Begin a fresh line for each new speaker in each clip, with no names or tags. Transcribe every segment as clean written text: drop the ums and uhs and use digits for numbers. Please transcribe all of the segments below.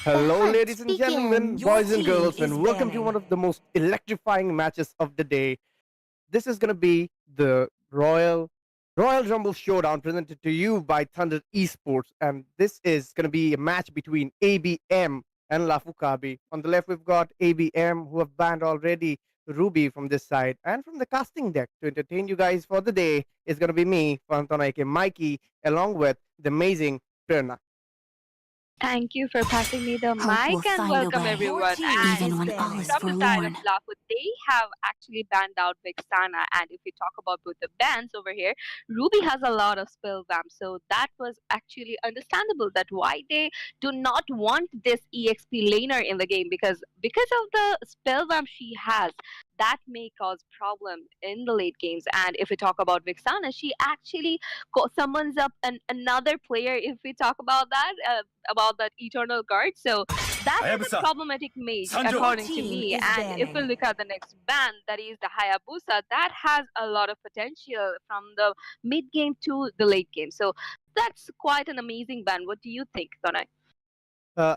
The
Hello,
hunt
ladies and gentlemen,
begins.
boys and
Your team
girls,
is
and welcome to one
banning.
of the most electrifying matches of the day. This is going to be the Royal Rumble Showdown presented to you by Thunder Esports, and this is going to be a match between ABM and LAFU KABI. On the left, we've got ABM, who have banned already Ruby from this side, and from the casting deck to entertain you guys for the day is going to be me, Pantana aka Mikey, along with the amazing Prerna.
Thank you for passing me the
Hope will
mic and
find a
welcome
way.
everyone.
Your team
And
is
if
banning.
we
Even when all
see
is
from the side of
forlorn.
Lafu, they have actually banned out Vixana. And if we talk about both the bans over here, Ruby has a lot of spell vamp. So that was actually understandable that why they do not want this EXP laner in the game because of the spell vamp she has. That may cause problem in the late games. And if we talk about Vixana, she actually summons up another player. If we talk about that eternal guard. So that is a problematic mage according to
Team
me.
is
And if we
banning.
look at the next ban, that is the Hayabusa, that has a lot of potential from the mid game to the late game. So that's quite an amazing ban. What do you think, Tonai?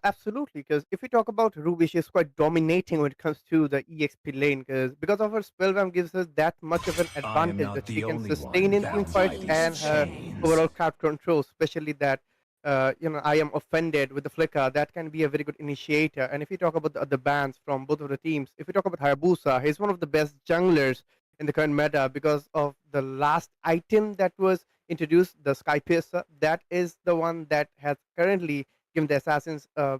Absolutely, because if we talk about Ruby, she's quite dominating when it comes to the EXP lane, because of her spellbomb gives her that much of an advantage that she can sustain in team
Your
fights
team is
and her
banning.
overall crowd control, especially that I am offended with the flicker. That can be a very good initiator. And if you talk about the other bans from both of the teams, if you talk about Hayabusa, he's one of the best junglers in the current meta because of the last item that was introduced, the Sky Piercer. That is the one that has currently given the assassins a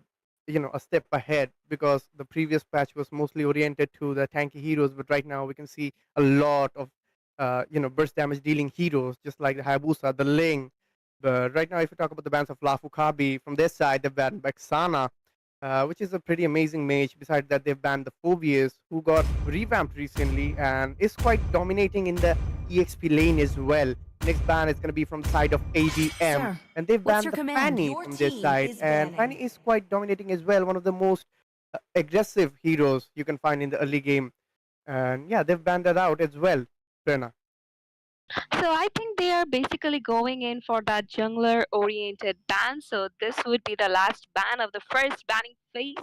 step ahead, because the previous patch was mostly oriented to the tanky heroes, but right now we can see a lot of burst damage dealing heroes just like the Hayabusa, the Ling. But right now, if you talk about the bans of LAFU KABI, from their side they've banned Vexana, which is a pretty amazing mage. Besides that, they've banned the Phobius, who got revamped recently and is quite dominating in the EXP lane as well. Next ban is going to be from the side of ABM,
Sir,
and they've
what's
banned
your
the
command?
Fanny
Your
from their
team
side,
is
and Fanny
banning.
is quite dominating as well. One of the most aggressive heroes you can find in the early game, and yeah, they've banned that out as well. Prerna.
So I think they are basically going in for that jungler oriented ban. So this would be the last ban of the first banning phase,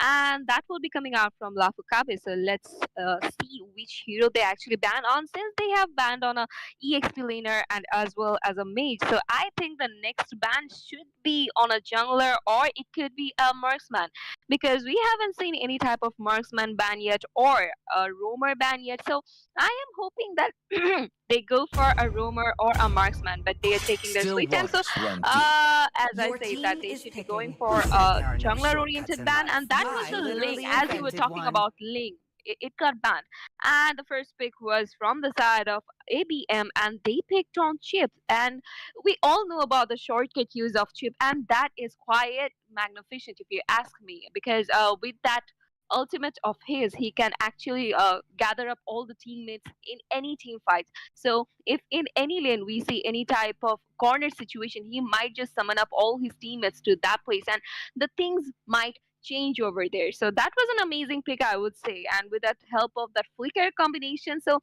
and that will be coming out from Lafukabe. So let's see which hero they actually ban on, since they have banned on a EXP laner and as well as a mage. So I think the next ban should be on a jungler, or it could be a marksman, because we haven't seen any type of marksman ban yet or a roamer ban yet. So I am hoping that they go for a roamer or a marksman, but they are taking their sweet time. So, as I
Your
say, that
team
they
is
should be going
picking. Who
for
said
a
there are no shortcuts
jungler-oriented
in
ban,
life?
and that was
I
the Ling.
literally
As you were
invented
talking
one.
about Ling, it got banned, and the first pick was from the side of ABM, and they picked on Chip. And we all know about the shortcut use of Chip, and that is quite magnificent if you ask me, because with that ultimate of his, he can actually gather up all the teammates in any team fight. So if in any lane we see any type of corner situation, he might just summon up all his teammates to that place, and the things might change over there. So that was an amazing pick, I would say. And with that help of that flicker combination, so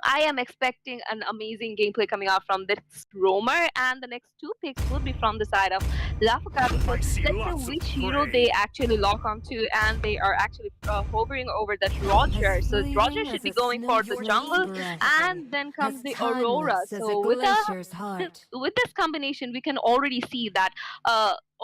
I am expecting an amazing gameplay coming out from this roamer, and the next two picks will be from the side of Lafakabi. So let's see which hero they actually lock onto, and they are actually hovering over that
As
Roger. So Roger
fleeting
should
as
be
a
going
snow,
for the
your
jungle,
team breathtaking,
and then
as
comes the Aurora.
timeless as a
So with
glacier's heart.
with this combination, we can already see that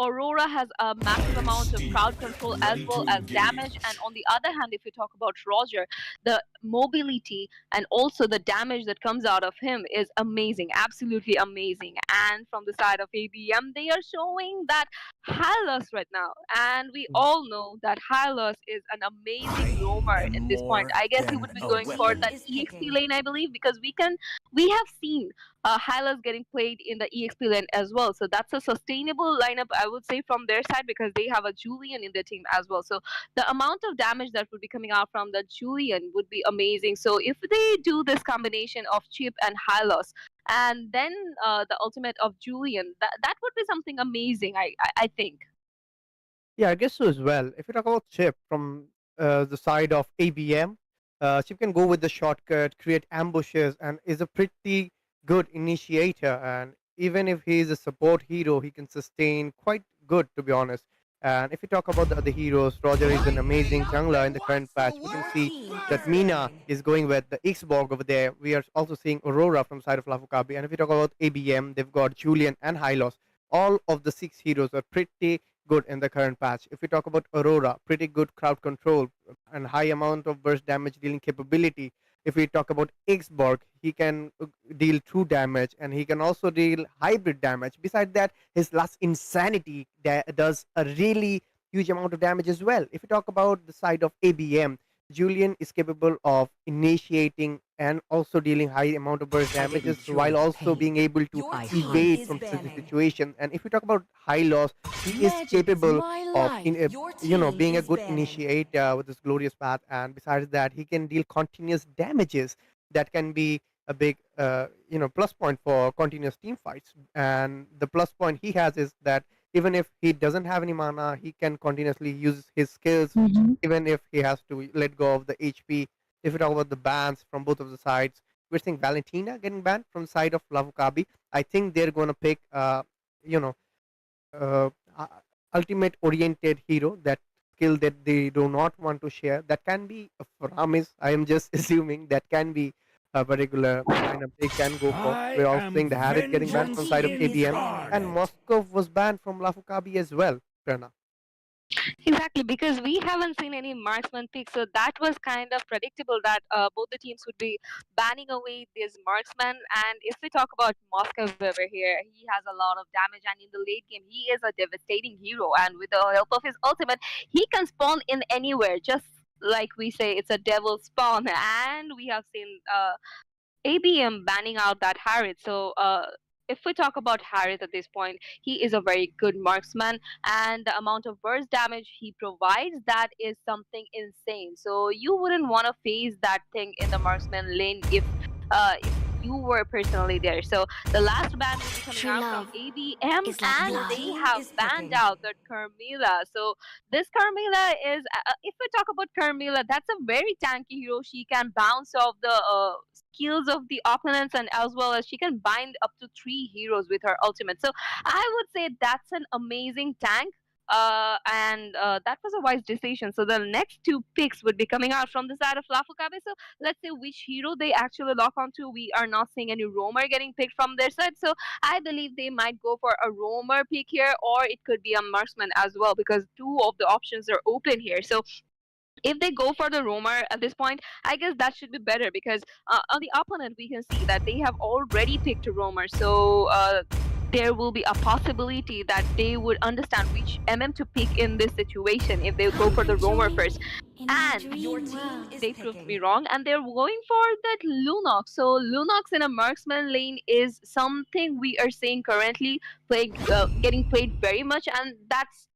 Aurora has a massive amount of crowd control as well as damage. And on the other hand, if we talk about Roger, the mobility and also the damage that comes out of him is amazing, absolutely amazing. And from the side of ABM, they are showing that Hylos right now, and we all know that Hylos is an amazing roamer in this point. I guess he would be
Your
going for
team
that
is
EXP
picking.
lane, I believe, because we have seen Hylos getting played in the EXP lane as well. So that's a sustainable lineup, I would say, from their side, because they have a Julian in their team as well. So the amount of damage that would be coming out from the Julian would be amazing. So if they do this combination of Chip and Hylos, and then the ultimate of Julian, that would be something amazing, I think.
Yeah, I guess so as well. If you talk about Chip from the side of ABM, Chip can go with the shortcut, create ambushes, and is a pretty good initiator. And even if he is a support hero, he can sustain quite good, to be honest. And if we talk about the other heroes, Roger is an amazing jungler in the current patch. We can see that Mina is going with the Xborg over there. We are also seeing Aurora from side of LAFU. And if we talk about ABM, they've got Julian and Hylos. All of the 6 heroes are pretty good in the current patch. If we talk about Aurora, pretty good crowd control and high amount of burst damage dealing capability. If we talk about Xborg, he can deal true damage and he can also deal hybrid damage. Besides that, his last insanity does a really huge amount of damage as well. If we talk about the side of ABM, Julian is capable of initiating and also dealing high amount of burst damages while also being able to evade from specific situations. And if we talk about high loss, he is capable of being a good initiator with this glorious path. And besides that, he can deal continuous damages that can be a big plus point for continuous team fights. And the plus point he has is that even if he doesn't have any mana, he can continuously use his skills, even if he has to let go of the HP. If we talk about the bans from both of the sides, we're seeing Valentina getting banned from the side of KABI. I think they're going to pick, uh, ultimate oriented hero, that skill that they do not want to share. That can be a Faramis. I am just assuming that can be a particular lineup they can go for. We're also seeing the Harith getting banned from side of ABM, and Moscow was banned from KABI as well. Prerna.
Exactly, because we haven't seen any marksman pick, so that was kind of predictable that both the teams would be banning away these marksmen. And if we talk about Moscow over here, he has a lot of damage, and in the late game, he is a devastating hero. And with the help of his ultimate, he can spawn in anywhere, just like we say, it's a devil spawn. And we have seen ABM banning out that Harith. So if we talk about Harith at this point, he is a very good marksman, and the amount of burst damage he provides, that is something insane. So you wouldn't want to face that thing in the marksman lane if you were personally there. So the last ban will be coming out from ABM, and they have banned out the Carmilla. So this Carmilla is, if we talk about Carmilla, that's a very tanky hero. She can bounce off the skills of the opponents, and as well as she can bind up to 3 heroes with her ultimate. So I would say that's an amazing tank. And that was a wise decision. So the next 2 picks would be coming out from the side of Lafukabe. So let's see which hero they actually lock onto. We are not seeing any roamer getting picked from their side. So I believe they might go for a roamer pick here, or it could be a marksman as well, because 2 of the options are open here. So if they go for the roamer at this point, I guess that should be better, because on the opponent we can see that they have already picked a roamer. So there will be a possibility that they would understand which MM to pick in this situation if they go for the roamer first. And they proved me wrong, and they're going for that Lunox. So Lunox in a marksman lane is something we are seeing currently getting played very much, and that's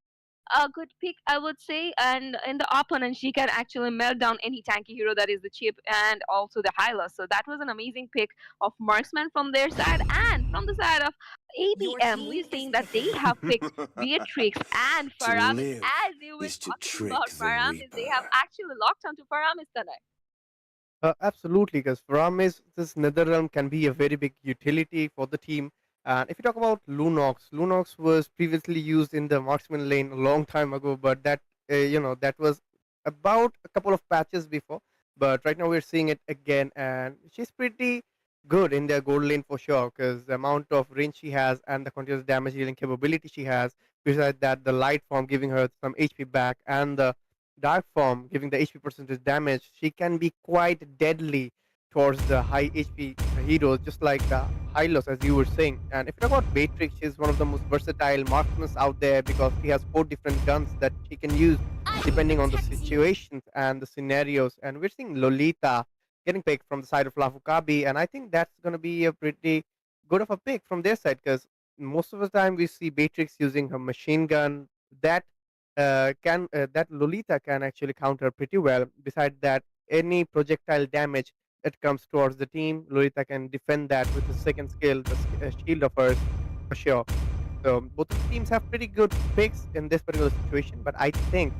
a good pick, I would say. And in the opponent, she can actually melt down any tanky hero, that is the chip and also the Hyla. So that was an amazing pick of marksman from their side. And from the side of ABM, we're seeing that they have picked Beatrix and Faramis. As you were talking about Faramis, they have actually locked onto Faramis tonight.
Absolutely, because Faramis, this Netherrealm can be a very big utility for the team. And if you talk about Lunox, Lunox was previously used in the marksman lane a long time ago, but that was about a couple of patches before. But right now we're seeing it again, and she's pretty good in the gold lane for sure, because the amount of range she has and the continuous damage dealing capability she has. Besides that, the light form giving her some HP back, and the dark form giving the HP percentage damage, she can be quite deadly towards the high HP heroes, just like Hylos, as you were saying. And if you talk about Beatrix, she's one of the most versatile marksmen out there, because she has 4 different guns that she can use depending on the situations and the scenarios. And we're seeing Lolita getting picked from the side of Lafukabi, and I think that's going to be a pretty good of a pick from their side, because most of the time we see Beatrix using her machine gun that that Lolita can actually counter pretty well. Besides that, any projectile damage that comes towards the team, Lolita can defend that with the second skill, the shield of hers, for sure. So both of the teams have pretty good picks in this particular situation, but I think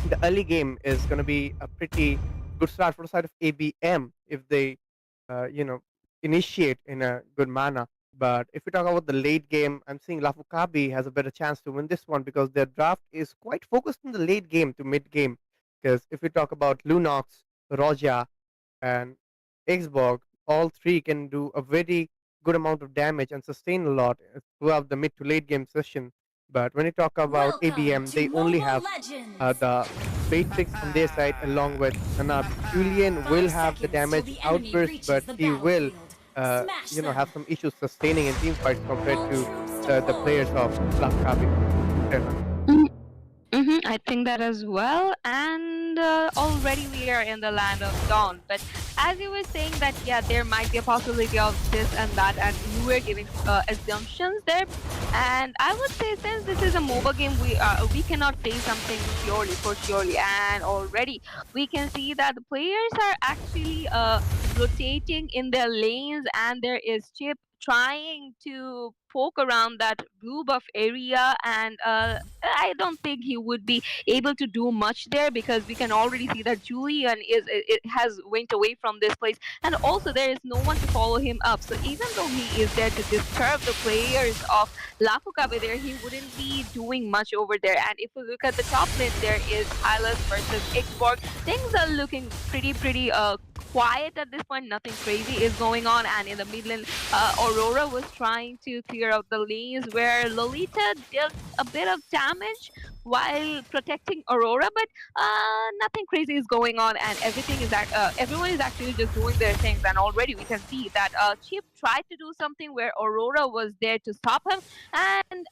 the early game is going to be a pretty good start for the side of ABM if they, initiate in a good manner. But if we talk about the late game, I'm seeing LAFU KABI has a better chance to win this one because their draft is quite focused in the late game to mid game. Because if we talk about Lunox, Roja, and Xborg, all three can do a very good amount of damage and sustain a lot throughout the mid to late game session. But when you talk about ABM, they only have the Matrix on their side along with Anab. Julian will have the damage outburst, but he will, have some issues sustaining in team fights compared to the players of Lafkabi.
I think that as well. And already we are in the land of dawn. But as you were saying that, yeah, there might be a possibility of this and that, and you were giving assumptions there. And I would say since this is a MOBA game, we cannot say something surely. And already we can see that the players are actually rotating in their lanes, and there is Chip trying to poke around that blue buff area, and I don't think he would be able to do much there because we can already see that Julian it has went away from this place, and also there is no one to follow him up. So even though he is there to disturb the players of Lafukabe there, he wouldn't be doing much over there. And if we look at the top lane, there is Hylas versus Xborg. Things are looking pretty quiet at this point. Nothing crazy is going on, and in the mid lane, Aurora was trying to clear out the lanes where Lolita dealt a bit of damage while protecting Aurora, but nothing crazy is going on, and everyone is actually just doing their things. And already we can see that Chip tried to do something where Aurora was there to stop him, and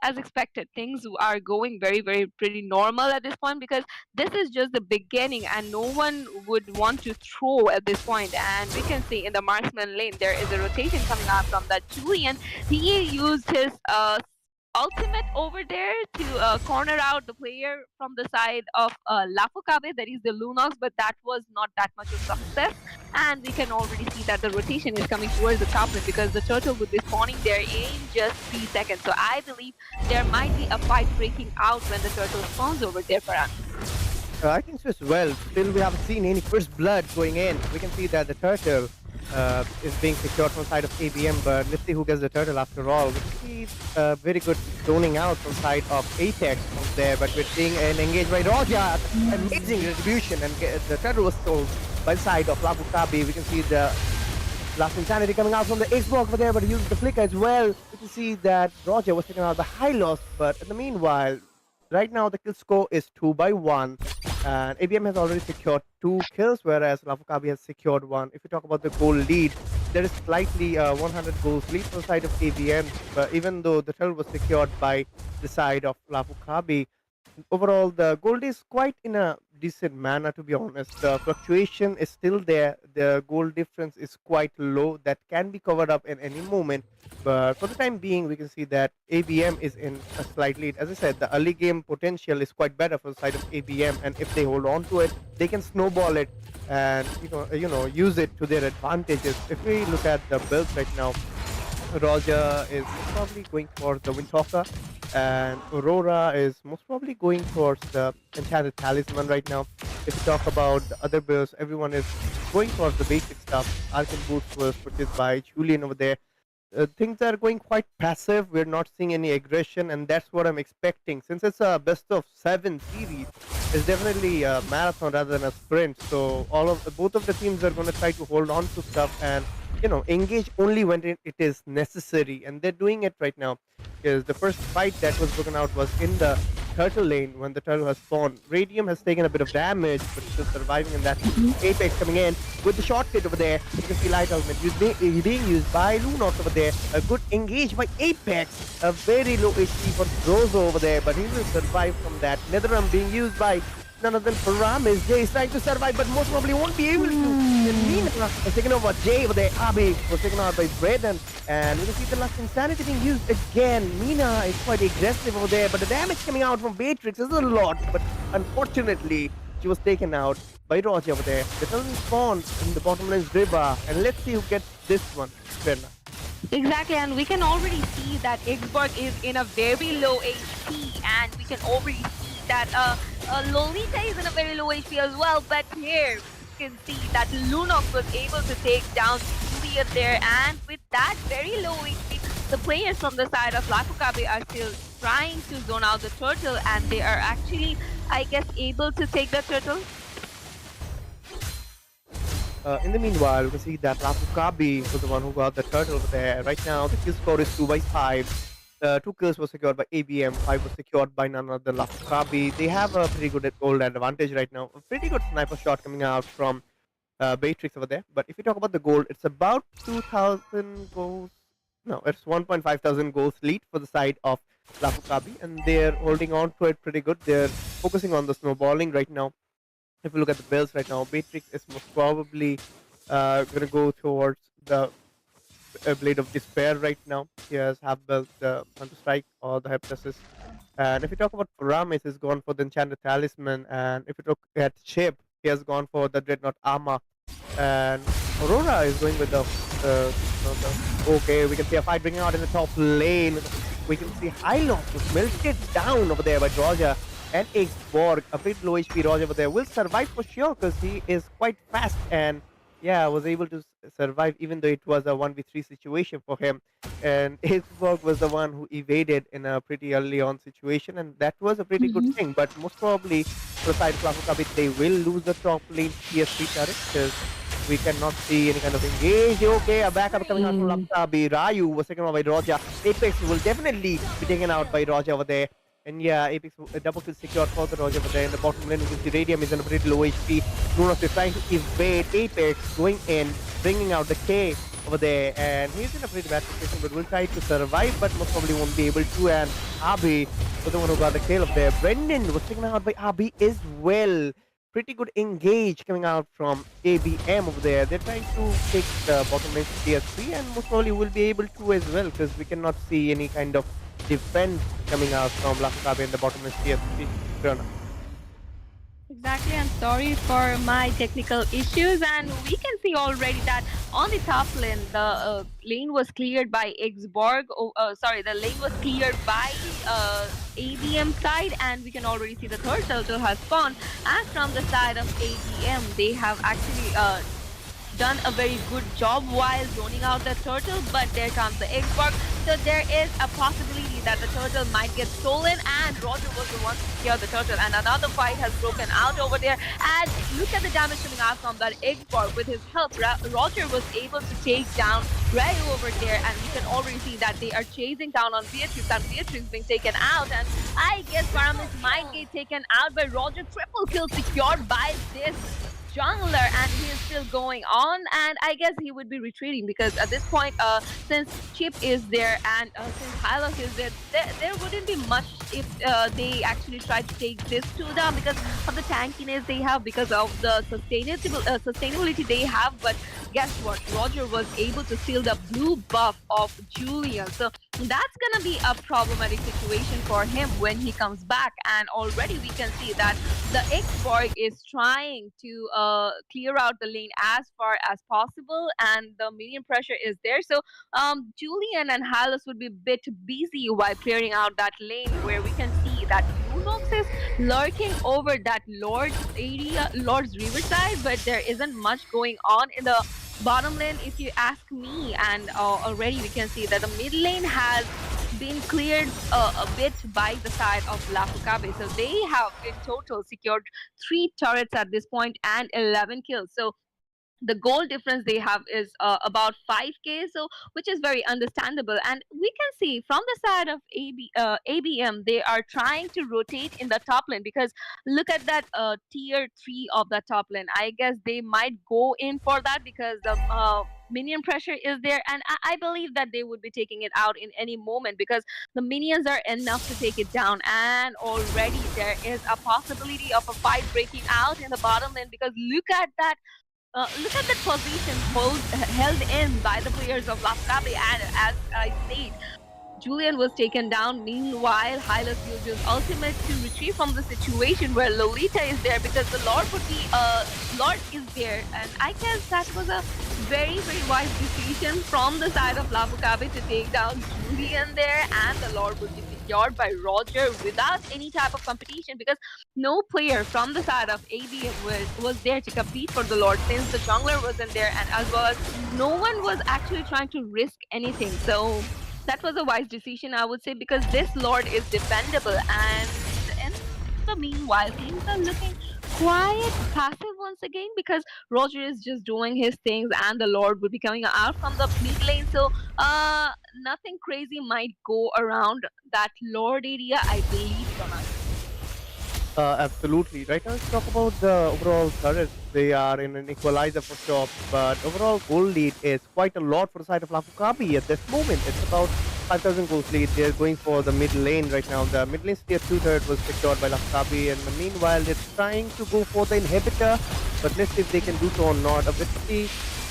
as expected, things are going very pretty normal at this point because this is just the beginning and no one would want to throw at this point. And we can see in the marksman lane there is a rotation coming out from that Julian. He used his ultimate over there to corner out the player from the side of Lafukabe, that is the Lunox, but that was not that much of success. And we can already see that the rotation is coming towards the top lane because the turtle would be spawning there in just 3 seconds. So I believe there might be a fight breaking out when the turtle spawns over there for us.
I think so as well. Still, we haven't seen any first blood going in. We can see that the turtle is being secured from the side of ABM, but let's see who gets the turtle after all. We see very good zoning out from the side of Apex from there, but we're seeing an engage by Roja. Amazing retribution, and the turtle was sold by the side of Lafukabi. We can see the last insanity coming out from the Xbox over there, but he used the flicker as well. We can see that Roger was taking out the high loss, but in the meanwhile, right now the kill score is 2-1. And ABM has already secured 2 kills, whereas Lafukabi has secured 1. If you talk about the goal lead, there is slightly 100 goals lead for the side of ABM. But even though the turtle was secured by the side of Lafukabi, overall the gold is quite in a decent manner, to be honest. The fluctuation is still there. The goal difference is quite low. That can be covered up in any moment. But for the time being, we can see that ABM is in a slight lead. As I said, the early game potential is quite better for the side of ABM, and if they hold on to it, they can snowball it and use it to their advantages. If we look at the builds right now, Roger is probably going for the Windtalker, and Aurora is most probably going towards the Enchanted Talisman right now. If you talk about the other builds, everyone is going towards the basic stuff. Arcane Boots was purchased by Julian over there. Things are going quite passive. We're not seeing any aggression, and that's what I'm expecting. Since it's a best of 7 series, it's definitely a marathon rather than a sprint. So both of the teams are going to try to hold on to stuff and engage only when it is necessary, and they're doing it right now. Because the first fight that was broken out was in the turtle lane when the turtle has spawned. Radium has taken a bit of damage, but still surviving in that. Apex coming in with the short hit over there. You can see Light Element being used by Lunox over there. A good engage by Apex. A very low HP for Rozo over there, but he will survive from that. Netherrealm being used by none other than Paramis. Jay is trying to survive, but most probably won't be able to. And Mina was taken over Jay over there. Abi was taken out by Braden. And we can see the last insanity being used again. Mina is quite aggressive over there, but the damage coming out from Beatrix is a lot. But unfortunately, she was taken out by Roger over there. The turtle spawned in the bottom lane's river. And let's see who gets this one. Verna.
Exactly, and we can already see that Xborg is in a very low HP, and we can already see that Lolita is in a very low HP as well. But here we can see that Lunox was able to take down Julian there, and with that very low HP, the players from the side of KABI are still trying to zone out the turtle, and they are actually, I guess, able to take the turtle.
In the meanwhile, we can see that KABI was the one who got the turtle over there. Right now, the kill score is 2-5. 2 kills were secured by ABM, 5 was secured by none other than KABI. They have a pretty good gold advantage right now. A pretty good sniper shot coming out from Beatrix over there. But if you talk about the gold, it's about 2,000 goals. No, it's 1.5 thousand goals lead for the side of KABI, and they're holding on to it pretty good. They're focusing on the snowballing right now. If you look at the builds right now, Beatrix is most probably going to go towards the Blade of Despair right now. He has half built the Hunter Strike or the Heptasis. And if you talk about Paramis, he's gone for the Enchanted Talisman. And if you look at Chip, he has gone for the Dreadnought Armor. And Aurora is going with the okay, we can see a fight bringing out in the top lane. We can see Hylos was melted down over there by Roger. And Xborg, a bit low HP Roger over there, will survive for sure because he is quite fast and yeah, was able to survive even though it was a 1v3 situation for him. And Xborg was the one who evaded in a pretty early on situation, and that was a pretty good thing. But most probably, for the side of KABI, they will lose the top lane PS3 turret because we cannot see any kind of engage. Okay, a backup coming out from KABI. Ryu was taken out by Roger. Apex will definitely be taken out by Roger over there. And yeah, Apex double kill secured for the Roger over there in the bottom lane. We can see Radium is in a pretty low HP. Lunos is trying to evade Apex, going in, bringing out the K over there. And he's in a pretty bad situation, but will try to survive, but most probably won't be able to. And Abi was the one who got the kill up there. Brendan was taken out by Abi as well. Pretty good engage coming out from ABM over there. They're trying to take the bottom lane to TS3 and most probably will be able to as well because we cannot see any kind of defense coming out from KABI in the bottom lane TS3.
Exactly, I'm sorry for my technical issues, and we can see already that on the top lane, the lane was cleared by Xborg. The lane was cleared by ABM side, and we can already see the third turtle has spawned. And from the side of ABM, they have actually done a very good job while zoning out the turtle, but there comes the Xborg. So there is a possibility that the turtle might get stolen, and Roger was the one to secure the turtle, and another fight has broken out over there. And look at the damage coming out from that Xborg. With his help, Roger was able to take down Ryu over there, and we can already see that they are chasing down on Beatrix, and Beatrix being taken out. And I guess Paramis might get taken out by Roger. Triple kill secured by this jungler, and he is still going on, and I guess he would be retreating because at this point, since Chip is there and since Hylos is there, there wouldn't be much if they actually try to take this two down because of the tankiness they have, because of the sustainability they have. But guess what? Roger was able to steal the blue buff of Julian, so that's gonna be a problematic situation for him when he comes back. And already we can see that the Xborg is trying to clear out the lane as far as possible, and the minion pressure is there. So Julian and Hylos would be a bit busy while clearing out that lane, where we can see that Lunox is lurking over that Lord's area, Lord's Riverside, but there isn't much going on in the bottom lane if you ask me. And already we can see that the mid lane has been cleared a bit by the side of KABI. So they have in total secured 3 turrets at this point and 11 kills. So the goal difference they have is about 5k, so which is very understandable. And we can see from the side of ABM, they are trying to rotate in the top lane, because look at that tier 3 of the top lane. I guess they might go in for that because the minion pressure is there, and I believe that they would be taking it out in any moment because the minions are enough to take it down. And already there is a possibility of a fight breaking out in the bottom lane, because look at that position held in by the players of KABI. And as I said, Julian was taken down. Meanwhile, Hylos uses ultimate to retrieve from the situation where Lolita is there, because the Lord is there. And I guess that was a very, very wise decision from the side of KABI to take down Julian there, and the Lord would be secured by Roger without any type of competition, because no player from the side of ABM was there to compete for the Lord, since the jungler wasn't there, and as well as no one was actually trying to risk anything. So that was a wise decision, I would say, because this Lord is defendable. And in the meanwhile, things are looking quite passive once again, because Roger is just doing his things and the Lord will be coming out from the mid lane. So nothing crazy might go around that Lord area, I believe, from us.
Absolutely. Right now, let's talk about the overall turrets. They are in an equalizer for sure, but overall goal lead is quite a lot for the side of LAFU KABI at this moment. It's about 5,000 goals lead. They're going for the mid lane right now. The mid lane tier 2 turret was secured by LAFU KABI, and meanwhile, they're trying to go for the inhibitor, but let's see if they can do so or not. A very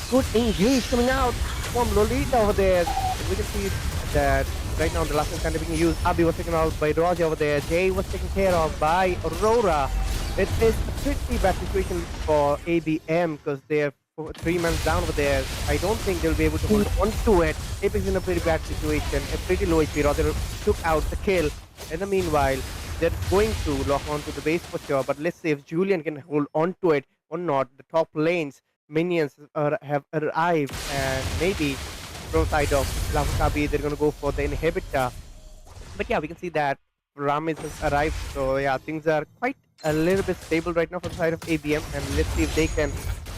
good engage coming out from Lolita over there. We can see that right now the last one kind of being used. Abi was taken out by Roger over there. Jay was taken care of by Aurora. It is a pretty bad situation for ABM because they're 3 men down over there. I don't think they'll be able to hold on to it. Apex in a pretty bad situation. A pretty low HP. Roger took out the kill. In the meanwhile, they're going to lock onto the base for sure. But let's see if Julian can hold on to it or not. The top lanes minions have arrived, and maybe from side of LAFU KABI they're gonna go for the inhibitor. But yeah, we can see that Ramis has arrived. So yeah, things are quite a little bit stable right now for the side of ABM, and let's see if they can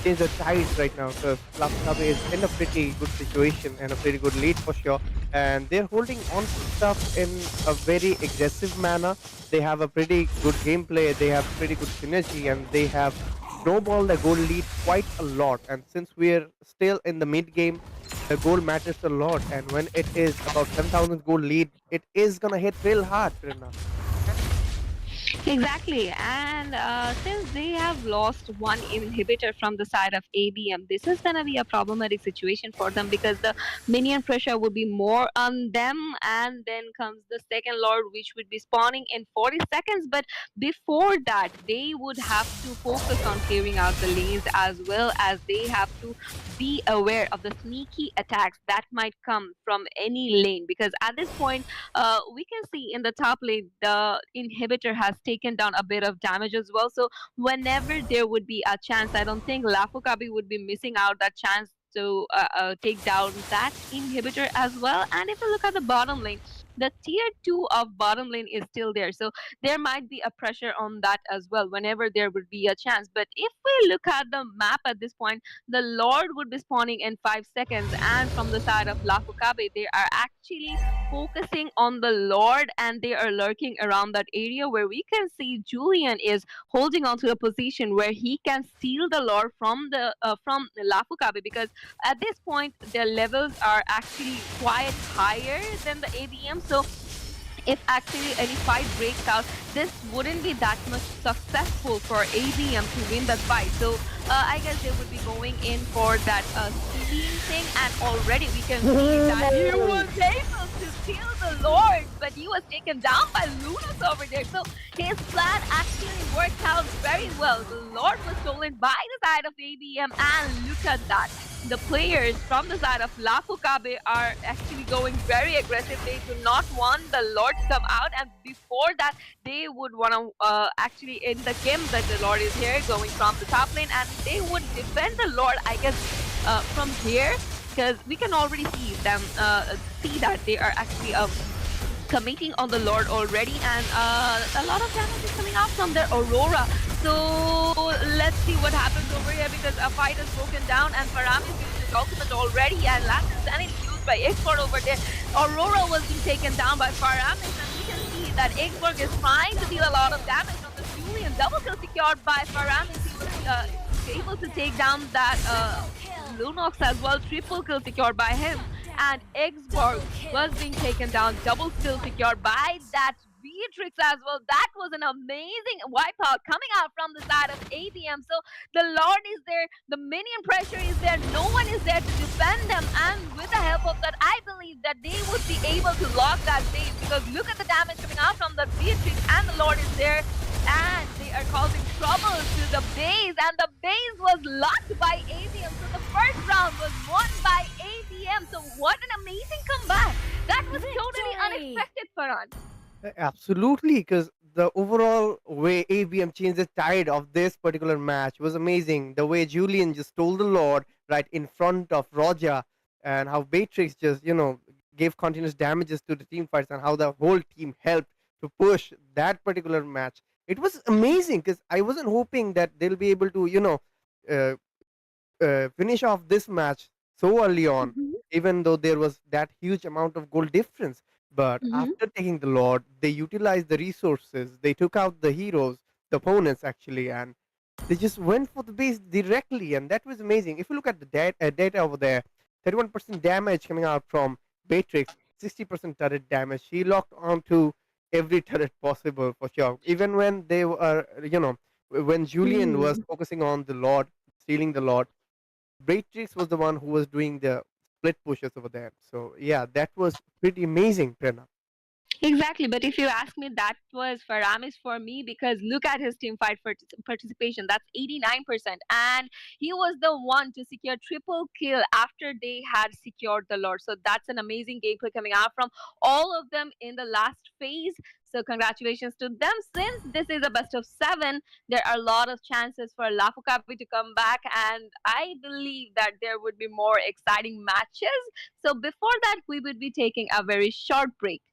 change the tides right now, because LAFU KABI is in a pretty good situation and a pretty good lead for sure. And they're holding on to stuff in a very aggressive manner. They have a pretty good gameplay, they have pretty good synergy, and they have snowballed the goal lead quite a lot. And since we're still in the mid game, the goal matters a lot. And when it is about 10,000 goal lead, it is gonna hit real hard, Prerna.
Exactly, and since they have lost one inhibitor from the side of ABM, this is gonna be a problematic situation for them, because the minion pressure will be more on them, and then comes the second Lord, which would be spawning in 40 seconds. But before that, they would have to focus on clearing out the lanes, as well as they have to be aware of the sneaky attacks that might come from any lane, because at this point we can see in the top lane the inhibitor has taken down a bit of damage as well. So whenever there would be a chance, I don't think LAFU KABI would be missing out that chance to take down that inhibitor as well. And if you look at the bottom lane, the tier 2 of bottom lane is still there, so there might be a pressure on that as well whenever there would be a chance. But if we look at the map at this point, the Lord would be spawning in 5 seconds, and from the side of LAFU KABI, they are actually focusing on the Lord, and they are lurking around that area, where we can see Julian is holding on to a position where he can steal the Lord from the from LAFU KABI, because at this point their levels are actually quite higher than the ABM. So if actually any fight breaks out, this wouldn't be that much successful for ABM to win that fight. So I guess they would be going in for that stealing thing, and already we can see that he was able to steal the Lord, but he was taken down by Lunas over there. So his plan actually worked out very well. The Lord was stolen by the side of ABM, and look at that. The players from the side of LAFU KABI are actually going very aggressive. They do not want the Lord to come out, and before that, they would want to actually end the game that the Lord is here, going from the top lane, and they would defend the Lord, I guess, from here, because we can already see them see that they are actually committing on the Lord already, and a lot of damage is coming out from their Aurora. So let's see what happens over here, because a fight is broken down, and Faram is using his ultimate already, and last insanity used by Xbox over there. Aurora was being taken down by Faram, and we can see that Xbox is trying to deal a lot of damage on the Julian. Double kill secured by Faram. He was able to take down that Lunox as well. Triple kill secured by him. And Xborg was being taken down, double kill secured by that Beatrix as well. That was an amazing wipeout coming out from the side of ABM. So the Lord is there, the minion pressure is there, no one is there to defend them, and with the help of that, I believe that they would be able to lock that base, because look at the damage coming out from the Beatrix, and the Lord is there, and they are causing trouble to the base, and the base was locked by ABM. So the first round was won by ABM. So what an amazing comeback. That was totally unexpected, Farhan.
Absolutely, because the overall way ABM changed the tide of this particular match was amazing. The way Julian just stole the Lord right in front of Roger, and how Beatrix just, gave continuous damages to the team fights, and how the whole team helped to push that particular match. It was amazing because I wasn't hoping that they'll be able to, uh, finish off this match so early on,
Mhm.
even though there was that huge amount of goal difference. But
Mhm.
after taking the Lord, they utilized the resources, they took out the heroes, the opponents actually, and they just went for the base directly, and that was amazing. If you look at the data over there, 31% damage coming out from Beatrix, 60% turret damage. She locked onto every turret possible for sure. Even when they were, when Julian was
Mm.
focusing on the Lord, stealing the Lord, Beatrix was the one who was doing the split pushes over there. So yeah, that was pretty amazing, Prerna.
Exactly, but if you ask me, that was Faramis for me because look at his team fight for participation. That's 89%. And he was the one to secure triple kill after they had secured the Lord. So that's an amazing gameplay coming out from all of them in the last phase. So congratulations to them. Since this is a best of 7, there are a lot of chances for LAFU KABI to come back. And I believe that there would be more exciting matches. So before that, we would be taking a very short break.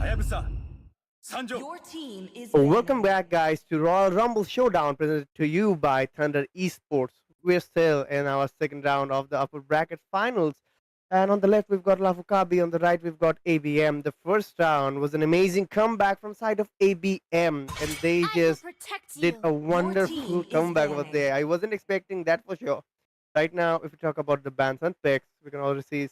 Your team is
Welcome back, guys, to Royal Rumble Showdown, presented to you by Thunder Esports. We're still in our second round of the upper bracket finals. And on the left, we've got LAFU KABI. On the right, we've got ABM. The first round was an amazing comeback from side of ABM, and they just did a wonderful comeback over there. I wasn't expecting that for sure. Right now, if we talk about the bans and picks, we can already see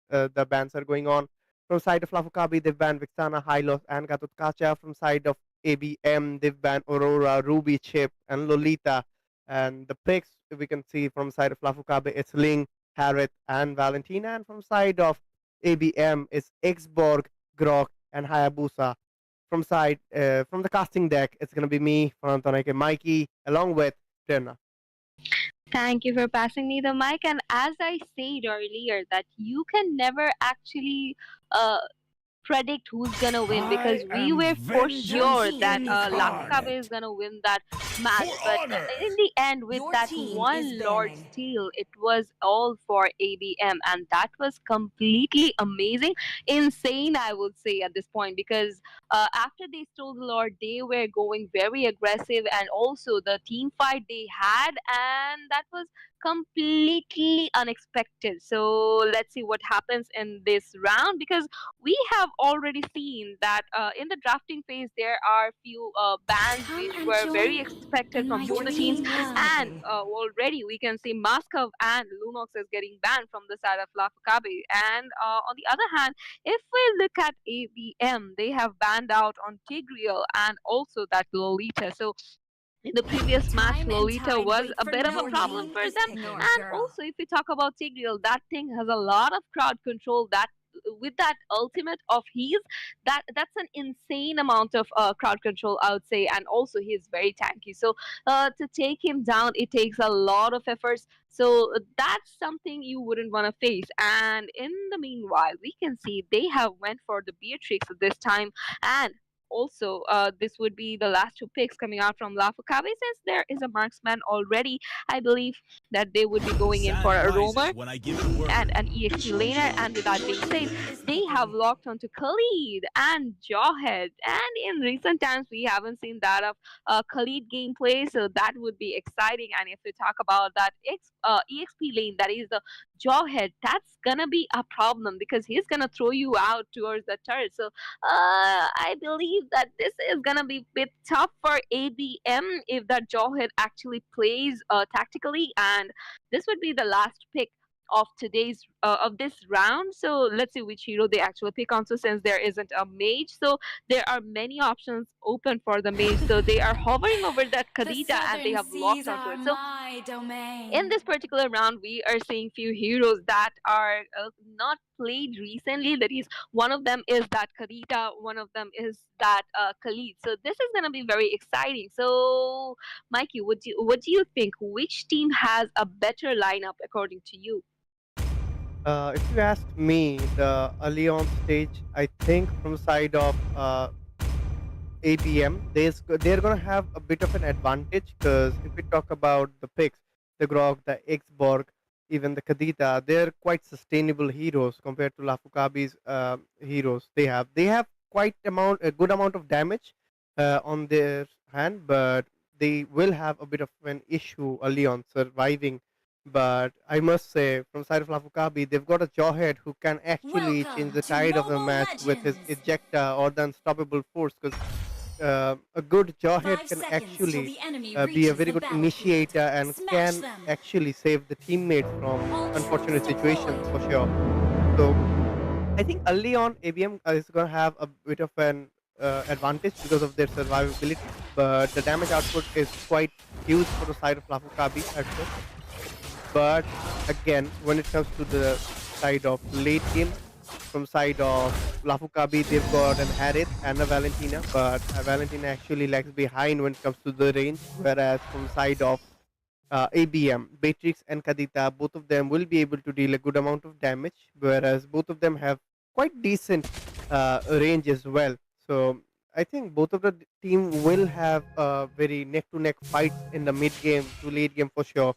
the bans are going on. From side of LAFU KABI, they've banned Vixana, Hylos, and Gatutkacha. From side of ABM, they've banned Aurora, Ruby, Chip, and Lolita. And the picks we can see from side of LAFU KABI, it's Ling, Harriet, and Valentina. And from side of ABM, it's Xborg, Grok, and Hayabusa. From the casting deck, it's gonna be me, Frantonake, Mikey, along with Prerna.
Thank you for passing me the mic. And as I said earlier, that you can never actually predict who's gonna win, because we were for sure that LAFU KABI is gonna win that match, but in the end, with that one Lord steal, it was all for ABM, and that was completely amazing, insane, I would say at this point, because after they stole the Lord, they were going very aggressive, and also the team fight they had, and that was completely unexpected. So let's see what happens in this round, because we have already seen that in the drafting phase there are few bans which were very expected from both the teams, and already we can see Moscow and Lunox is getting banned from the side of LAFU KABI. And on the other hand, if we look at ABM, they have banned out on Tigreal and also that Lolita. So in the previous match, Lolita was a bit of a problem for them. And also, if we talk about Tigreal, that thing has a lot of crowd control. That with that ultimate of his, that's an insane amount of crowd control, I would say. And also, he's very tanky. So to take him down, it takes a lot of efforts. So that's something you wouldn't want to face. And in the meanwhile, we can see they have went for the Beatrix this time, and also this would be the last two picks coming out from LAFU KABI, since there is a marksman already. I believe that they would be going in for a roamer and an EXP laner, and with that being said, they have locked onto Khalid and Jawhead, and in recent times we haven't seen that of Khalid gameplay, so that would be exciting. And if we talk about that EXP lane, that is the Jawhead, that's gonna be a problem, because he's gonna throw you out towards the turret. So I believe that this is gonna be a bit tough for ABM if that Jawhead actually plays tactically, and this would be the last pick of this round. So let's see which hero they actually pick on. So since there isn't a mage, so there are many options open for the mage. So they are hovering over that Khadija and they have locked onto it. So in this particular round, we are seeing few heroes that are not played recently. That is, one of them is that Khadija, one of them is that Khalid. So this is gonna be very exciting. So Mikey, what do you think? Which team has a better lineup according to you?
If you ask me, the early on stage, I think from side of ABM, they're gonna have a bit of an advantage, because if we talk about the picks, the Grog, the Xborg, even the Kadita, they're quite sustainable heroes compared to LAFU KABI's heroes. They have a good amount of damage on their hand, but they will have a bit of an issue early on surviving. But I must say, from side of LAFU KABI, they've got a Jawhead who can actually change the tide of the match with his ejecta or the unstoppable force, because a good Jawhead can actually be a very good initiator and can actually save the teammates from unfortunate situations for sure. So I think early on ABM is going to have a bit of an advantage because of their survivability, but the damage output is quite huge for the side of LAFU KABI at first. But again, when it comes to the side of late game, from side of LAFU KABI, they've got an Harith and a Valentina, but Valentina actually lags behind when it comes to the range, whereas from side of ABM, Beatrix and Kadita, both of them will be able to deal a good amount of damage, whereas both of them have quite decent range as well. So I think both of the team will have a very neck-to-neck fight in the mid game to late game for sure.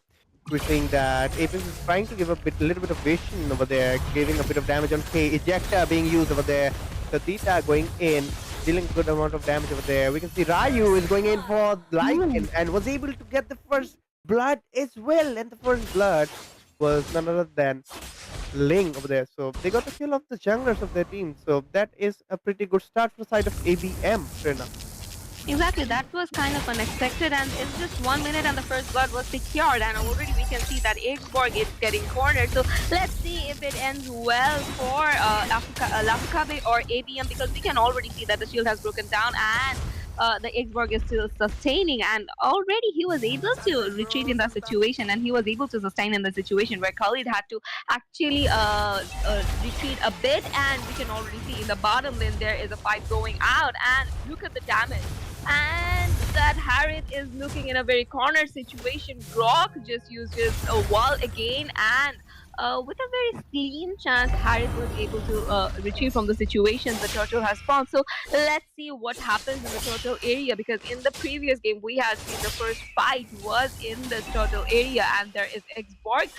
We're seeing that Apex is trying to give a little bit of vision over there, giving a bit of damage on K. Ejecta being used over there. Kadita going in, dealing good amount of damage over there. We can see Ryu is going in for Lycan and was able to get the first blood as well. And the first blood was none other than Ling over there. So they got the kill of the junglers of their team. So that is a pretty good start for the side of ABM, Prerna.
Exactly, that was kind of unexpected, and it's just 1 minute and the first blood was secured, and already we can see that Xborg is getting cornered. So let's see if it ends well for LAFU or ABM, because we can already see that the shield has broken down and the Xborg is still sustaining, and already he was able to retreat in that situation, and he was able to sustain in the situation where Khalid had to actually retreat a bit, and we can already see in the bottom lane there is a fight going out, and look at the damage. And that Harith is looking in a very corner situation. Grok just uses a wall again, and with a very slim chance, Harith was able to retrieve from the situation the turtle has spawned. So let's see what happens in the turtle area, because in the previous game we had seen the first fight was in the turtle area, and there is Xborg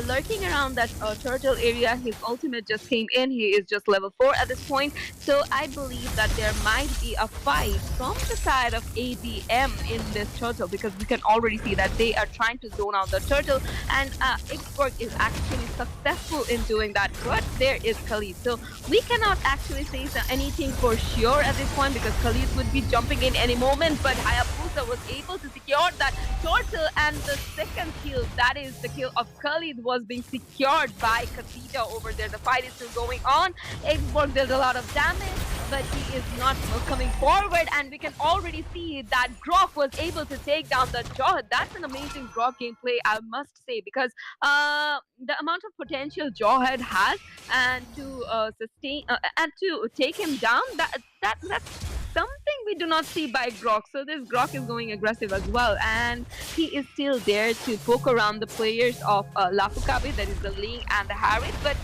lurking around that turtle area. His ultimate just came in. He is just level 4 at this point. So I believe that there might be a fight from the side of ABM in this turtle, because we can already see that they are trying to zone out the turtle, and Xborg is actually successful in doing that. But there is Khalid. So we cannot actually say anything for sure at this point, because Khalid would be jumping in any moment, but Hayabusa was able to secure that turtle, and the second kill, that is the kill of Khalid, was being secured by Katita over there. The fight is still going on. Xborg dealt a lot of damage, but he is not coming forward, and we can already see that Grok was able to take down the Jawhead. That's an amazing Grok gameplay, I must say, because the amount of potential Jawhead has, and to sustain and to take him down, that's something we do not see by Grok. So this Grok is going aggressive as well, and he is still there to poke around the players of LAFU, that is the Ling and the Harith, but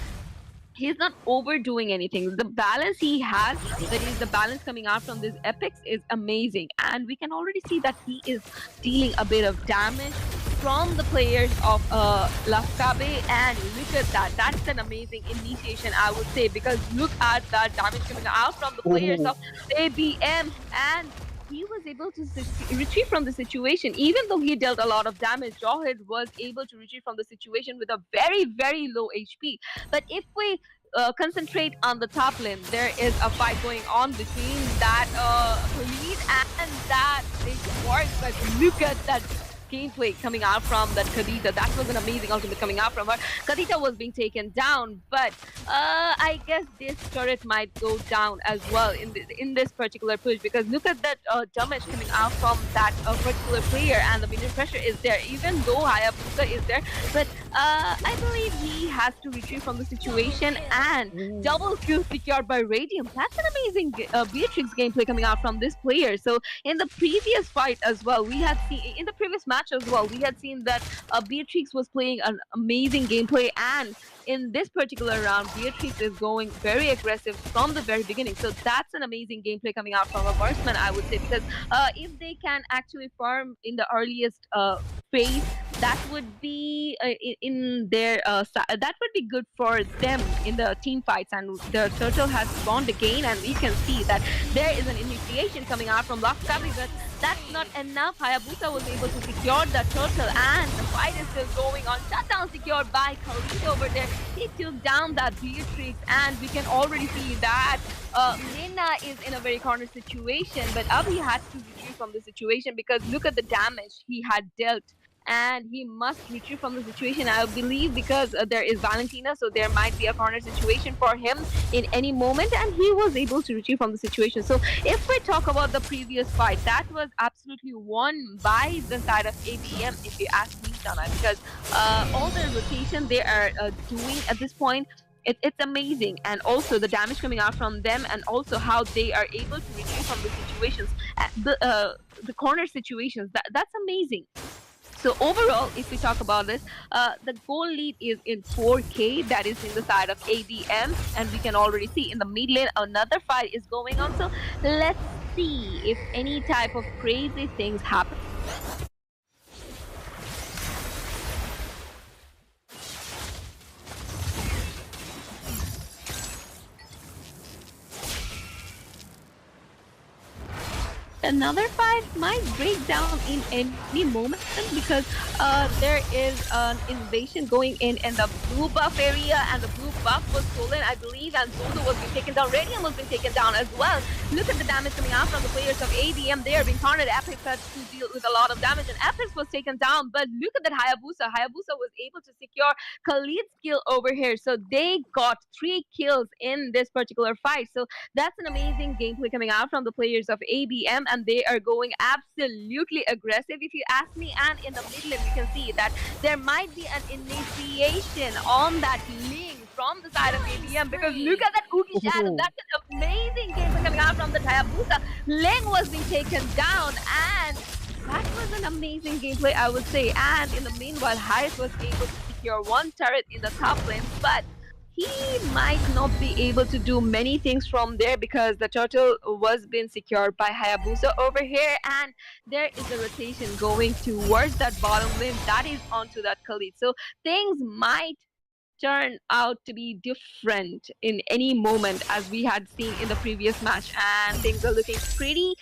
he's not overdoing anything. The balance he has, that is the balance coming out from these epics, is amazing, and we can already see that he is dealing a bit of damage from the players of LAFU, and look at that. That's an amazing initiation, I would say, because look at that damage coming out from the players of ABM, and he was able to retrieve from the situation. Even though he dealt a lot of damage, Jawhead was able to retrieve from the situation with a very, very low HP. But if we concentrate on the top lane, there is a fight going on between that Khalid and that Xborg. But look at that gameplay coming out from that Kadita. That was an amazing ultimate coming out from her. Kadita was being taken down, but I guess this turret might go down as well in this particular push, because look at that damage coming out from that particular player, and the meter pressure is there, even though Hayabusa is there. But I believe he has to retrieve from the situation, and double kill secured by Radium. That's an amazing Beatrix gameplay coming out from this player. So in the previous fight as well, we had seen, in the previous match as well, we had seen that Beatrix was playing an amazing gameplay, and in this particular round, Beatrix is going very aggressive from the very beginning. So that's an amazing gameplay coming out from a marksman, I would say, because if they can actually farm in the earliest phase, that would be in their that would be good for them in the team fights. And the turtle has spawned again, and we can see that there is an initiation coming out from LAFU, but that's not enough. Hayabusa was able to secure the turtle, and the fight is still going on. Shutdown secured by Khalid over there. He took down that Beatrix, and we can already see that Nina is in a very corner situation, but Abhi had to retrieve from the situation, because look at the damage he had dealt, and he must retrieve from the situation, I believe, because there is Valentina, so there might be a corner situation for him in any moment, and he was able to retrieve from the situation. So if we talk about the previous fight, that was absolutely won by the side of ABM, if you ask me, Sana, because all the rotation they are doing at this point, it's amazing. And also the damage coming out from them, and also how they are able to retrieve from the situations, the corner situations, that's amazing. So overall, if we talk about this, the goal lead is in 4K, that is in the side of ABM, and we can already see in the mid lane another fight is going on. So let's see if any type of crazy things happen. another fight might break down in any moment because there is an invasion going in the blue buff area, and the blue buff was stolen, I believe, and Zozo was being taken down. Radium was being taken down as well. Look at the damage coming out from the players of ABM. They are being cornered. Apex had to deal with a lot of damage, and Apex was taken down. But look at that Hayabusa. Hayabusa was able to secure Khalid's kill over here. So they got 3 kills in this particular fight. So that's an amazing gameplay coming out from the players of ABM, and they are going absolutely aggressive, if you ask me. And in the mid lane, we can see that there might be an initiation on that Ling from the side of ABM, because look at that Oogie Shadow. That's an amazing gameplay coming out from the Hayabusa. Ling was being taken down, and that was an amazing gameplay, I would say. And in the meanwhile, Harris was able to secure 1 turret in the top lane, but he might not be able to do many things from there because the turtle was being secured by Hayabusa over here, and there is a rotation going towards that bottom lane that is onto that Khalid. So things might turn out to be different in any moment as we had seen in the previous match, and things are looking pretty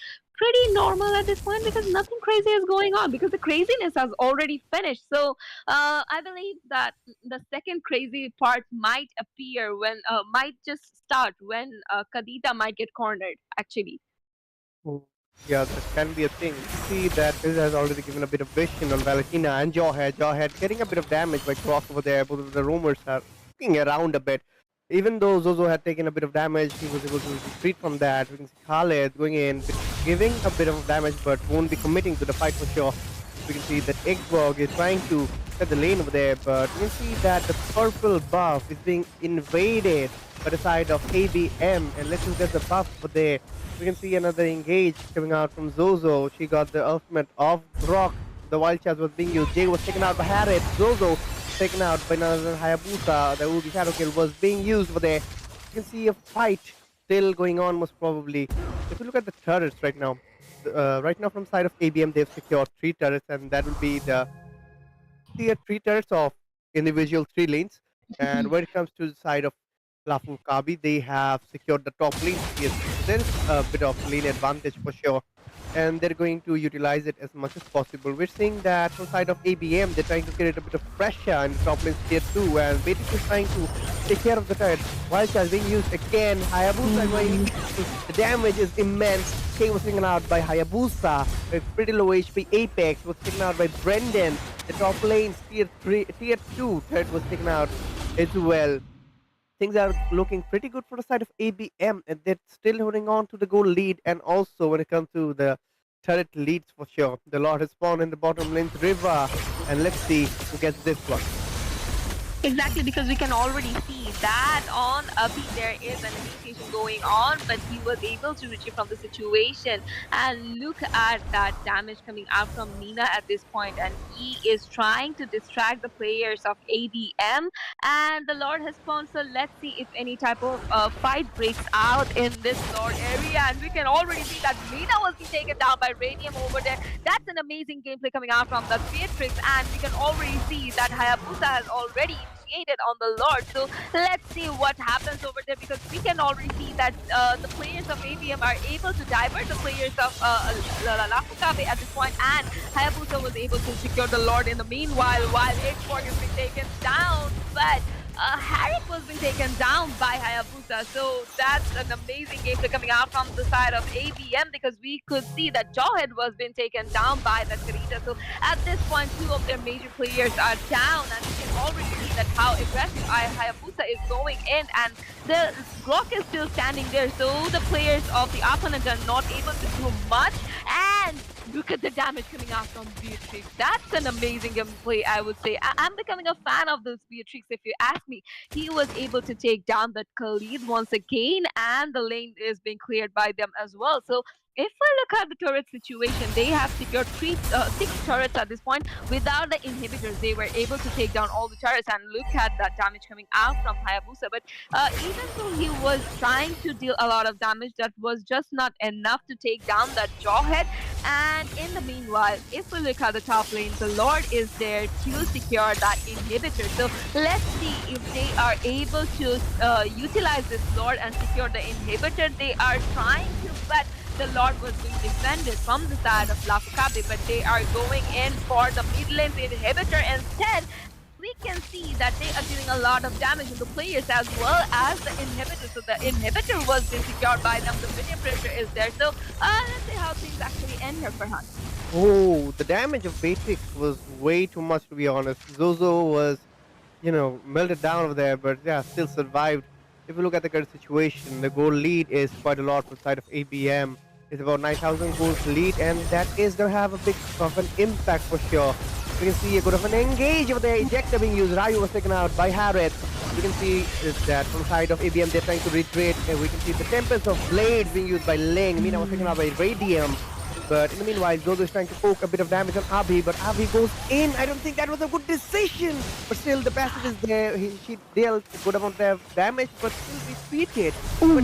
normal at this point because nothing crazy is going on, because the craziness has already finished. So I believe that the second crazy part might appear when might just start when Kadita might get cornered actually.
Yeah, that can be a thing. See that this has already given a bit of vision on Valentina and Jawhead. Jawhead getting a bit of damage by cross over there. Both of the roamers are looking around a bit. Even though Zozo had taken a bit of damage, he was able to retreat from that. We can see Khaled going in, giving a bit of damage, but won't be committing to the fight for sure. We can see that Eggborg is trying to set the lane over there, but we can see that the purple buff is being invaded by the side of ABM, and let's just get the buff over there. We can see another engage coming out from Zozo. She got the ultimate of Brock. The wild charge was being used. Jay was taken out by Harriet. Zozo taken out by another Hayabusa. The Ubi Shadow Kill was being used over there. You can see a fight still going on most probably. If you look at the turrets right now, from side of ABM, they've secured 3 turrets, and that will be the 3 turrets of individual 3 lanes. And when it comes to the side of LAFU KABI, they have secured the top lane. Yes, there's a bit of lane advantage for sure, and they're going to utilize it as much as possible. We're seeing that from side of ABM, they're trying to create a bit of pressure in the top lane tier 2, and basically trying to take care of the turret. Wild charge being used again. Hayabusa going. The damage is immense. K was taken out by Hayabusa. A pretty low HP Apex was taken out by Brendan. The top lane's tier 2 turret was taken out as well. Things are looking pretty good for the side of ABM, and they're still holding on to the goal lead. And also when it comes to the turret leads for sure, the Lord has spawned in the bottom lane's river, and let's see who gets this one.
Exactly, because we can already see that on Abhi there is an initiation going on, but he was able to retrieve from the situation. And look at that damage coming out from Nina at this point, and he is trying to distract the players of ABM. And the Lord has spawned, so let's see if any type of fight breaks out in this Lord area. And we can already see that Nina was being taken down by Radium over there. That's an amazing gameplay coming out from the Beatrix, and we can already see that Hayabusa has already initiated on the Lord. So let's see what happens over there, because we can already see that the players of ABM are able to divert the players of LAFU KABI at this point, and Hayabusa was able to secure the Lord in the meanwhile, while Eggborg has been taken down. But Harriet was being taken down by Hayabusa, so that's an amazing gameplay coming out from the side of ABM, because we could see that Jawhead was being taken down by the Karita. So at this point, 2 of their major players are down, and we can already see that how aggressive Hayabusa is going in, and the Glock is still standing there, so the players of the opponent are not able to do much. And look at the damage coming out from Beatrix. That's an amazing gameplay, I would say. I'm becoming a fan of this Beatrix, if you ask me. He was able to take down that Khalid once again, and the lane is being cleared by them as well. So if we look at the turret situation, they have secured 6 turrets at this point. Without the inhibitors, they were able to take down all the turrets, and look at that damage coming out from Hayabusa. But even though he was trying to deal a lot of damage, that was just not enough to take down that Jawhead. And in the meanwhile, if we look at the top lane, the Lord is there to secure that inhibitor. So let's see if they are able to utilize this Lord and secure the inhibitor. They are trying to, but the Lord Lord was being defended from the side of LAFU, but they are going in for the mid lane's inhibitor instead. We can see that they are dealing a lot of damage on the players as well as the inhibitor. So the inhibitor was being secured by them. The minion pressure is there. So let's see how things actually end here for Hunt.
Oh, the damage of Matrix was way too much, to be honest. Zozo was, melted down over there, but yeah, still survived. If you look at the current situation, the goal lead is quite a lot from the side of ABM. It's about 9,000 goals lead, and that is going to have a big of an impact for sure. We can see a good of an engage over there. Ejector being used. Ryu was taken out by Harris. We can see is that from the side of ABM, they're trying to retreat, and we can see the Tempest of Blades being used by Ling. Mina was taken out by Radium. But in the meanwhile, Zozo is trying to poke a bit of damage on Abi, but Abi goes in. I don't think that was a good decision. But still, the passive is there. She dealt a good amount of damage, but still defeated. But,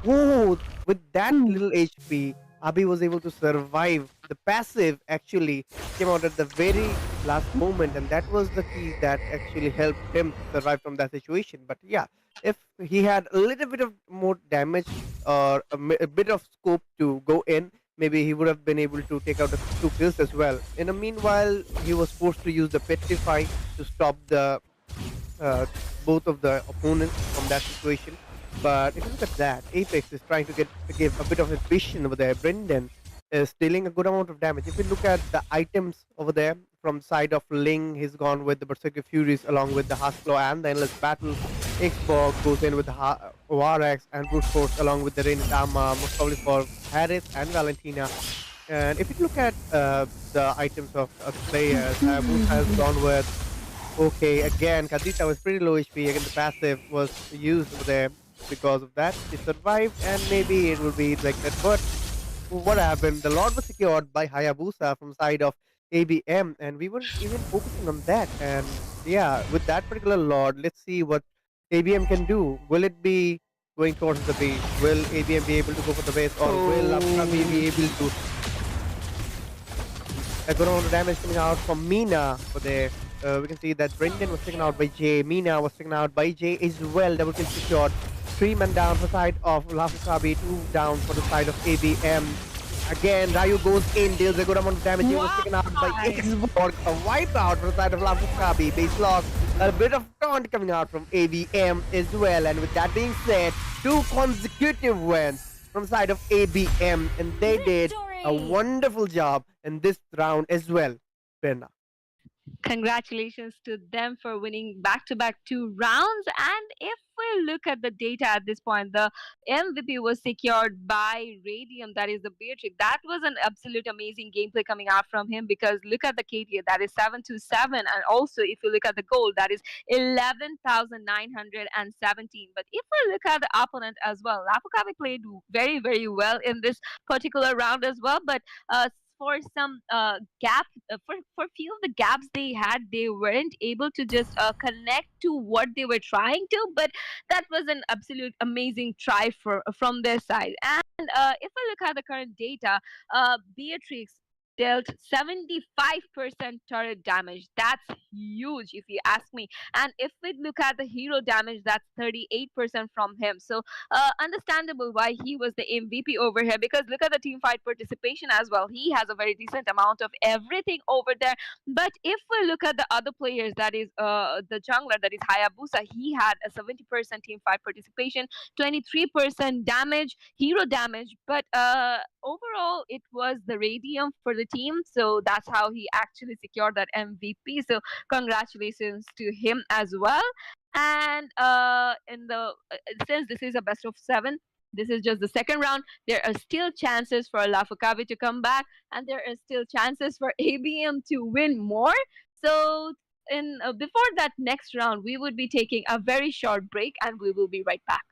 whoa, with that little HP, Abi was able to survive. The passive actually came out at the very last moment, and that was the key that actually helped him survive from that situation. But yeah, if he had a little bit of more damage or a bit of scope to go in, maybe he would have been able to take out the 2 kills as well. In the meanwhile, he was forced to use the Petrify to stop the both of the opponents from that situation. But if you look at that, Apex is trying to give a bit of ambition over there. Brendan is dealing a good amount of damage. If you look at the items over there, from side of Ling, he's gone with the Berserker Furies along with the Hasklaw and the Endless Battle. Xbox goes in with the Warax and Brute Force along with the Rainet Armor, most probably for Harris and Valentina. And if you look at the items of the players, Bruce has gone with, okay, again, Kadita was pretty low HP, again the passive was used over there. Because of that, she survived, and maybe it will be like that. But what happened? The Lord was secured by Hayabusa from side of ABM, and we weren't even focusing on that. And yeah, with that particular Lord, let's see what ABM can do. Will it be going towards the base? Will ABM be able to go for the base, or will Lapukabi be able to? A good amount of damage coming out from Mina for there. We can see that Brendan was taken out by Jay. Mina was taken out by Jay as well. Double kill secured. 3 men down for the side of LAFU, 2 down for the side of ABM. Again, Ryu goes in, deals a good amount of damage. He was taken out by Xborg. A wipeout for the side of LAFU. Base loss. A bit of taunt coming out from ABM as well. And with that being said, 2 consecutive wins from the side of ABM. And they did a wonderful job in this round as well. Brenda.
Congratulations to them for winning back-to-back 2 rounds. And if we look at the data at this point, the MVP was secured by Radium, that is the Beatrix. That was an absolute amazing gameplay coming out from him, because look at the KDA, that is 727. And also, if you look at the goal, that is 11,917. But if we look at the opponent as well, Lapukabi played very, very well in this particular round as well. But for some gap, for few of the gaps they had, they weren't able to just connect to what they were trying to. But that was an absolute amazing try from their side. And if we look at the current data, Beatrix dealt 75% turret damage. That's huge if you ask me. And if we look at the hero damage, that's 38% from him. So understandable why he was the MVP over here, because look at the team fight participation as well. He has a very decent amount of everything over there. But if we look at the other players, that is the jungler, that is Hayabusa, he had a 70% team fight participation, 23% damage, hero damage. But overall, it was the Radium for the team. So that's how he actually secured that MVP. So congratulations to him as well. And since this is a best of 7, this is just the second round, there are still chances for LAFU to come back, and there are still chances for ABM to win more. So before that next round, we would be taking a very short break, and we will be right back.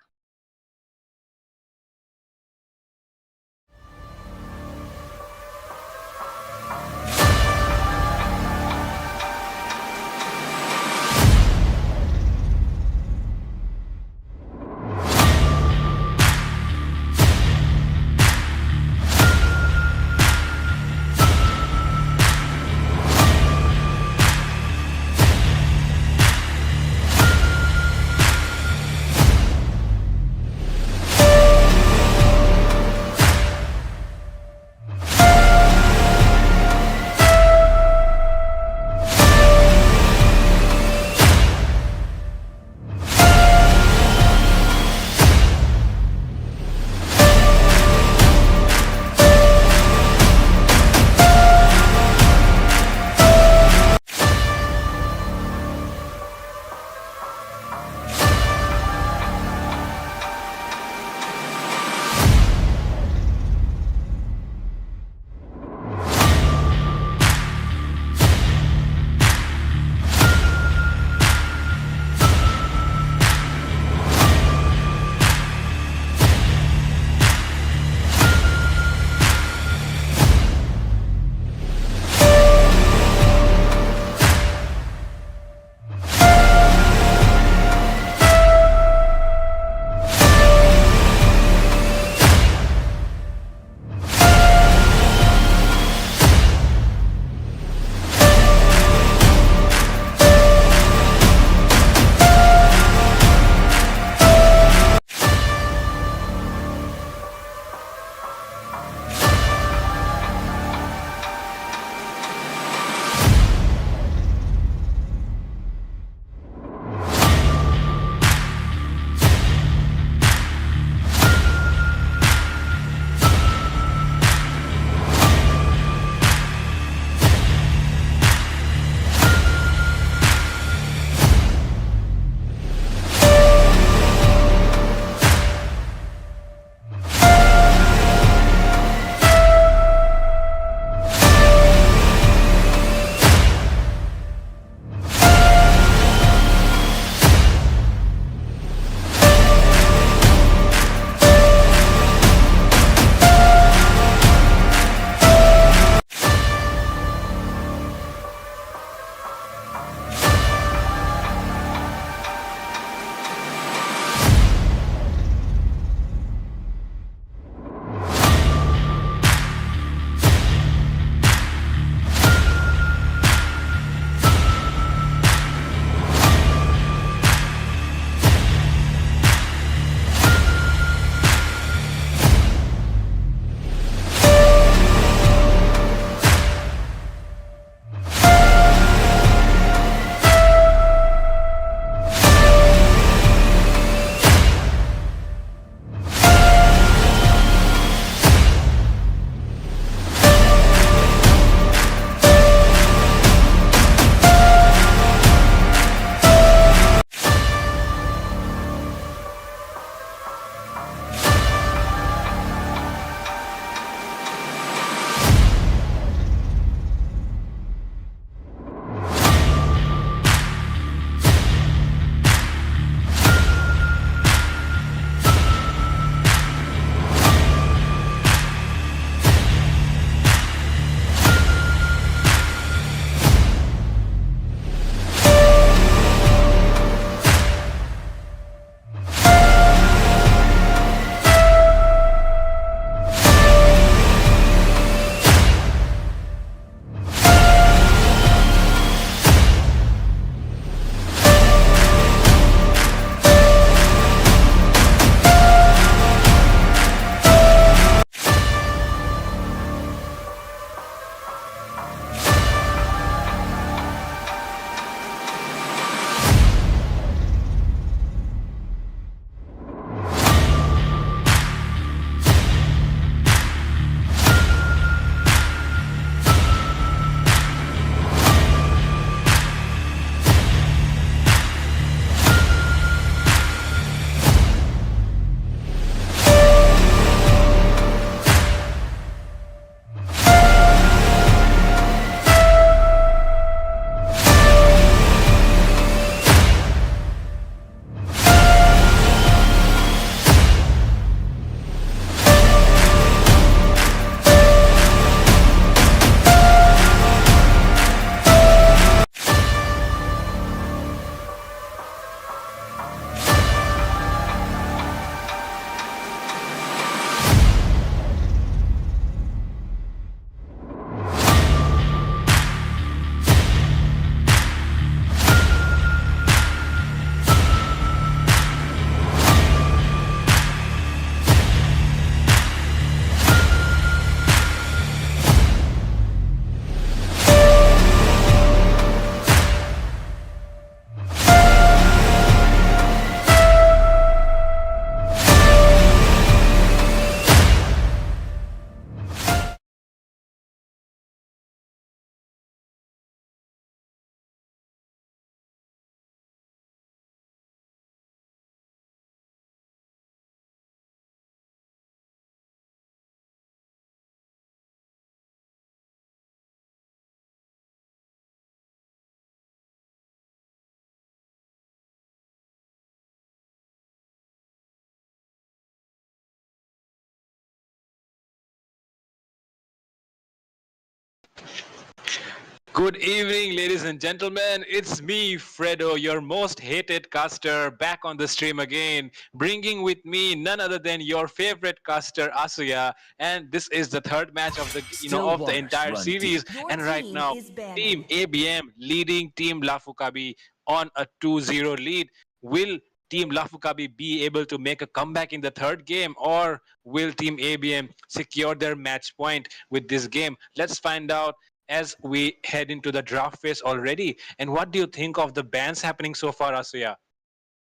Good evening, ladies and gentlemen. It's me, Fredo, your most hated caster, back on the stream again, bringing with me none other than your favorite caster, Asuya. And this is the third match of the entire series.
Your
And right
team
now,
is banned.
Team ABM leading Team LAFU on a 2-0 lead. Will Team LAFU be able to make a comeback in the third game, or will Team ABM secure their match point with this game? Let's find out as we head into the draft phase already. And what do you think of the bans happening so far, Asuya?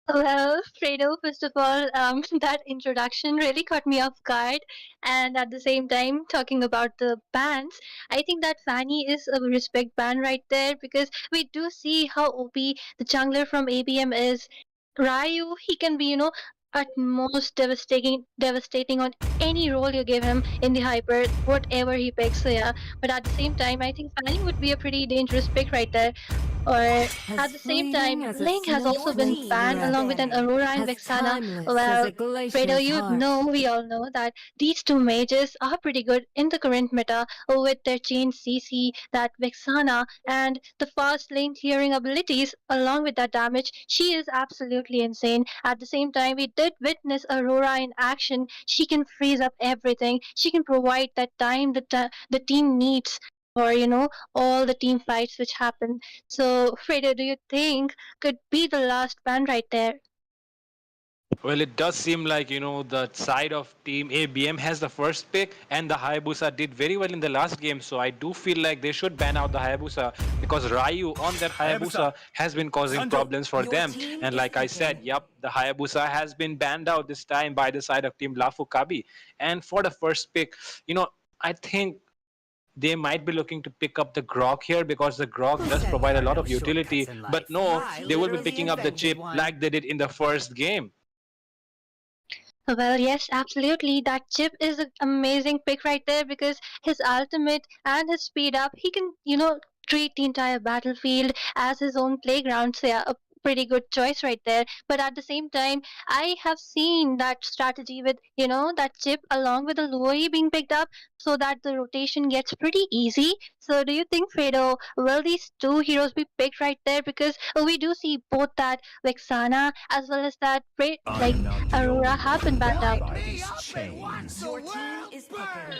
Well, Fredo, first of all, that introduction really caught me off guard. And at the same time, talking about the bands, I think that Fanny is a respect band right there because we do see how OP the jungler from ABM is. Ryu, he can be, at most devastating on any role you give him in the hyper, whatever he picks. So yeah, but at the same time, I think Fanny would be a pretty dangerous pick right there. Or at the same time, Link has also been banned along with an Aurora and Vexana. Well, Fredo, we all know that these two mages are pretty good in the current meta with their chain CC, that Vexana, and the fast lane clearing abilities along with that damage. She is absolutely insane. At the same time, we did witness Aurora in action. She can freeze up everything. She can provide that time that the team needs for all the team fights which happen. So, Fredo, do you think could be the last ban right there?
Well, it does seem like, the side of Team ABM has the first pick, and the Hayabusa did very well in the last game. So I do feel like they should ban out the Hayabusa because Ryu on that Hayabusa has been causing problems for them. And like I said, yep, the Hayabusa has been banned out this time by the side of Team LAFU. And for the first pick, I think they might be looking to pick up the grok here because the grok does provide a lot of utility. But no, they will be picking up the chip like they did in the first game.
Well, yes, absolutely. That chip is an amazing pick right there because his ultimate and his speed up, he can, treat the entire battlefield as his own playground. So, yeah, a pretty good choice right there. But at the same time, I have seen that strategy with, that chip along with the Loi being picked up so that the rotation gets pretty easy. So, do you think, Fredo, will these two heroes be picked right there? Because we do see both that Vexana as well as that, like, Aurora have been banned out.
Your team is picking.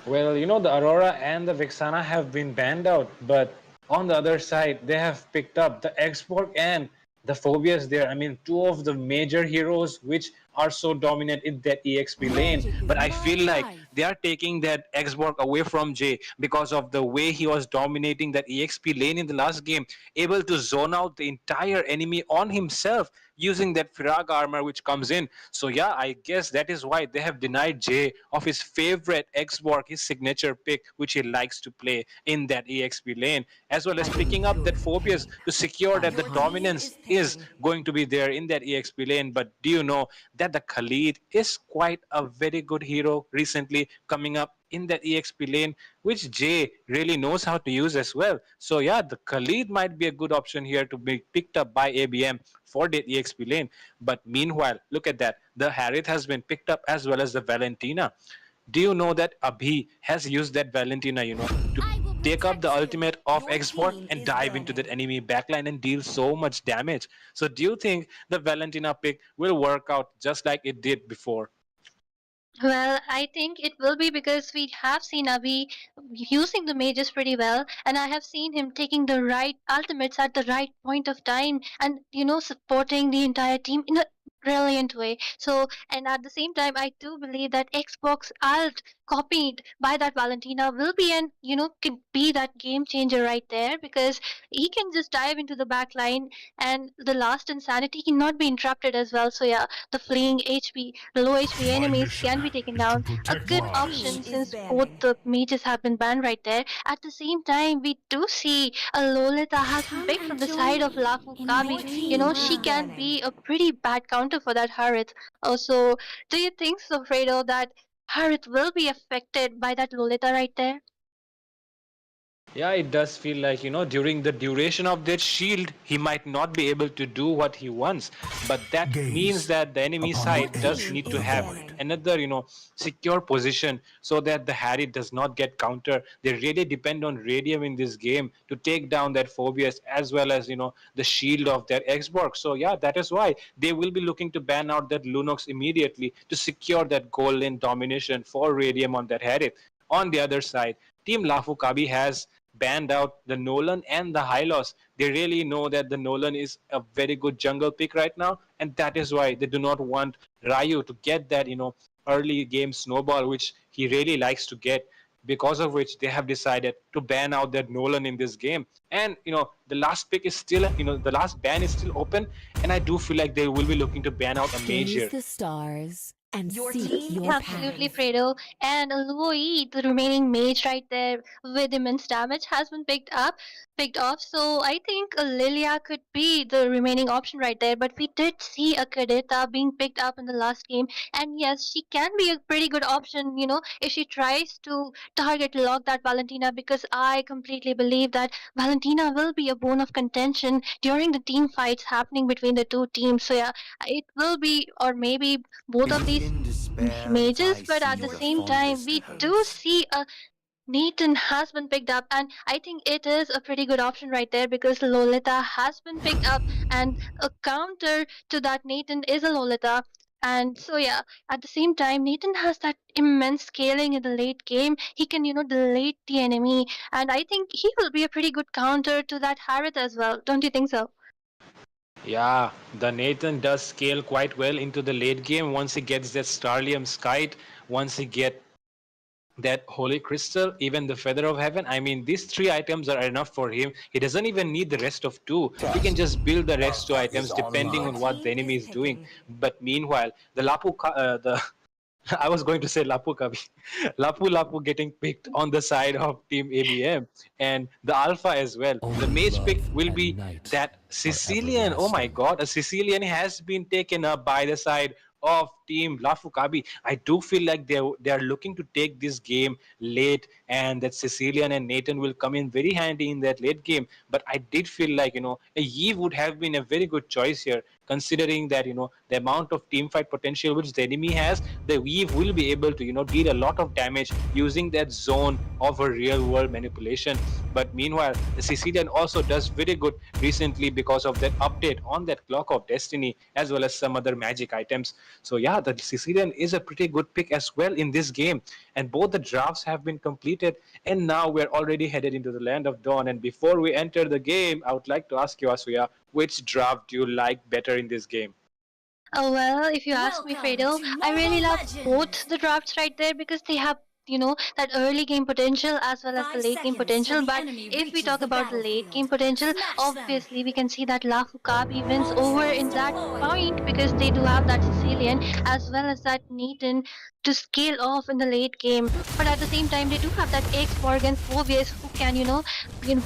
Well, the Aurora and the Vixana have been banned out, but on the other side, they have picked up the Xborg and the Phobias there. I mean, two of the major heroes which are so dominant in that EXP lane. But I feel like they are taking that Xborg away from Jay because of the way he was dominating that EXP lane in the last game, able to zone out the entire enemy on himself using that Firag armor which comes in. So yeah, I guess that is why they have denied Jay of his favorite Xborg, his signature pick, which he likes to play in that EXP lane, as well as picking up that Phobias to secure that the dominance is going to be there in that EXP lane. But do you know that the Khalid is quite a very good hero recently coming up in that EXP lane, which Jay really knows how to use as well. So yeah, the Khalid might be a good option here to be picked up by ABM for that EXP lane. But meanwhile, look at that. The Harith has been picked up as well as the Valentina. Do you know that Abhi has used that Valentina, to take up the ultimate of Export and dive into that enemy backline and deal so much damage? So do you think the Valentina pick will work out just like it did before?
Well, I think it will be because we have seen Abhi using the mages pretty well, and I have seen him taking the right ultimates at the right point of time and, supporting the entire team in a brilliant way. So, and at the same time, I do believe that Xbox Alt copied by that Valentina will be and, can be that game changer right there because he can just dive into the back line and the last insanity cannot be interrupted as well. So, yeah, the fleeing HP, the low HP enemies can be taken down. A good option since both the mages have been banned right there. At the same time, we do see a Lolita has been picked from the side of Lafu Kabi. She can be a pretty bad counter for that Harith. Also, do you think so, Fredo, that Harith will be affected by that Lolita right there?
Yeah, it does feel like, during the duration of that shield, he might not be able to do what he wants. But that means
Gaze
that the enemy
upon
side
the
does
edge
need
of
to
the
have
void.
another, secure position so that the Harry does not get counter. They really depend on Radium in this game to take down that Phobius as well as, the shield of their Xbox. So yeah, that is why they will be looking to ban out that Lunox immediately to secure that goal lane domination for Radium on that Harry. On the other side, Team LAFU KABI has banned out the Nolan and the Hylos. They really know that the Nolan is a very good jungle pick right now, and that is why they do not want Ryu to get that, early game snowball, which he really likes to get. Because of which they have decided to ban out that Nolan in this game. And the last pick is still, the last ban is still open, and I do feel like they will be looking to ban out a mage
Gaze
here.
the stars and
Your
seek
team
your
Absolutely,
path.
Fredo. And Louis, the remaining mage right there with immense damage, has been picked off. So I think Lilia could be the remaining option right there. But we did see a Kadeta being picked up in the last game, and yes, she can be a pretty good option. If she tries to target lock that Valentina, because I completely believe that Valentina will be a bone of contention during the team fights happening between the two teams. So yeah, it will be, or maybe both
Is
of
it
these
in despair that
mages,
I
but
see
at the
the
same time,
fondest
we do
homes?
see a Nathan has been picked up, and I think it is a pretty good option right there because Lolita has been picked up, and a counter to that Nathan is a Lolita. And so yeah, at the same time, Nathan has that immense scaling in the late game. He can, delete the enemy, and I think he will be a pretty good counter to that Harith as well. Don't you think so?
Yeah, the Nathan does scale quite well into the late game once he gets that Starlium Skite, once he get that Holy Crystal, even the Feather of Heaven. I mean, these three items are enough for him. He doesn't even need the rest of two. He can just build the rest two items depending
Your
on what the
team
enemy
is
is doing.
picking.
But meanwhile, the I was going to say Lapu Kabi. Lapu Lapu getting picked on the side of Team ABM and the Alpha as well. The
Only
mage pick
love
will
and
be
night
that
are
Sicilian. Oh my
everlasting.
god, a Sicilian has been taken up by the side of Team Lafu Kabi. I do feel like they are looking to take this game late, and that Sicilian and Nathan will come in very handy in that late game. But I did feel like a Eve would have been a very good choice here, considering that the amount of team fight potential which the enemy has. The Weave will be able to deal a lot of damage using that zone of a real world manipulation. But meanwhile, the Sicilian also does very good recently because of that update on that Clock of Destiny as well as some other magic items. So yeah, the Sicilian is a pretty good pick as well in this game, and both the drafts have been completed, and now we're already headed into the land of dawn. And before we enter the game, I would like to ask you, Asuya, which draft do you like better in this game?
Oh, well, if you ask me,
Welcome
Fredo,
to
I really
Mobile
love
Legends!
both the drafts right there because they have, that early game potential as well as the
5
late game
seconds till
potential.
the
But
enemy
if we
reaches
talk
the
about the late game
battlefield.
potential,
Smash them!
obviously we can see that Lafukabi wins over
Ultras
in that
deployed!
point because they do have that Sicilian as well as that Nathan to scale off in the late game. But at the same time, they do have that X Morgan Phobius who can,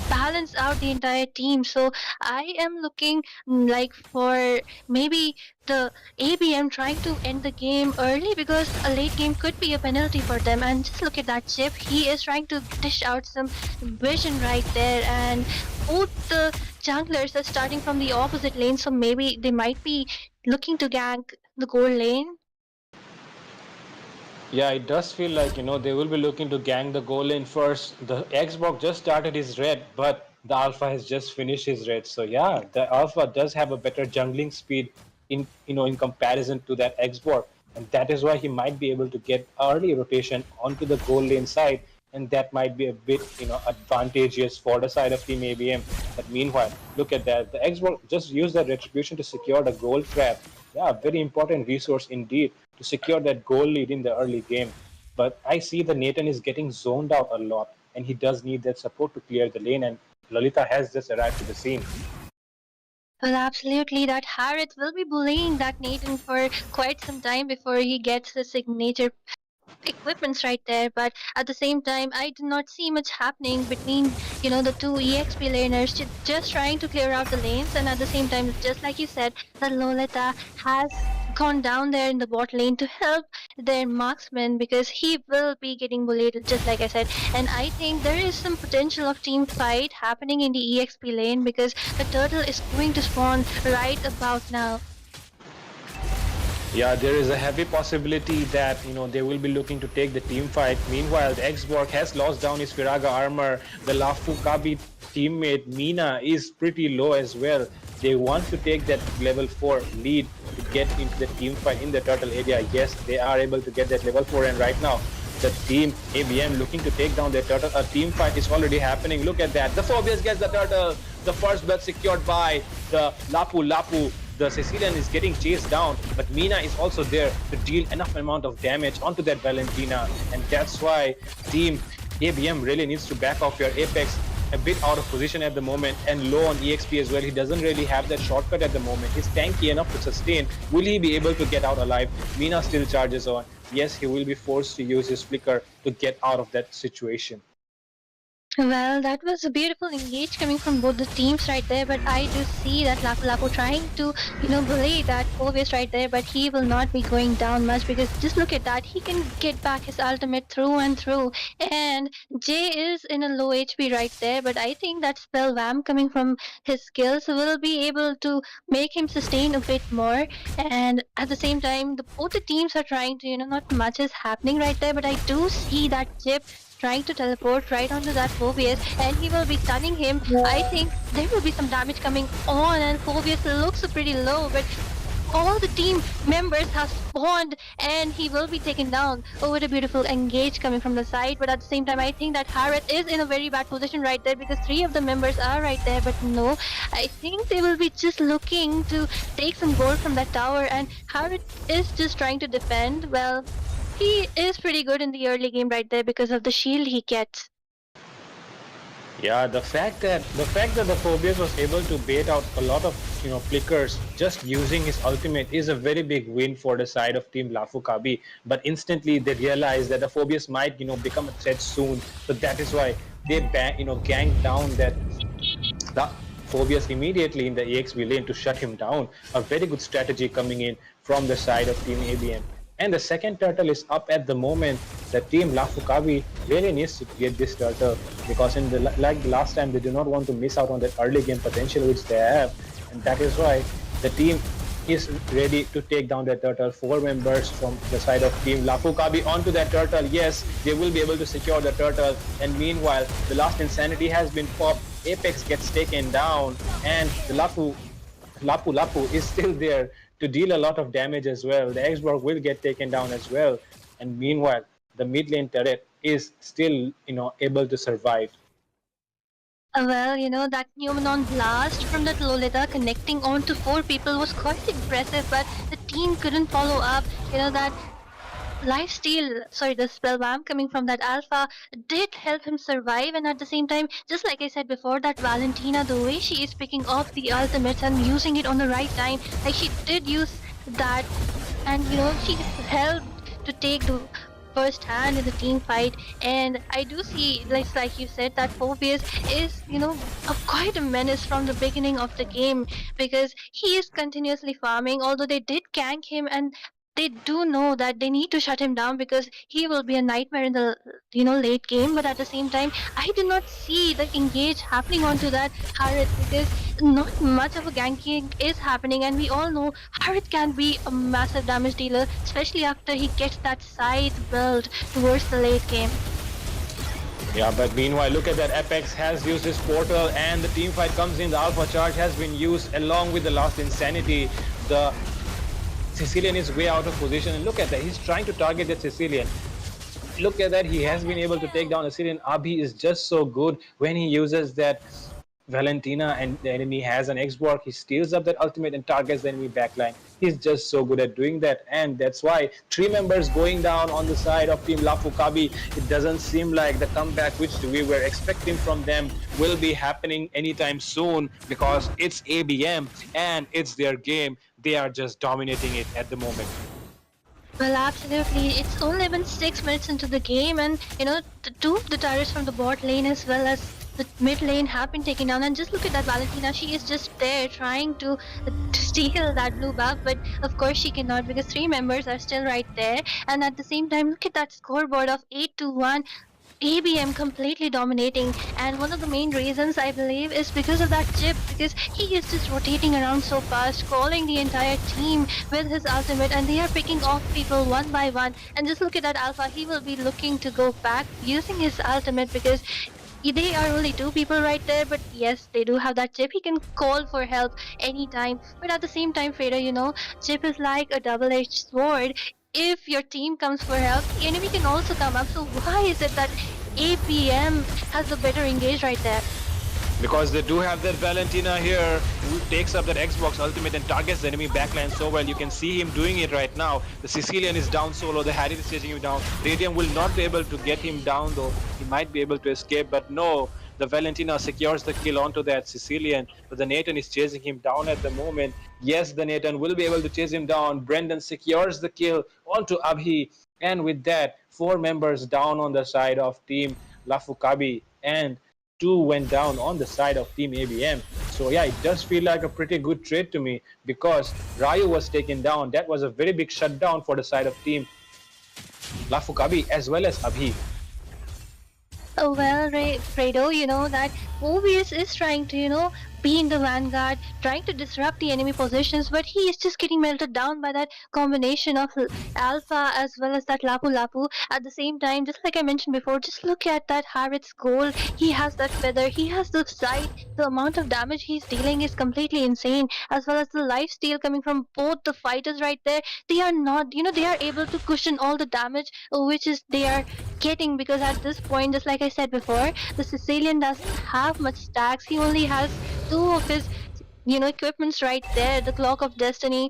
balance out the entire team. So I am looking like for maybe the ABM trying to end the game early because a late game could be a penalty for them. And just look at that chip. He is trying to dish out some vision right there. And both the junglers are starting from the opposite lane. So maybe they might be looking to gank the gold lane.
Yeah, it does feel like they will be looking to gang the goal in first. The Xbox just started his red, but the Alpha has just finished his red. So yeah, the Alpha does have a better jungling speed in comparison to that Xbox, and that is why he might be able to get early rotation onto the goal lane side, and that might be a bit advantageous for the side of Team ABM. But meanwhile, look at that. The Xbox just used that retribution to secure the gold trap. Yeah, very important resource indeed to secure that goal lead in the early game. But I see the Nathan is getting zoned out a lot, and he does need that support to clear the lane. And Lolita has just arrived to the scene.
Well, absolutely. That Harith will be bullying that Nathan for quite some time before he gets his signature equipments right there. But at the same time, I do not see much happening between the two EXP laners just trying to clear out the lanes. And at the same time, just like you said, that Lolita has gone down there in the bot lane to help their marksman because he will be getting bullied, just like I said. And I think there is some potential of team fight happening in the EXP lane because the turtle is going to spawn right about now.
Yeah, there is a heavy possibility that they will be looking to take the team fight. Meanwhile, the Xborg has lost down his Firaga armor. The LAFU KABI teammate Mina is pretty low as well. They want to take that level 4 lead to get into the team fight in the turtle area. Yes, they are able to get that level 4, and right now the team ABM looking to take down their turtle. A team fight is already happening. Look at that. The Phobias gets the turtle. The first blood secured by the Lapu. The Sicilian is getting chased down, but Mina is also there to deal enough amount of damage onto that Valentina, and that's why team ABM really needs to back off your Apex a bit out of position at the moment and low on EXP as well. He doesn't really have that shortcut at the moment. He's tanky enough to sustain. Will he be able to get out alive? Mina still charges on. Yes, he will be forced to use his flicker to get out of that situation.
Well, that was a beautiful engage coming from both the teams right there, but I do see that Lapu trying to, bully that Phobius right there, but he will not be going down much because just look at that, he can get back his ultimate through and through, and Jay is in a low HP right there, but I think that spell Vam coming from his skills will be able to make him sustain a bit more, and at the same time, both the teams are trying to, not much is happening right there, but I do see that Chip trying to teleport right onto that Phobius, and he will be stunning him. I think there will be some damage coming on, and Phobius looks pretty low, but all the team members have spawned and he will be taken down. Oh, what a beautiful engage coming from the side, but at the same time I think that Harriet is in a very bad position right there because 3 of the members are right there, but no, I think they will be just looking to take some gold from that tower, and Harriet is just trying to defend. Well, he is pretty good in the early game right there because of the shield he gets.
Yeah, the fact that the Phobius was able to bait out a lot of flickers just using his ultimate is a very big win for the side of team LAFU KABI. But instantly they realized that the Phobius might become a threat soon, so that is why they ganked down that Phobius immediately in the EXP lane to shut him down. A very good strategy coming in from the side of team ABM. And the second turtle is up at the moment. The team LAFU KABI really needs to get this turtle because like the last time, they do not want to miss out on that early game potential which they have, and that is why the team is ready to take down that turtle. 4 members from the side of team LAFU KABI onto that turtle. Yes, they will be able to secure the turtle, and meanwhile the last insanity has been popped. Apex gets taken down, and the Lapu is still there to deal a lot of damage as well. The Xborg will get taken down as well, and meanwhile the mid lane turret is still able to survive.
Well, that Numenon blast from that Lolita connecting on to 4 people was quite impressive, but the team couldn't follow up. That the spellbomb coming from that alpha did help him survive, and at the same time, just like I said before, that Valentina, the way she is picking off the ultimates and using it on the right time, like she did use that, and she helped to take the first hand in the team fight. And I do see, like you said, that Phobius is quite a menace from the beginning of the game because he is continuously farming, although they did gank him, and they do know that they need to shut him down because he will be a nightmare in the late game. But at the same time, I did not see the engage happening onto that Harriet because not much of a ganking is happening, and we all know Harriet can be a massive damage dealer, especially after he gets that scythe build towards the late game.
Yeah, but meanwhile, look at that. Apex has used his portal and the team fight comes in. The alpha charge has been used along with the last insanity. The Sicilian is way out of position, and look at that, he's trying to target that Sicilian. Look at that, he has been able to take down a Sicilian. Abhi is just so good when he uses that Valentina and the enemy has an Xborg. He steals up that ultimate and targets the enemy backline. He's just so good at doing that, and that's why 3 members going down on the side of team LAFU KABI. It doesn't seem like the comeback which we were expecting from them will be happening anytime soon because it's ABM and it's their game. They are just dominating it at the moment.
Well, absolutely. It's only been 6 minutes into the game, and 2 of the turrets from the bot lane as well as the mid lane have been taken down. And just look at that Valentina. She is just there trying to steal that blue buff, but of course she cannot because three members are still right there. And at the same time, look at that scoreboard of 8-1. ABM completely dominating, and one of the main reasons I believe is because of that chip, because he is just rotating around so fast, calling the entire team with his ultimate, and they are picking off people one by one. And just look at that Alpha, he will be looking to go back using his ultimate because they are only two people right there, but yes, they do have that chip. He can call for help anytime. But at the same time, Freda, chip is like a double-edged sword. If your team comes for help, the enemy can also come up. So why is it that APM has a better engage right there?
Because they do have that Valentina here who takes up that Xbox ultimate and targets the enemy backline so well. You can see him doing it right now. The Sicilian is down solo, the Harry is chasing him down. Radium will not be able to get him down though. He might be able to escape, but no. The Valentina secures the kill onto that Sicilian, but the Nathan is chasing him down at the moment. Yes, the Nathan will be able to chase him down. Brendan secures the kill onto Abhi, and with that, 4 members down on the side of team LAFU KABI, and 2 went down on the side of team ABM. So yeah, it does feel like a pretty good trade to me because Ryu was taken down. That was a very big shutdown for the side of team LAFU KABI as well as Abhi.
Oh, well, Fredo, that Mobius is trying to, be in the vanguard, trying to disrupt the enemy positions, but he is just getting melted down by that combination of Alpha as well as that Lapu Lapu. At the same time, just like I mentioned before, just look at that Harriet's goal. He has that feather, he has the sight, the amount of damage he's dealing is completely insane, as well as the life steal coming from both the fighters right there. They are not, they are able to cushion all the damage which is they are getting, because at this point, just like I said before, the Sicilian doesn't have much stacks. He only has 2 of his equipments right there, the Clock of Destiny.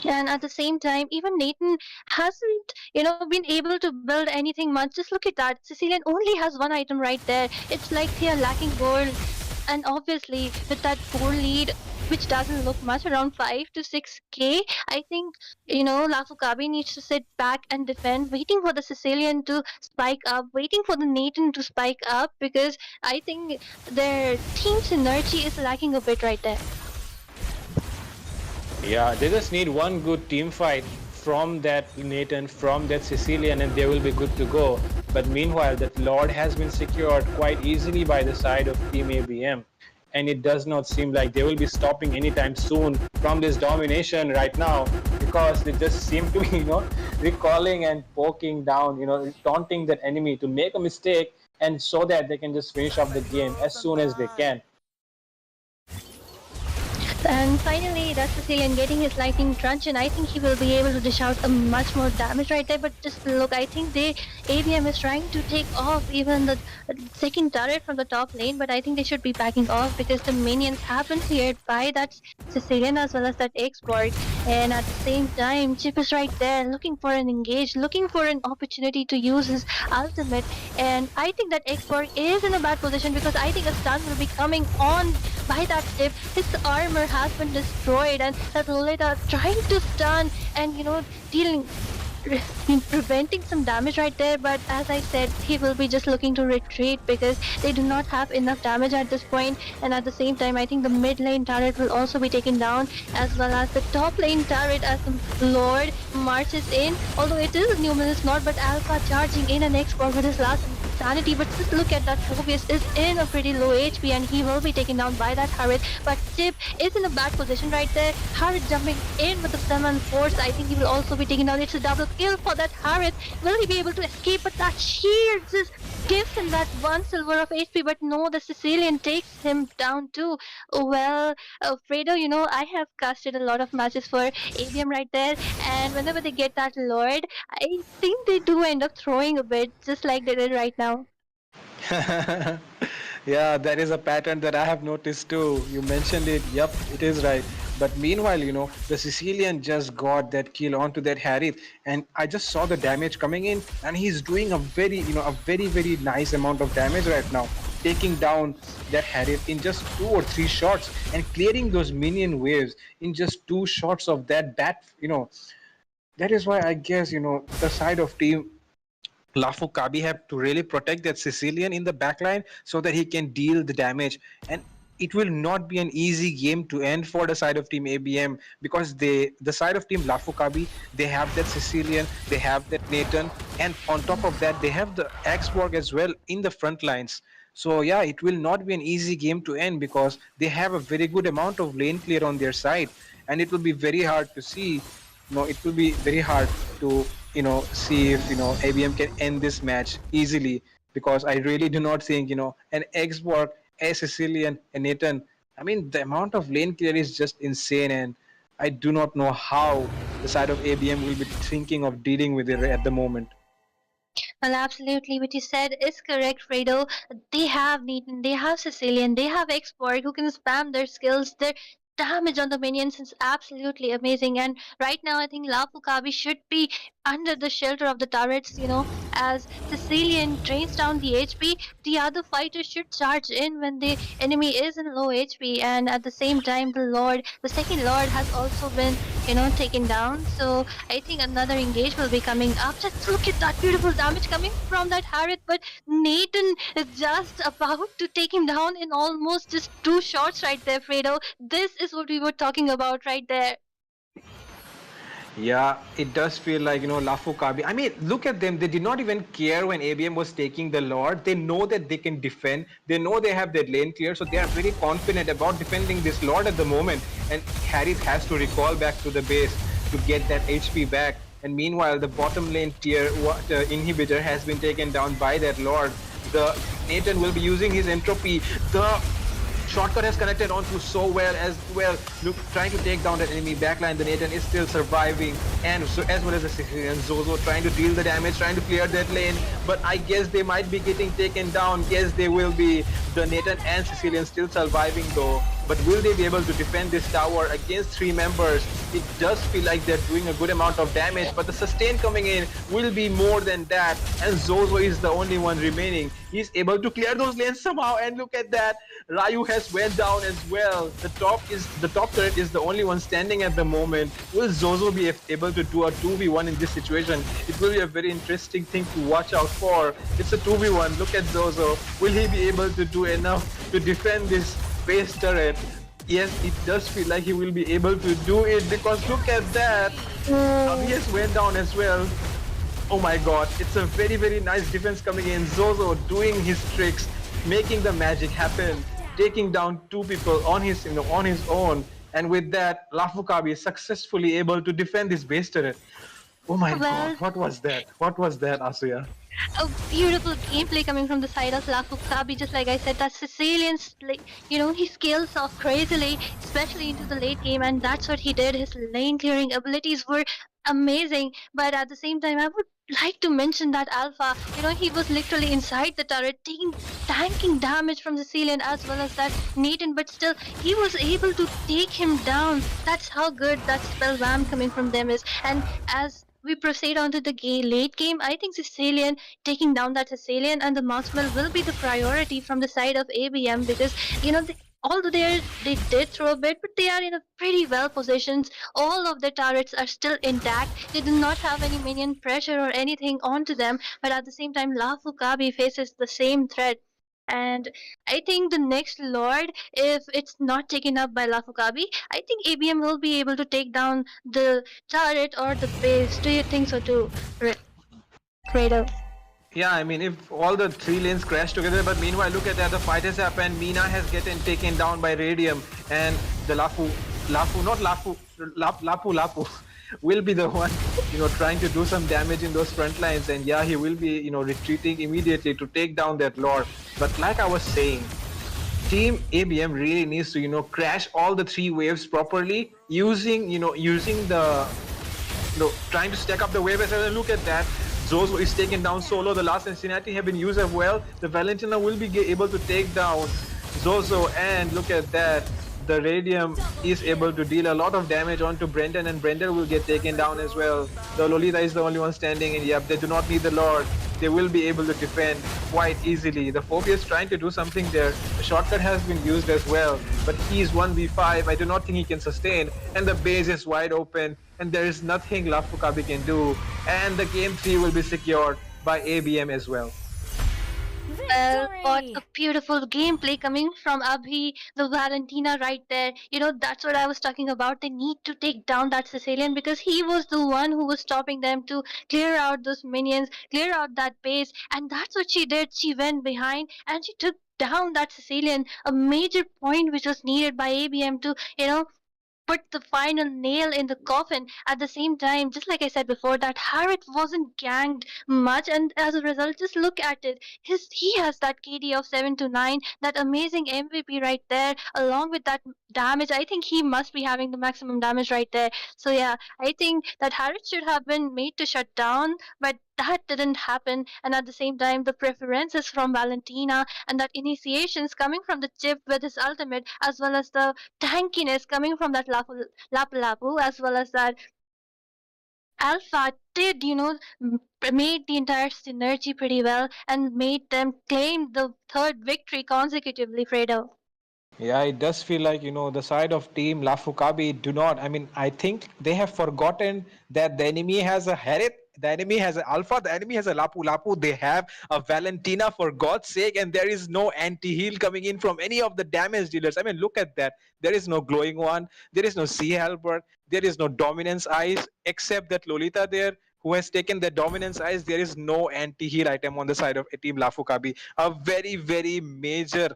And at the same time, even Nathan hasn't been able to build anything much. Just look at that, Sicilian only has 1 item right there. It's like they are lacking gold, and obviously with that gold lead, which doesn't look much, around 5 to 6k, I think LAFU KABI needs to sit back and defend, waiting for the Sicilian to spike up, waiting for the Nathan to spike up, because I think their team synergy is lacking a bit right there.
Yeah, they just need one good team fight from that Nathan, from that Sicilian, and they will be good to go. But meanwhile, that Lord has been secured quite easily by the side of Team ABM. And it does not seem like they will be stopping anytime soon from this domination right now, because they just seem to be, recalling and poking down, taunting that enemy to make a mistake, and so that they can just finish up the game as soon as they can.
And finally, that's Sicilian getting his lightning crunch, and I think he will be able to dish out a much more damage right there. But just look, I think ABM is trying to take off even the second turret from the top lane, but I think they should be backing off because the minions have been cleared by that Sicilian as well as that export. And at the same time, Chip is right there looking for an engage, looking for an opportunity to use his ultimate. And I think that export is in a bad position because I think a stun will be coming on by that Chip. His armor has been destroyed, and that Lolita trying to stun and preventing some damage right there, but as I said, he will be just looking to retreat because they do not have enough damage at this point. And at the same time, I think the mid lane turret will also be taken down, as well as the top lane turret as the Lord marches in, although it is a numerous Lord, but Alpha charging in an export with his last sanity. But just look at that, Phobius is in a pretty low HP and he will be taken down by that Harriet, but Chip is in a bad position right there. Harriet jumping in with the summon force, I think he will also be taken down. It's a double kill for that Harriet. Will he be able to escape? But that shield just gives him that 1 silver of HP, but no, the Sicilian takes him down too. Well, Fredo, I have casted a lot of matches for ABM right there, and whenever they get that Lord, I think they do end up throwing a bit, just like they did right now.
Yeah, that is a pattern that I have noticed too. You mentioned it. Yep, it is right. But meanwhile, the Sicilian just got that kill onto that Harith, and I just saw the damage coming in, and he's doing a very, very nice amount of damage right now, taking down that Harith in just 2 or 3 shots and clearing those minion waves in just 2 shots of that bat. That is why I guess, the side of team LAFU KABI have to really protect that Sicilian in the backline so that he can deal the damage. And it will not be an easy game to end for the side of team ABM, because the side of team LAFU KABI, they have that Sicilian, they have that Nathan, and on top of that, they have the Xborg as well in the front lines. So yeah, it will not be an easy game to end because they have a very good amount of lane clear on their side, and it will be very hard to see. It will be very hard to see if ABM can end this match easily, because I really do not think an Xborg, a Sicilian, and Nathan. I mean, the amount of lane clear is just insane, and I do not know how the side of ABM will be thinking of dealing with it at the moment.
Well, absolutely. What you said is correct, Fredo. They have Nathan, they have Sicilian, they have Export who can spam their skills. Their damage on the minions is absolutely amazing. And right now, I think La Fukabi should be under the shelter of the turrets, as Sicilian drains down the HP. The other fighters should charge in when the enemy is in low HP. And at the same time, the second Lord has also been, taken down. So I think another engage will be coming up. Just look at that beautiful damage coming from that Harriet, but Nathan is just about to take him down in almost just 2 shots right there, Fredo. This is what we were talking about right there.
Yeah, it does feel like, LAFU KABI. I mean, look at them. They did not even care when ABM was taking the Lord. They know that they can defend. They know they have their lane clear, so they are very confident about defending this Lord at the moment. And Harris has to recall back to the base to get that HP back. And meanwhile, the bottom lane tier inhibitor has been taken down by that Lord. The Nathan will be using his entropy. The shortcut has connected onto so well as well. Look, trying to take down that enemy backline. The Nathan is still surviving, and so as well as the Sicilian Zozo trying to deal the damage, trying to clear that lane. But I guess they might be getting taken down. Yes, they will be. The Nathan and Sicilian still surviving though. But will they be able to defend this tower against 3 members? It does feel like they're doing a good amount of damage, but the sustain coming in will be more than that. And Zozo is the only one remaining. He's able to clear those lanes somehow, and look at that. Ryu has went down as well. The top turret is the only one standing at the moment. Will Zozo be able to do a 2v1 in this situation? It will be a very interesting thing to watch out for. It's a 2v1. Look at Zozo. Will he be able to do enough to defend this base turret? Yes, it does feel like he will be able to do it, because look at that. He has went down as well. Oh my god, it's a very, very nice defense coming in. Zozo doing his tricks, making the magic happen, taking down 2 people on his own. And with that, LAFU KABI is successfully able to defend this base turret. Oh my god, what was that? What was that, Asuya?
A beautiful gameplay coming from the side of LAFU KABI. Just like I said, that Sicilian's, he scales off crazily, especially into the late game, and that's what he did. His lane clearing abilities were amazing, but at the same time, I would like to mention that Alpha, he was literally inside the turret, tanking damage from Sicilian as well as that Nathan, but still, he was able to take him down. That's how good that spell wham coming from them is. And as we proceed on to the late game, I think Sicilian, taking down that Sicilian and the marksman will be the priority from the side of ABM, because although they did throw a bit, but they are in a pretty well positioned. All of the turrets are still intact. They do not have any minion pressure or anything onto them, but at the same time, LAFU KABI faces the same threat. And I think the next Lord, if it's not taken up by LAFU KABI, I think ABM will be able to take down the turret or the base. Do you think so too, Fredo?
Yeah, I mean, if all the 3 lanes crash together, but meanwhile, look at that, the fight has happened. Mina has gotten taken down by Radium, and the LAFU will be the one, trying to do some damage in those front lines. And yeah, he will be, retreating immediately to take down that Lord. But like I was saying, Team ABM really needs to, crash all the 3 waves properly, using the, trying to stack up the wave. And look at that. Zozo is taken down solo. The last Cincinnati have been used as well. The Valentina will be able to take down Zozo, and look at that. The Radium is able to deal a lot of damage onto Brendan, and Brendan will get taken down as well. The Lolita is the only one standing, and yep, they do not need the Lord. They will be able to defend quite easily. The Phobia is trying to do something there. The shortcut has been used as well, but he is 1v5. I do not think he can sustain, and the base is wide open, and there is nothing LAFU KABI can do, and the game 3 will be secured.
by ABM as well.
Well, what a
Victory!
beautiful gameplay coming from Abhi, the Valentina right there. You know, that's what I was talking about. They need to take down that Sicilian because he was the one who was stopping them to clear out those minions, clear out that base. And that's what she did. She went behind and she took down that Sicilian, a major point which was needed by ABM to, put the final nail in the coffin. At the same time, just like I said before, that Harriet wasn't ganged much, and as a result, just look at it. He has that KD of 7 to 9, that amazing MVP right there, along with that damage. I think he must be having the maximum damage right there. So yeah, I think that Harriet should have been made to shut down, but that didn't happen. And at the same time, the preferences from Valentina and that initiations coming from the chip with his ultimate, as well as the tankiness coming from that Lapu Lapu, as well as that Alpha did, made the entire synergy pretty well and made them claim the third victory consecutively, Fredo.
Yeah, it does feel like, the side of team LAFU KABI do not. I mean, I think they have forgotten that the enemy has a Harriet, the enemy has an Alpha, the enemy has a Lapu Lapu, they have a Valentina for God's sake, and there is no anti-heal coming in from any of the damage dealers. I mean, look at that. There is no glowing one, there is no Sea Halberd, there is no dominance eyes, except that Lolita there, who has taken the dominance eyes. There is no anti-heal item on the side of team LAFU KABI. A very, very major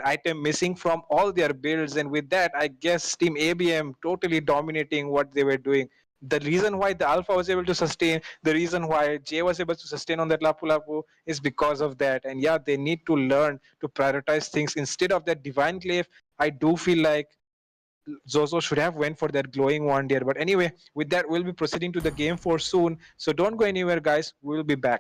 item missing from all their builds, and with that I guess team ABM totally dominating what they were doing. The reason why the Alpha was able to sustain, the reason why Jay was able to sustain on that Lapu Lapu is because of that. And yeah, they need to learn to prioritize things instead of that Divine Glaive. I do feel like Zozo should have went for that glowing one there. But anyway, with that, we'll be proceeding to the game 4 soon, so don't go anywhere guys, we'll be back.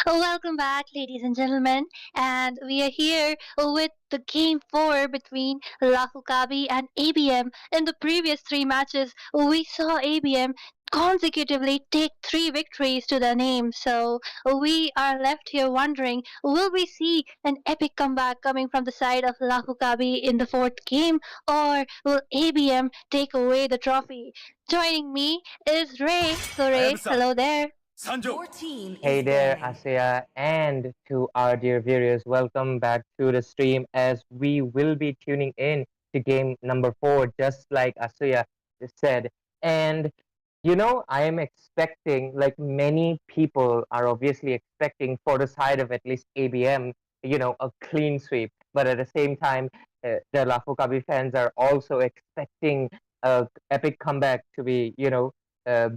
Welcome back, ladies and gentlemen. And we are here with the game 4 between LAFU KABI and ABM. In the previous three matches, we saw ABM consecutively take three victories to their name. So we are left here wondering, will we see an epic comeback coming from the side of LAFU KABI in the fourth game, or will ABM take away the trophy? Joining me is Ray. So Ray, hello there.
Your team
Hey
is
there,
banning.
Asaya, and to our dear viewers, welcome back to the stream as we will be tuning in to game number 4, just like Asaya said. And I am expecting, like many people are obviously expecting for the side of at least ABM, a clean sweep. But at the same time, the Lafu Kabi fans are also expecting a epic comeback to be,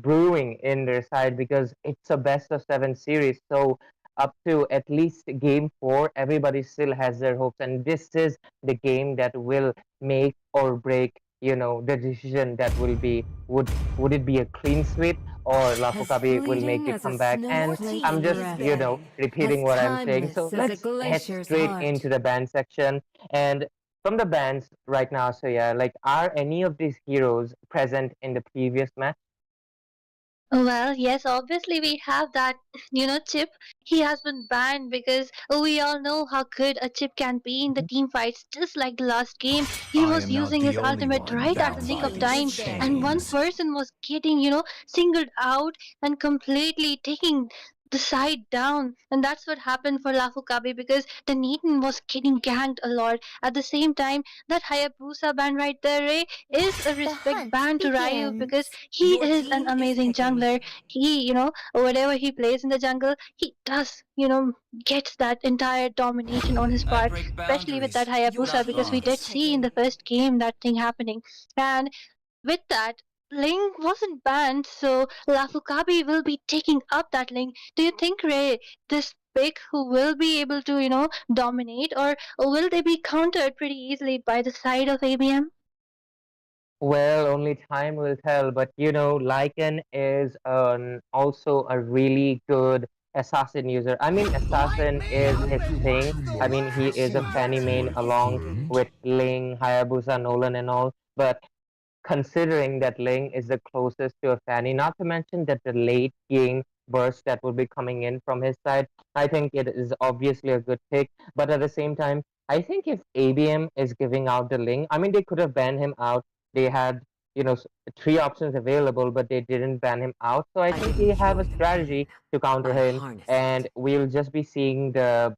brewing in their side because it's a best of 7 series. So up to at least game 4, everybody still has their hopes, and this is the game that will make or break, the decision that will be would it be a clean sweep or Lafokabi will make
fleeting
the
as a
comeback. And
snowflake
I'm
in the
just,
rapid,
repeating
as
what I'm saying.
timeless
So
as a
let's head
glacier's
straight
heart.
into the band section. And from the bands right now, so yeah, like are any of these heroes present in the previous match?
Well, yes, obviously we have that, Chip. He has been banned because we all know how good a Chip can be in the team fights. Just like the last game, he
I
was
am not
using
the
his
only
ultimate
one
right at the
bound
nick
by
of
these
time, and one
chains.
person was getting, singled out and completely taking the side down. And that's what happened for Lafukabe because the Neaton was getting ganked a lot. At the same time, that Hayabusa ban right there, Ray, is a
The
respect
hunt
ban to Ryu because
begins.
he
Your
is an
team is
amazing
picking.
jungler. He, whatever he plays in the jungle, he does, gets that entire domination on his
I
part,
break
especially with that
boundaries.
Hayabusa,
Not
because we
laws.
did see in the first game that thing happening. And with that, Ling wasn't banned, so Lafukabi will be taking up that Ling. Do you think, Ray, this pick who will be able to, dominate, or will they be countered pretty easily by the side of ABM?
Well, only time will tell, but Lycan is also a really good assassin user. I mean, assassin is his thing. I mean, he is a Fanny main along with Ling, Hayabusa, Nolan, and all. But considering that Ling is the closest to a Fanny, not to mention that the late game burst that will be coming in from his side, I think it is obviously a good pick. But at the same time, I think if ABM is giving out the Ling, I mean, they could have banned him out. They had, three options available, but they didn't ban him out. So I think they have a strategy to counter him, and we'll just be seeing the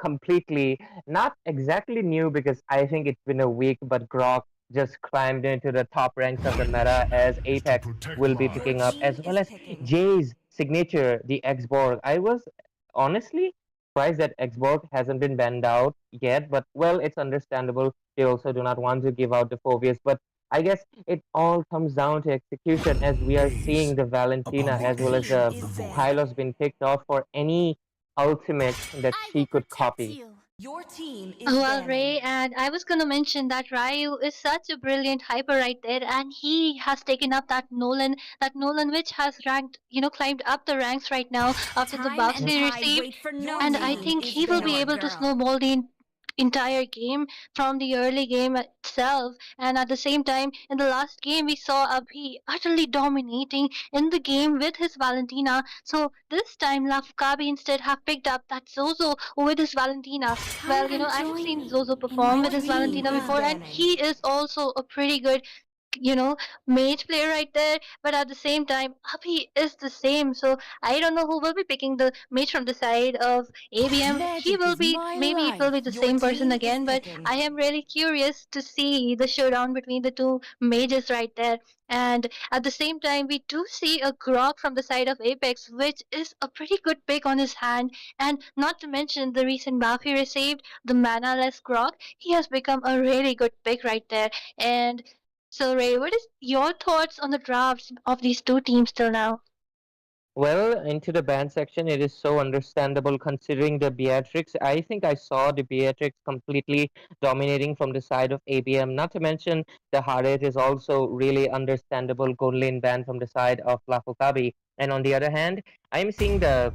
completely not exactly new because I think it's been a week, but Grok just climbed into the top ranks of the meta as Apex will be
Your
picking up,
team
as
is
well as
picking.
Jay's signature, the Xborg. I was honestly surprised that Xborg hasn't been banned out yet, but well, it's understandable. They also do not want to give out the phobias, but I guess it all comes down to execution as we are seeing the Valentina
Upon
as
the
well as
edge
the
of the void.
Hylos been picked off for any ultimate that
I
she
will
could
protect
copy.
you.
Your team is
Well,
banning.
Ray, and I was gonna mention that Ryu is such a brilliant hyper right there, and he has taken up that Nolan which has ranked, climbed up the ranks right now after the
Time
buffs
and
he
tide
received,
wait for
Your
no
and I
one.
team
think
is
he will
No,
be
banning.
able to
girl.
snowball the entire game from the early game itself. And at the same time, in the last game, we saw Abhi utterly dominating in the game with his Valentina. So this time, Lafkabi instead have picked up that Zozo with his Valentina.
Come
Well,
and
I have
join
seen
me
Zozo
in
perform
my
with
Your
his
team
Valentina
is
before,
dreamland.
and
banning.
he is also a pretty good you know, mage player right there. But at the same time, Abhi is the same. So I don't know who will be picking the mage from the side of ABM. He
Magic
will
is
be,
my
maybe it will be
life.
the
Your
same person
team is
again. But
picking.
I am really curious to see the showdown between the two mages right there. And at the same time, we do see a Grok from the side of Apex, which is a pretty good pick on his hand. And not to mention the recent buff he received, the mana-less Grok, he has become a really good pick right there. And so, Ray, what is your thoughts on the drafts of these two teams till now?
Well, into the band section, it is so understandable considering the Beatrix. I think I saw the Beatrix completely dominating from the side of ABM. Not to mention the Harriet is also really understandable gold lane band from the side of Lafokabi. And on the other hand, I'm seeing the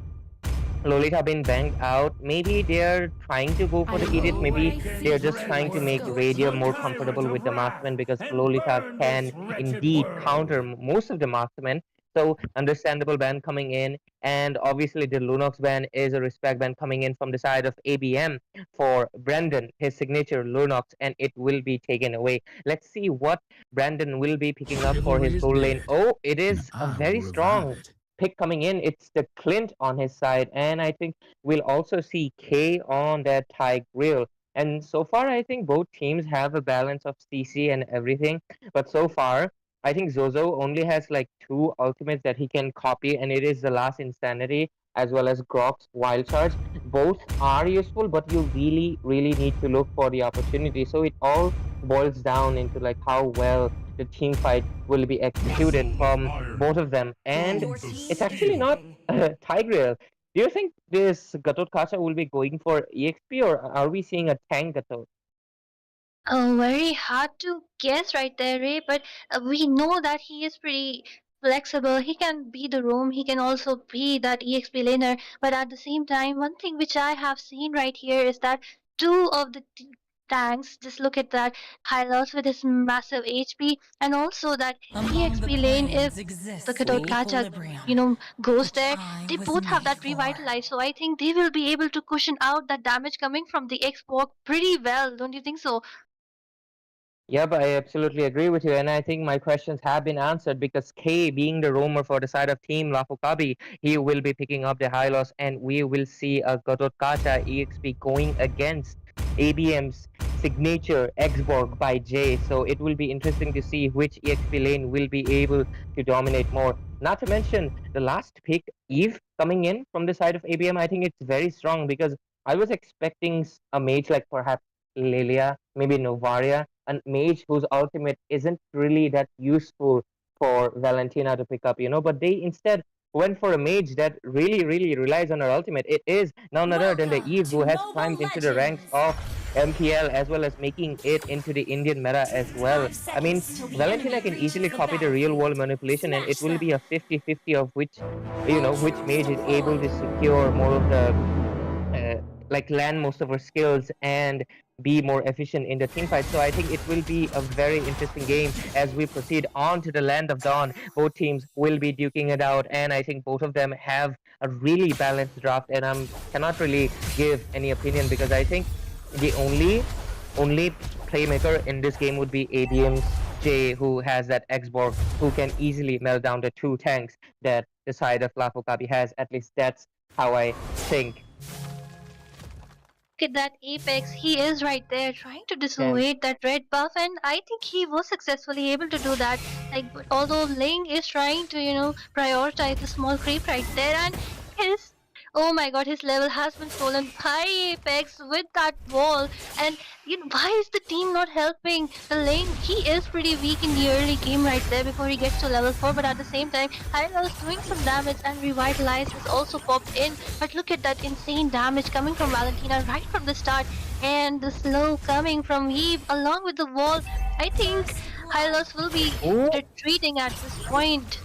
Lolita been banged out. Maybe they're trying to go for the idiot. Maybe they're just trying to make Radium more comfortable with the marksman because Lolita can indeed counter most of the marksmen. So understandable ban coming in, and obviously the Lunox ban is a respect ban coming in from the side of ABM for Brandon, his signature Lunox, and it will be taken away. Let's see what Brandon will be picking up for his goal lane. Oh, it is a very strong pick coming in. It's the Clint on his side, and I think we'll also see K on that Thai grill. And so far, I think both teams have a balance of CC and everything. But so far, I think Zozo only has like two ultimates that he can copy, and it is the last Insanity as well as Grok's Wild Charge. Both are useful, but you really, really need to look for the opportunity. So it all boils down into like how well the team fight will be executed from both of them. And
Your team
it's
is
actually not
win.
Tigreal. Do you think this Gatot Kacha will be going for EXP, or are we seeing a tank Gatot?
Oh, very hard to guess right there, Ray. But we know that he is pretty flexible. He can be the roam. He can also be that EXP laner. But at the same time, one thing which I have seen right here is that two of the tanks. Just look at that. Hylos with his massive HP, and also that
Among the
EXP lane. If
planes
the
exists
Katot
an
Kacha,
equilibrium.
goes
The
there,
time
they
was
both have
made
that
for.
revitalize. So I think they will be able to cushion out that damage coming from the Xbox pretty well. Don't you think so?
Yep, I absolutely agree with you, and I think my questions have been answered because K, being the roamer for the side of Team LAFU KABI, he will be picking up the high loss, and we will see a Gatot Kacha EXP going against ABM's signature Xborg by J. So it will be interesting to see which EXP lane will be able to dominate more. Not to mention the last pick, Eve, coming in from the side of ABM. I think it's very strong because I was expecting a mage like perhaps Lilia, maybe Novaria, a mage whose ultimate isn't really that useful for Valentina to pick up, but they instead went for a mage that really, really relies on her ultimate. It is none other than the
Welcome
Eve
to
who has
Mobile
climbed into the ranks
Legends!
of MPL as well as making it into the Indian meta as well.
5
I mean,
seconds till the
Valentina
enemy
can easily
reaches the
copy the real world
battlefield.
manipulation, and it
Smash
will be
them!
a 50-50 of which,
Ultra
which mage is able
deployed!
to secure more of the uh, like land most of our skills and be more efficient in the team fight. So I think it will be a very interesting game as we proceed on to the land of dawn. Both teams will be duking it out, and I think both of them have a really balanced draft. And I cannot really give any opinion because I think the only playmaker in this game would be ABM's Jay, who has that Xborg, who can easily melt down the two tanks that the side of Lapo Kabi has. At least that's how I think.
Look at that Apex. He is right there trying to
Can
dissuade that red buff, and I think he was successfully able to do that. Like, but although Ling is trying to, prioritize the small creep right there, and his oh my god, his level has been stolen by Apex with that wall. And why is the team not helping the Ling? He is pretty weak in the early game right there before he gets to level 4, but at the same time, Hyla is doing some damage, and Revitalize has also popped in. But look at that insane damage coming from Valentina right from the start, and the slow coming from Eve along with the wall. I think
First
Hylos will be
oh,
retreating at this point.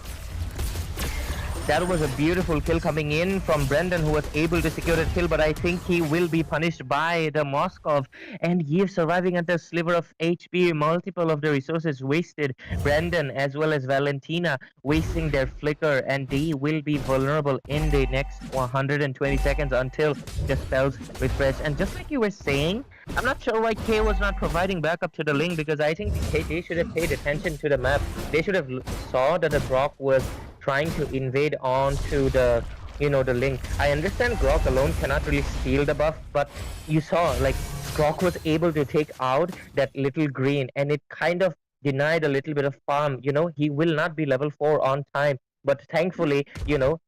that was a beautiful kill coming in from Brendan, who was able to secure that kill, but I think he will be punished by the Moskov. And Yev surviving at the sliver of HP, multiple of the resources wasted. Brendan as well as Valentina wasting their flicker, and they will be vulnerable in the next 120 seconds until the spells refresh. And just like you were saying, I'm not sure why K was not providing backup to the Ling, because I think KT should have paid attention to the map. They should have saw that the Grok was trying to invade onto the Ling. I understand Grok alone cannot really steal the buff, but you saw like Grok was able to take out that little green, and it kind of denied a little bit of farm. He will not be level 4 on time. But thankfully,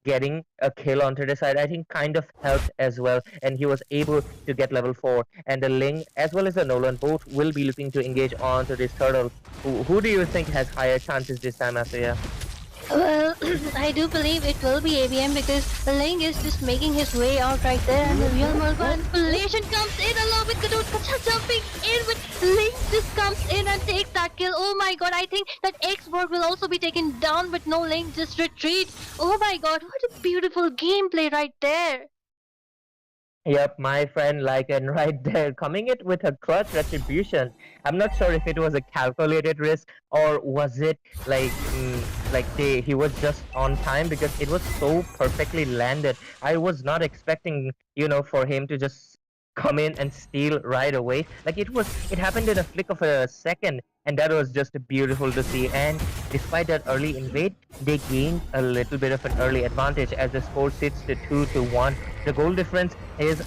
getting a kill onto the side, I think kind of helped as well. And he was able to get level 4. And the Ling, as well as the Nolan, both will be looking to engage onto this turtle. Who do you think has higher chances this time, Asaya?
Well, I do believe it will be ABM because Ling is just making his way out right there, and the real manipulation comes in along with Gadot Kacha jumping in, but Ling just comes in and takes that kill. Oh my god, I think that Xborg will also be taken down, but no, Ling just retreats. Oh my god, what a beautiful gameplay right there.
Yep, my friend Lycan right there coming it with a clutch retribution. I'm not sure if it was a calculated risk or was it like he was just on time because it was so perfectly landed. I was not expecting, for him to just come in and steal right away. Like it happened in a flick of a second, and that was just beautiful to see. And despite that early invade, they gained a little bit of an early advantage as the score sits to 2-1. The goal difference is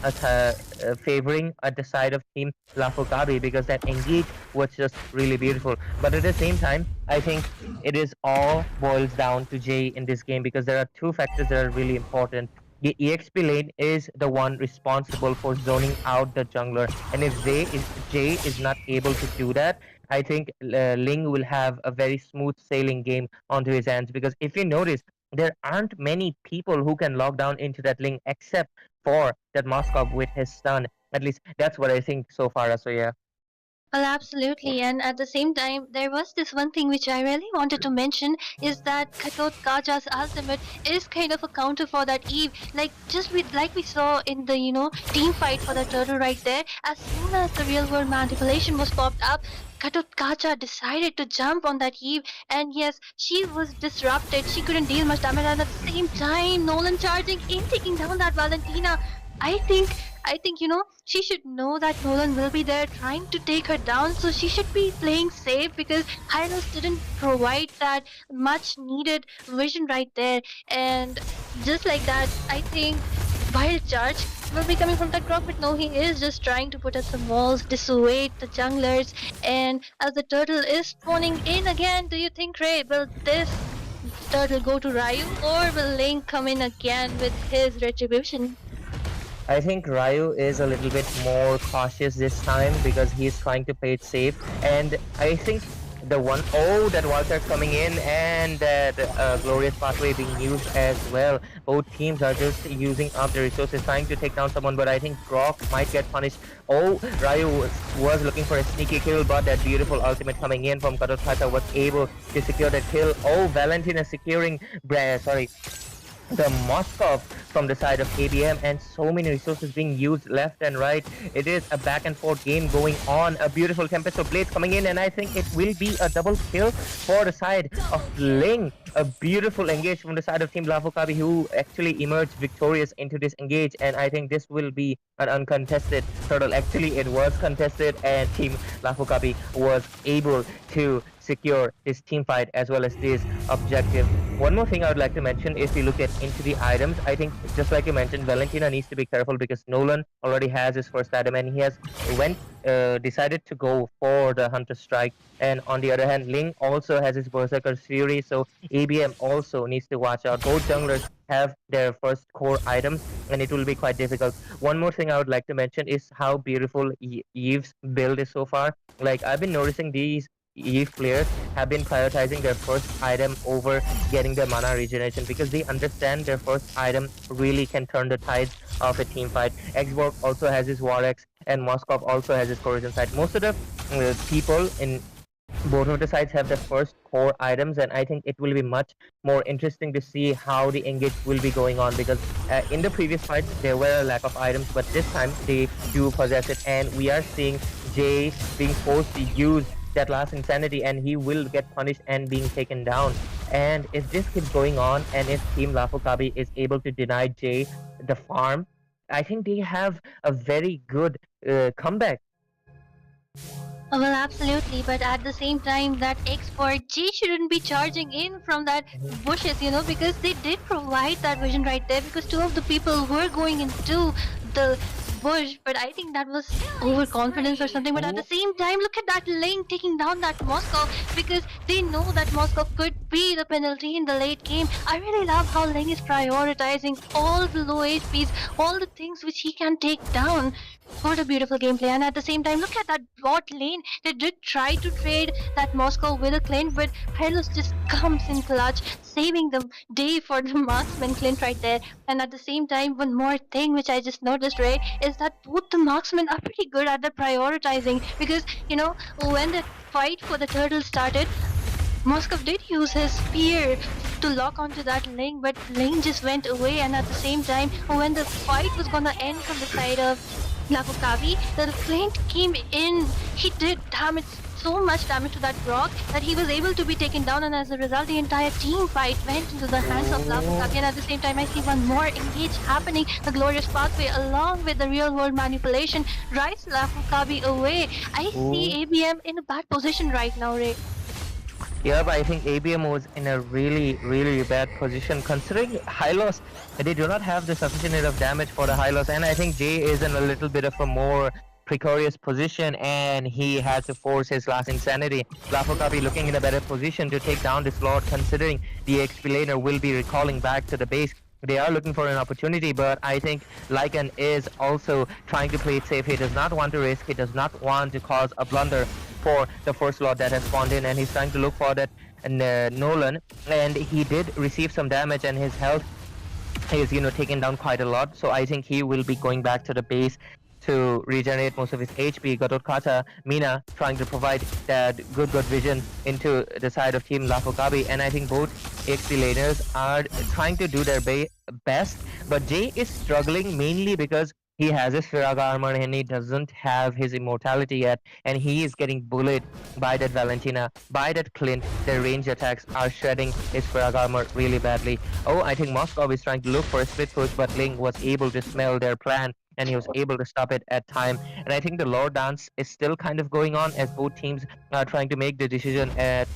favoring at the side of team LAFU KABI because that engage was just really beautiful. But at the same time, I think it is all boils down to Jay in this game because there are two factors that are really important. The EXP lane is the one responsible for zoning out the jungler, and if Jay is not able to do that, I think Ling will have a very smooth sailing game onto his hands because if you notice, there aren't many people who can log down into that link except for that Moskov with his stun. At least that's what I think so far. So yeah.
Well, absolutely. And at the same time, there was this one thing which I really wanted to mention is that Katot Kaja's ultimate is kind of a counter for that Eve. Like we saw in the team fight for the turtle right there. As soon as the real world manipulation was popped up, Katot Kaja decided to jump on that Eve, and yes, she was disrupted. She couldn't deal much damage, and at the same time, Nolan charging in, taking down that Valentina. I think she should know that Nolan will be there trying to take her down, so she should be playing safe because Hylos didn't provide that much needed vision right there. And just like that, I think Wild Charge will be coming from that drop, but no, he is just trying to put up some walls, dissuade the junglers. And as the turtle is spawning in again, do you think, Ray, will this turtle go to Ryu or will Link come in again with his retribution?
I think Ryu is a little bit more cautious this time because he's trying to play it safe. And I think that Walter's coming in and that glorious pathway being used as well. Both teams are just using up the resources trying to take down someone, but I think Brock might get punished. Oh, Ryu was looking for a sneaky kill, but that beautiful ultimate coming in from Kadotkata was able to secure the kill. Oh, Valentina securing the Moskov from the side of ABM, and so many resources being used left and right. It is a back and forth game going on. A beautiful Tempest of Blades coming in, and I think it will be a double kill for the side of Ling. A beautiful engage from the side of Team LAFU KABI, who actually emerged victorious into this engage, and I think this will be an uncontested turtle. Actually, it was contested, and Team LAFU KABI was able to secure this team fight as well as this objective. One more thing I would like to mention, if you look into the items, I think just like you mentioned, Valentina needs to be careful because Nolan already has his first item and he has decided to go for the Hunter Strike. And on the other hand, Ling also has his Berserker's Fury, so ABM also needs to watch out. Both junglers have their first core items and it will be quite difficult. One more thing I would like to mention is how beautiful Eve's build is so far. Like, I've been noticing these Eve players have been prioritizing their first item over getting their mana regeneration because they understand their first item really can turn the tides of a team fight. Xborg also has his War X and Moskov also has his Corrosion Sight. Most of the people in both of the sides have the first core items, and I think it will be much more interesting to see how the engage will be going on because in the previous fights there were a lack of items, but this time they do possess it, and we are seeing Jay being forced to use that last insanity and he will get punished and being taken down. And if this keeps going on and if Team LAFU KABI is able to deny Jay the farm, I think they have a very good comeback.
Well, absolutely, but at the same time, that export G shouldn't be charging in from that bushes, because they did provide that vision right there because two of the people were going into the bush, but I think that was overconfidence or something. But at the same time, look at that Link taking down that Moscow because they know that Moscow could be the penalty in the late game. I really love how Link is prioritizing all the low HPs, all the things which he can take down. What a beautiful gameplay. And at the same time, look at that bot lane. They did try to trade that Moscow with a Clint, but Hylos just comes in clutch, saving the day for the marksman Clint right there. And at the same time, one more thing which I just noticed, Ray, is that both the marksmen are pretty good at the prioritizing because, when the fight for the turtle started, Moskov did use his spear to lock onto that Ling, but Ling just went away. And at the same time, when the fight was gonna end from the side of KABI, the Flint came in. He did damage, so much damage to that Brock that he was able to be taken down, and as a result, the entire team fight went into the hands of KABI. And at the same time, I see one more engage happening. The Glorious Pathway, along with the real world manipulation, drives KABI away. I see ABM in a bad position right now, Ray.
Yeah, but I think ABM was in a really, really bad position considering Hylos. They do not have the sufficient enough damage for the Hylos, and I think Jay is in a little bit of a more precarious position, and he had to force his last insanity. KABI looking in a better position to take down this Lord, considering the XP laner will be recalling back to the base. They are looking for an opportunity, but I think Lycan is also trying to play it safe. He does not want to risk. He does not want to cause a blunder for the first Lord that has spawned in, and he's trying to look for that Nolan. And he did receive some damage, and his health is, taken down quite a lot. So I think he will be going back to the base to regenerate most of his HP. Gadot Kata, Mina trying to provide that good vision into the side of Team KABI, and I think both XP laners are trying to do their best, but Jay is struggling mainly because he has his Firaga armor and he doesn't have his immortality yet, and he is getting bullied by that Valentina, by that Clint. Their range attacks are shredding his Firaga armor really badly. Oh, I think Moscow is trying to look for a split push, but Ling was able to smell their plan and he was able to stop it at time. And I think the Lord dance is still kind of going on as both teams are trying to make the decision at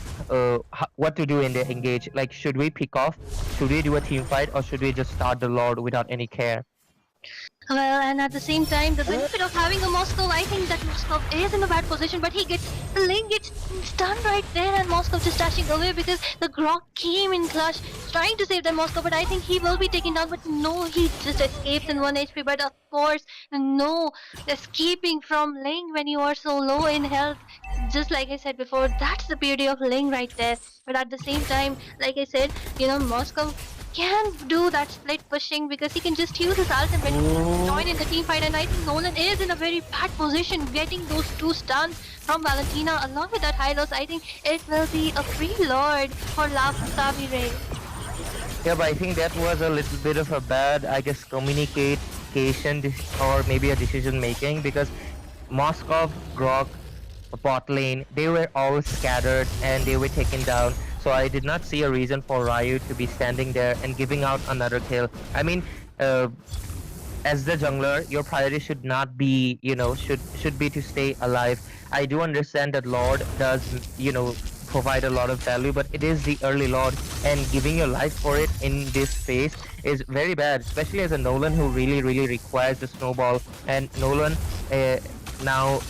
what to do in the engage. Like, should we pick off? Should we do a team fight, or should we just start the Lord without any care?
Well, and at the same time, the benefit of having a Moscow, I think that Moscow is in a bad position, but the Ling gets stunned right there, and Moscow just dashing away because the Grok came in clutch, trying to save the Moscow, but I think he will be taken down, but no, he just escapes in 1 HP, but of course, no, escaping from Ling when you are so low in health, just like I said before, that's the beauty of Ling right there, but at the same time, like I said, Moscow can do that split pushing because he can just use his ultimate to join in the team fight, and I think Nolan is in a very bad position getting those 2 stuns from Valentina along with that Hylos. I think it will be a free Lord for KABI Ray.
Yeah, but I think that was a little bit of a bad, I guess, communication or maybe a decision making, because Moskov, Grok, bot lane, they were all scattered and they were taken down. So I did not see a reason for Ryu to be standing there and giving out another kill. I mean, as the jungler, your priority should not be, should be to stay alive. I do understand that Lord does, provide a lot of value, but it is the early Lord, and giving your life for it in this phase is very bad, especially as a Nolan who really, really requires the snowball. And Nolan now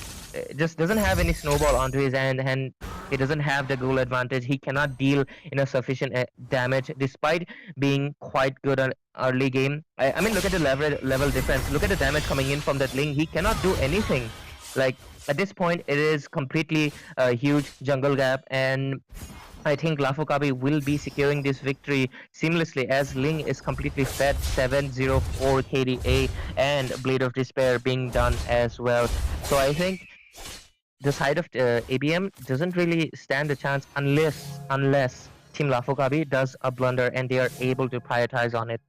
just doesn't have any snowball onto his hand, and he doesn't have the goal advantage. He cannot deal sufficient damage despite being quite good at early game. I mean, look at the level difference. Look at the damage coming in from that Ling. He cannot do anything. Like, at this point, it is completely a huge jungle gap, and I think KABI will be securing this victory seamlessly as Ling is completely fed, 704 KDA, and Blade of Despair being done as well. So I think the side of ABM doesn't really stand a chance unless Team KABI does a blunder and they are able to prioritize on it.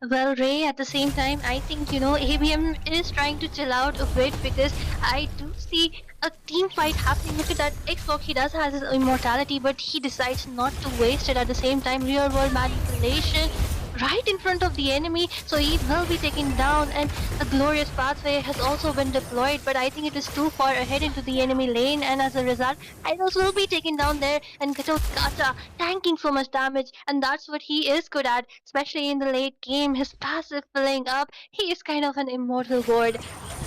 Well, Ray, at the same time, I think, ABM is trying to chill out a bit because I do see a team fight happening. Look at that Xbox, he does have his immortality, but he decides not to waste it. At the same time, real world manipulation right in front of the enemy, so he will be taken down, and a glorious pathway has also been deployed, but I think it is too far ahead into the enemy lane, and as a result, Hylos will be taken down there, and Kata tanking so much damage, and that's what he is good at, especially in the late game, his passive filling up, he is kind of an immortal ward.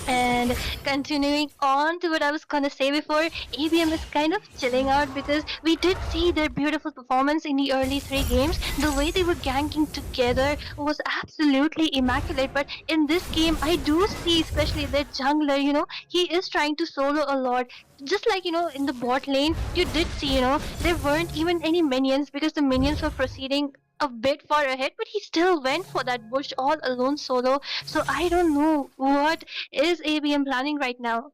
And continuing on to what I was gonna say before, ABM is kind of chilling out because we did see their beautiful performance in the early 3 games. The way they were ganking together was absolutely immaculate. But in this game, I do see, especially their jungler, he is trying to solo a lot. Just like, in the bot lane, you did see, there weren't even any minions because the minions were proceeding a bit far ahead, but he still went for that bush all alone solo. So I don't know what is ABM planning right now.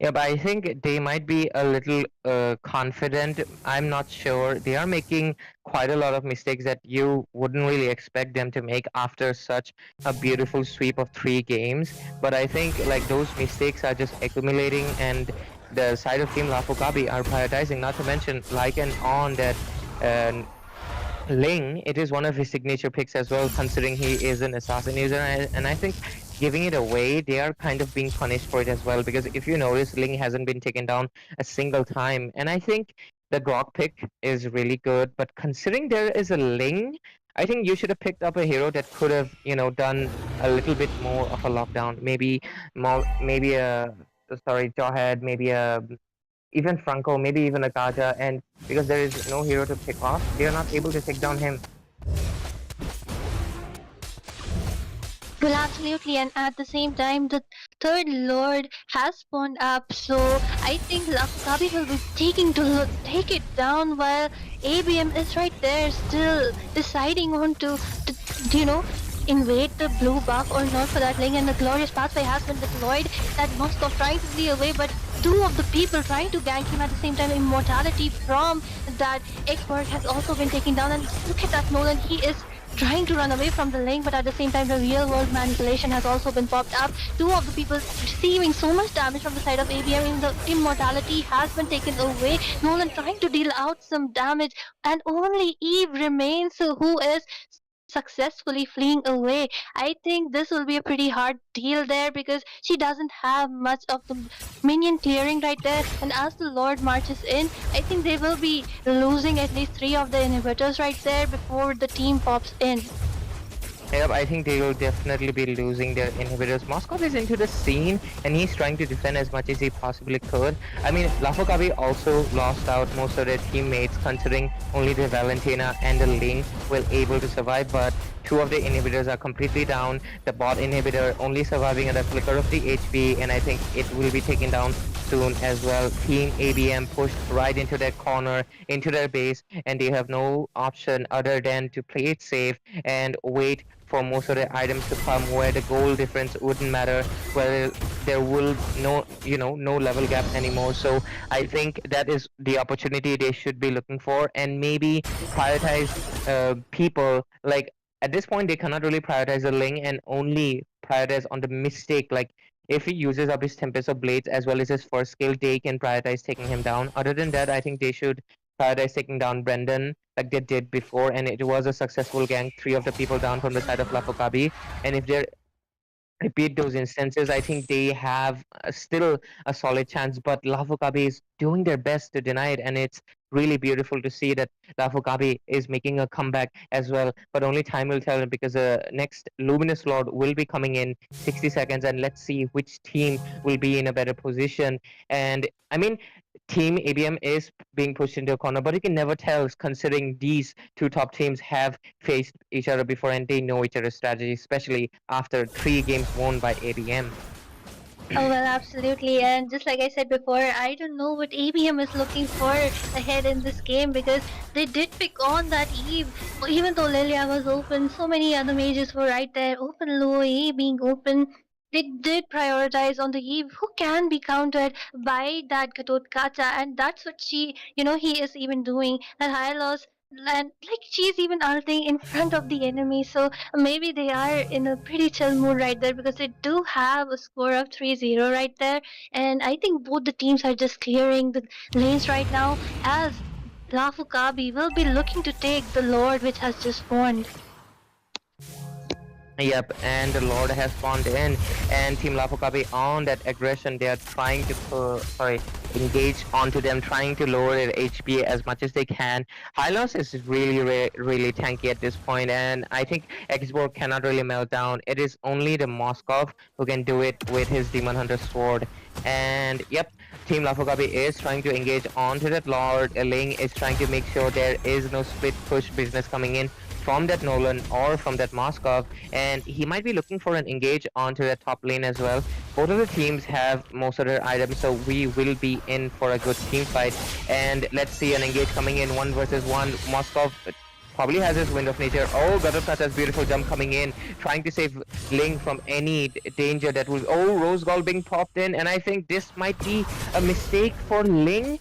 Yeah, but I think they might be a little confident. I'm not sure. They are making quite a lot of mistakes that you wouldn't really expect them to make after such a beautiful sweep of 3 games. But I think like those mistakes are just accumulating, and the side of Team Lafokabi are prioritizing. Not to mention, like and on that. Uh, Ling, it is one of his signature picks as well, considering he is an assassin user, and I think giving it away, they are kind of being punished for it as well. Because if you notice, Ling hasn't been taken down a single time, and I think the Grok pick is really good. But considering there is a Ling, I think you should have picked up a hero that could have, done a little bit more of a lockdown. Maybe a Jawhead, maybe a even Franco, maybe even a Kaja, and because there is no hero to pick off, they are not able to take down him.
Well, absolutely, and at the same time, the third Lord has spawned up, so I think Kabi will be take it down while ABM is right there, still deciding on to invade the blue buff or not for that link, and the glorious pathway has been deployed. That Moskov trying to flee away, but two of the people trying to gank him at the same time. Immortality from that expert has also been taken down, and look at that Nolan. He is trying to run away from the link, but at the same time the real world manipulation has also been popped up. Two of the people receiving so much damage from the side of ABM, and the immortality has been taken away. Nolan trying to deal out some damage, and only Eve remains, who is successfully fleeing away. I think this will be a pretty hard deal there because she doesn't have much of the minion clearing right there. And as the Lord marches in, I think they will be losing at least 3 of the inhibitors right there before the team pops in.
Yep, I think they will definitely be losing their inhibitors. Moskov is into the scene, and he's trying to defend as much as he possibly could. I mean, Lafokabi also lost out most of their teammates, considering only the Valentina and the Ling were able to survive, but 2 of the inhibitors are completely down. The bot inhibitor only surviving at a flicker of the HP, and I think it will be taken down soon as well. Team ABM pushed right into their corner, into their base, and they have no option other than to play it safe and wait for most of the items to come where the goal difference wouldn't matter, where there will no level gap anymore. So I think that is the opportunity they should be looking for, and maybe prioritize people. Like at this point they cannot really prioritize the Ling and only prioritize on the mistake. Like if he uses up his Tempest of Blades as well as his first skill, they can prioritize taking him down. Other than that, I think they should prioritize taking down Brendan like they did before, and it was a successful gank. 3 of the people down from the side of Lafokabi, and if they repeat those instances, I think they have still a solid chance. But Lafokabi is doing their best to deny it, and it's really beautiful to see that Lafokabi is making a comeback as well. But only time will tell, because the next Luminous Lord will be coming in 60 seconds, and let's see which team will be in a better position. And I mean, Team ABM is being pushed into a corner, but you can never tell, considering these 2 top teams have faced each other before and they know each other's strategy, especially after 3 games won by ABM.
Oh, well, absolutely. And just like I said before, I don't know what ABM is looking for ahead in this game, because they did pick on that Eve. Even though Lilia was open, so many other mages were right there. Open low, A being open. They did prioritize on the Eve, who can be countered by that Gatot Kacha, and that's what he is even doing. That high loss, and like she's even ulting in front of the enemy, so maybe they are in a pretty chill mood right there, because they do have a score of 3-0 right there. And I think both the teams are just clearing the lanes right now, as Lafukabi will be looking to take the Lord which has just spawned.
Yep, and the Lord has spawned in, and Team Lafokabi on that aggression, they are trying to engage onto them, trying to lower their HP as much as they can. Hylos is really tanky at this point, and I think Xborg cannot really melt down. It is only the Moskov who can do it with his Demon Hunter sword. And yep, Team Lafokabi is trying to engage onto that Lord. Ling is trying to make sure there is no split push business coming in from that Nolan or from that Moskov, and he might be looking for an engage onto that top lane as well. Both of the teams have most of their items, so we will be in for a good team fight. And let's see an engage coming in 1 versus 1. Moskov probably has his wind of nature. Oh, Gadotkacha's beautiful jump coming in, trying to save Ling from any danger that will. Oh, Rose Gold being popped in, and I think this might be a mistake for Ling.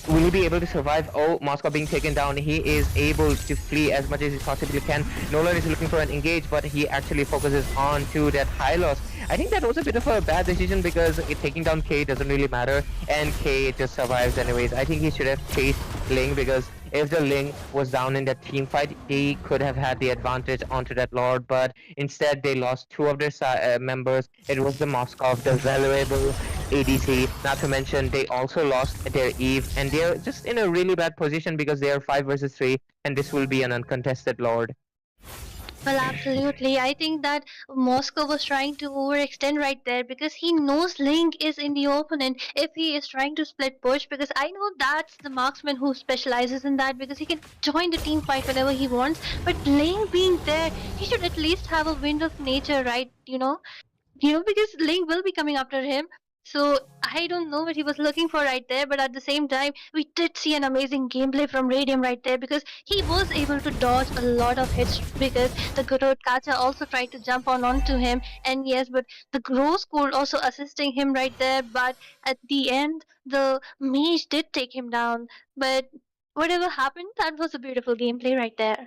Will he be able to survive? Oh, Moscow being taken down. He is able to flee as much as he possibly can. Nolan is looking for an engage, but he actually focuses on to that high loss. I think that was a bit of a bad decision because taking down K doesn't really matter, and K just survives anyways. I think he should have chased Ling because if the Ling was down in that team fight, they could have had the advantage onto that Lord, but instead they lost two of their members. It was the Moscow, the valuable ADC, not to mention they also lost their Eve, and they're just in a really bad position because they are 5 versus 3, and this will be an uncontested Lord.
Well, absolutely. I think that Moscow was trying to overextend right there because he knows Link is in the opponent if he is trying to split push, because I know that's the marksman who specializes in that because he can join the team fight whenever he wants. But Link being there, he should at least have a wind of nature, right? Because Link will be coming after him. So I don't know what he was looking for right there, but at the same time, we did see an amazing gameplay from Radium right there because he was able to dodge a lot of hits because the Gurut Kacha also tried to jump onto him, and yes, but the Rose Gold also assisting him right there. But at the end, the mage did take him down. But whatever happened, that was a beautiful gameplay right there.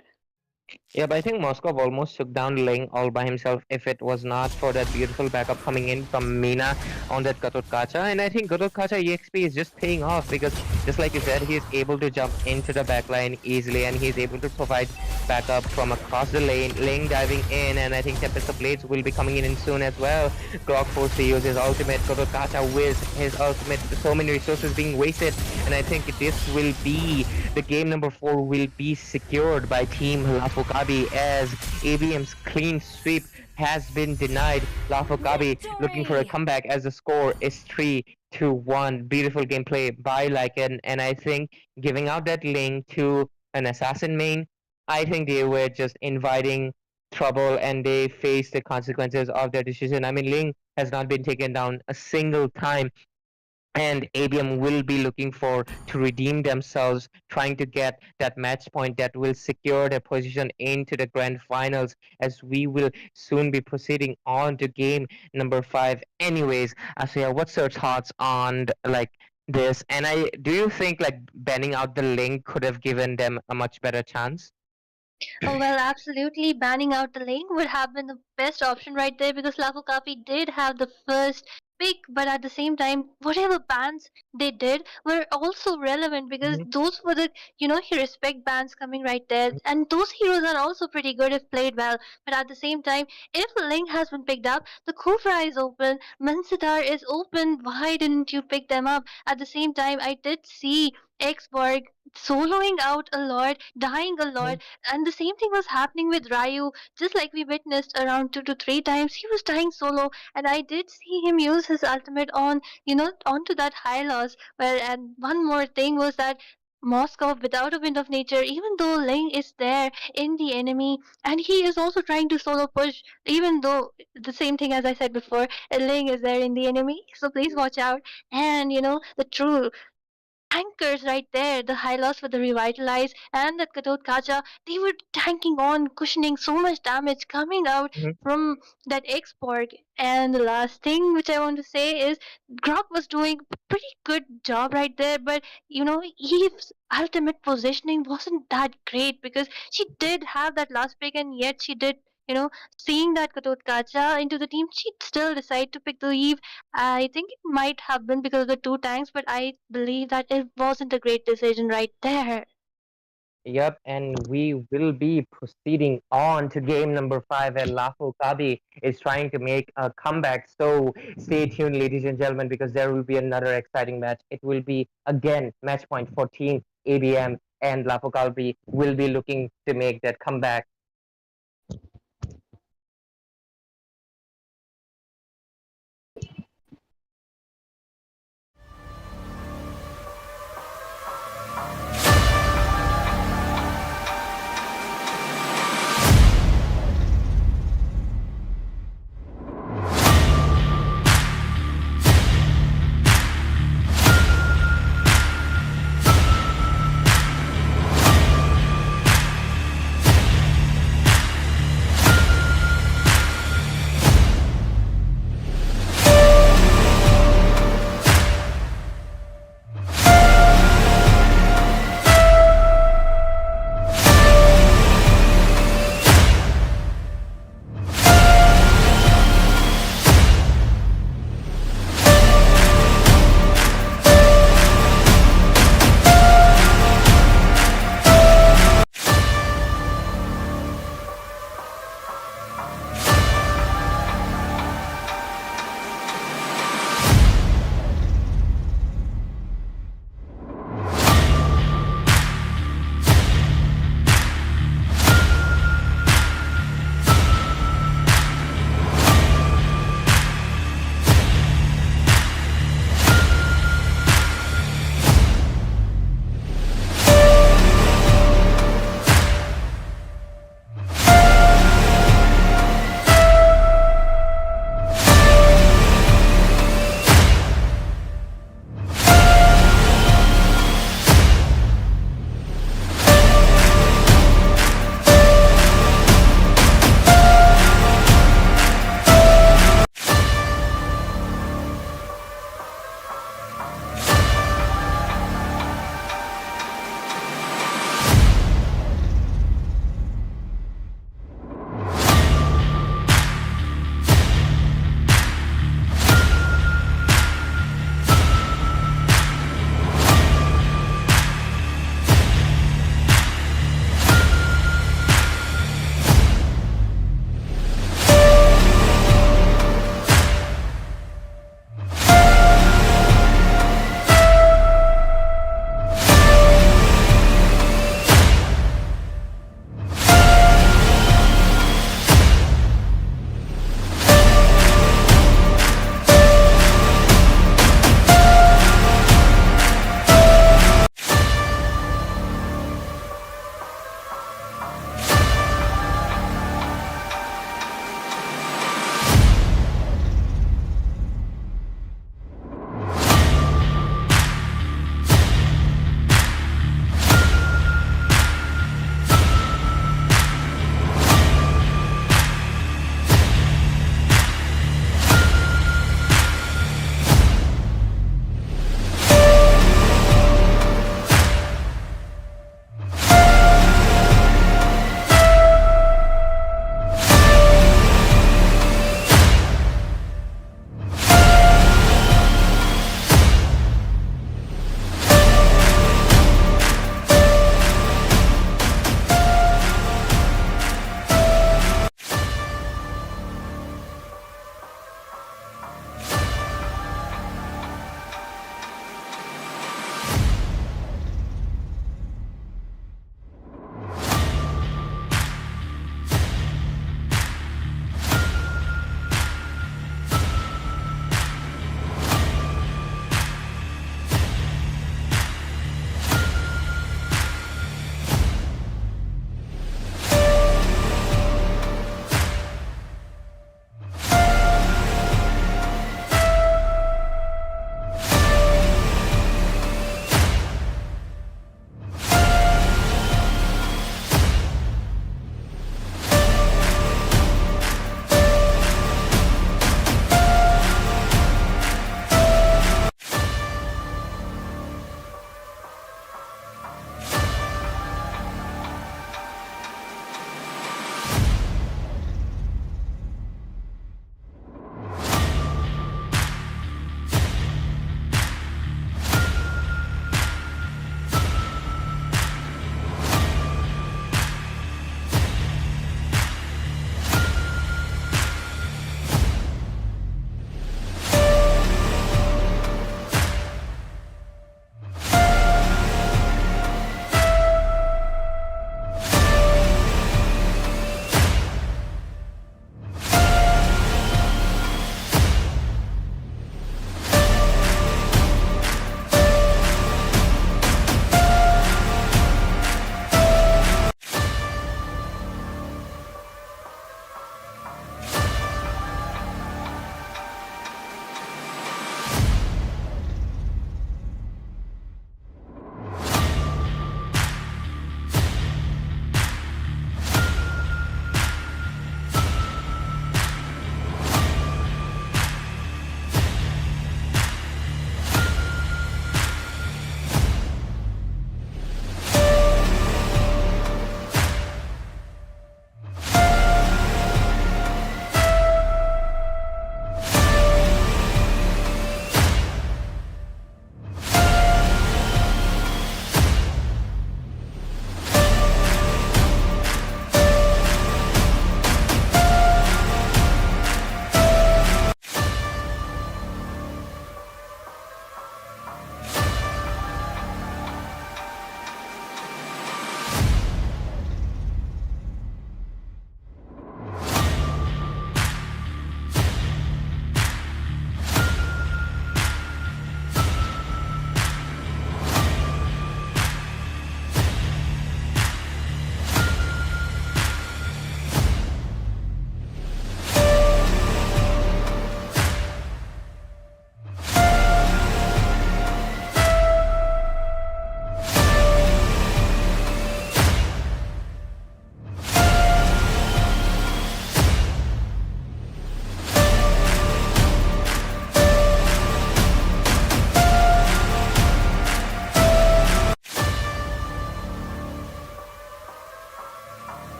Yeah, but I think Moskov almost took down Ling all by himself if it was not for that beautiful backup coming in from Mina on that Gatotkacha. And I think Gatotkacha EXP is just paying off because, just like you said, he is able to jump into the backline easily and he's able to provide backup from across the lane. Ling diving in, and I think Tempest of Blades will be coming in soon as well. Grok forced to use his ultimate. Gatotkacha with his ultimate. So many resources being wasted, and I think this will be the game number 4 will be secured by Team LAFU KABI as ABM's clean sweep has been denied. LAFU KABI looking for a comeback as the score is 3-1. Beautiful gameplay by Lycan, and I think giving out that link to an assassin main, I think they were just inviting trouble and they faced the consequences of their decision. I mean, Ling has not been taken down a single time, and ABM will be looking for to redeem themselves, trying to get that match point that will secure their position into the grand finals, as we will soon be proceeding on to game number 5. Anyways, Asya, what's your thoughts on this? And do you think banning out the link could have given them a much better chance?
Oh, well, absolutely. Banning out the lane would have been the best option right there because LAFU KABI did have the first pick, but at the same time, whatever bans they did were also relevant because those were the, respect bans coming right there. And those heroes are also pretty good if played well. But at the same time, if Link has been picked up, the Kufra is open, Mansadar is open. Why didn't you pick them up? At the same time, I did see Xborg soloing out a lot, dying a lot, and the same thing was happening with Ryu. Just like we witnessed around 2 to 3 times, he was dying solo, and I did see him use his ultimate on, onto that high loss. And one more thing was that Moscow without a wind of nature, even though Ling is there in the enemy, and he is also trying to solo push, even though the same thing as I said before, Ling is there in the enemy, so please watch out. And the true anchors right there, the Hylos with the Revitalize and that Katot Kacha, they were tanking on, cushioning so much damage coming out from that export. And the last thing which I want to say is Grok was doing a pretty good job right there, but Eve's ultimate positioning wasn't that great because she did have that last pick and yet she did seeing that Katot Kacha into the team, she still decided to pick the Eve. I think it might have been because of the 2 tanks, but I believe that it wasn't a great decision right there.
Yep, and we will be proceeding on to game number 5, and LAFU KABI is trying to make a comeback. So stay tuned, ladies and gentlemen, because there will be another exciting match. It will be, again, match point 14, ABM, and LAFU KABI will be looking to make that comeback.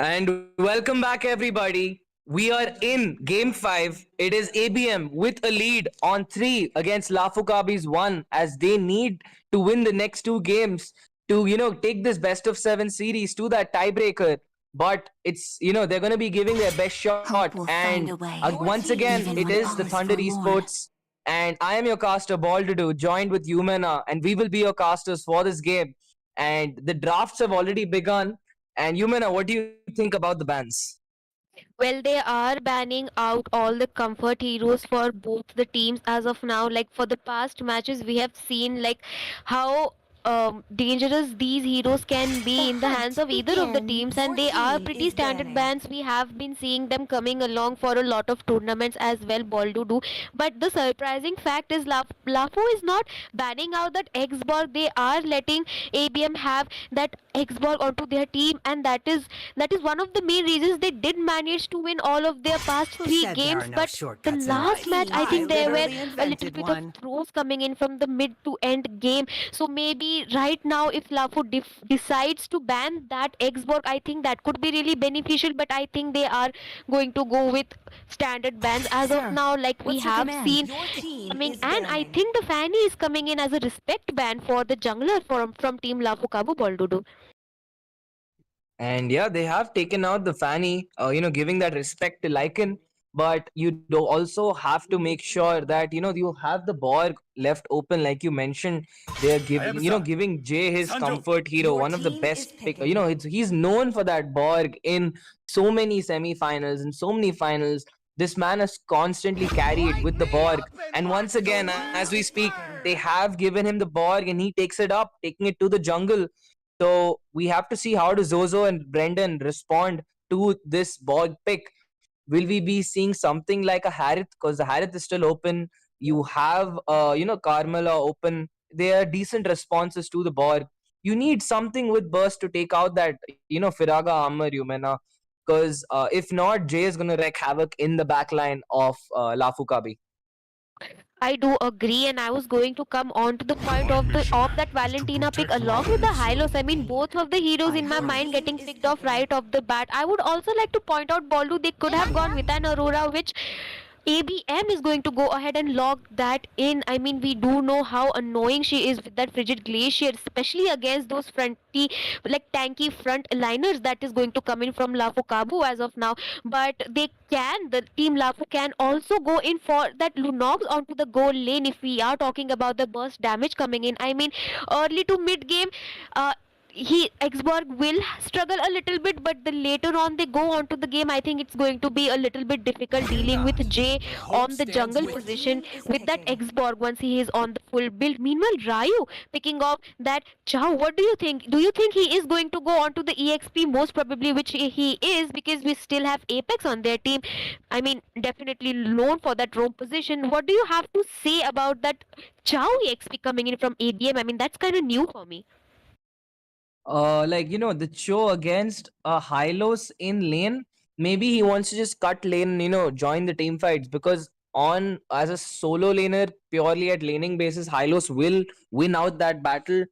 And welcome back, everybody. We are in game 5. It is ABM with a lead on 3 against LAFU KABI's 1 as they need to win the next 2 games to, take this best of 7 series to that tiebreaker. But they're going to be giving their best shot.
Hope will
And
find a way.
once again,
Even
it
when
is
all
the
is
Thunder
forlorn.
Esports. And I am your caster, Baldudu, joined with Yumena. And we will be your casters for this game. And the drafts have already begun. And Yumena, what do you think about the bans?
Well, they are banning out all the comfort heroes for both the teams as of now. Like for the past matches, we have seen like how dangerous these heroes can be in the hands
hunt
of either of the teams,
begins.
and they are
team
pretty
is
standard
banning.
bans. We have been seeing them coming along for a lot of tournaments as well, Baldu do. But the surprising fact is Lafu is not banning out that X-Borg. They are letting ABM have that X-Borg onto their team, and that is one of the main reasons they did manage to win all of their past
Who
3
said there
games.
are no
But the
shortcuts in
last
life?
match, I
I
think there were
literally
a little
invented
bit
one.
of throws coming in from the mid to end game. So maybe right now, if Lafu decides to ban that Xborg, I think that could be really beneficial. But I think they are going to go with standard bans as of
Sir,
now, like we
what's your
have
command?
seen
Your team
coming.
is
And I
banning.
think the Fanny is coming in as a respect ban for the jungler from Team Lafu Kabu Boldudu.
And yeah, they have taken out the Fanny, giving that respect to Lycan. But you do also have to make sure that you have the Borg left open, like you mentioned. They are giving Jay his comfort hero,
Your
one of the
team
best
is
pick.
picking.
He's known for that Borg in so many semi-finals and so many finals. This man has constantly carried with the Borg, and once
Your
again, as we
team is
speak, they
picking.
have given him the Borg, and he takes it up, taking it to the jungle. So we have to see how do Zozo and Brendan respond to this Borg pick. Will we be seeing something like a Harith? Because the Harith is still open. You have Carmela open. They are decent responses to the Borg. You need something with burst to take out that Firaga armor, Yumena. Because if not, Jay is gonna wreak havoc in the backline of Lafukabi.
I do agree, and I was going to come on to the point of that Valentina pick along with the Hylos. I mean, both of the heroes in my
Your
mind
team
getting
is
picked off
picking.
right off the bat. I would also like to point out Boldu. They could have gone with an Aurora, which ABM is going to go ahead and log that in. I mean, we do know how annoying she is with that frigid glacier, especially against those fronty, like tanky front liners that is going to come in from Lafu Kabu as of now. But the team Lafu can also go in for that Lunox onto the goal lane if we are talking about the burst damage coming in. I mean, early to mid game, uh, Xborg will struggle a little bit, but the later on they go onto the game, I think it's going to be a little bit difficult dealing with Jay on the jungle
Your
position
team is
with that
picking.
Xborg once he is on the full build. Meanwhile, Ryu picking off that Chow. What do you think? Do you think he is going to go onto the EXP? Most probably, which he is, because we still have Apex on their team. I mean, definitely known for that roam position. What do you have to say about that Chow EXP coming in from ABM? I mean, that's kind of new for me.
The show against Hylos in lane. Maybe he wants to just cut lane, join the team fights, because on as a solo laner, purely at laning basis, Hylos will win out that battle.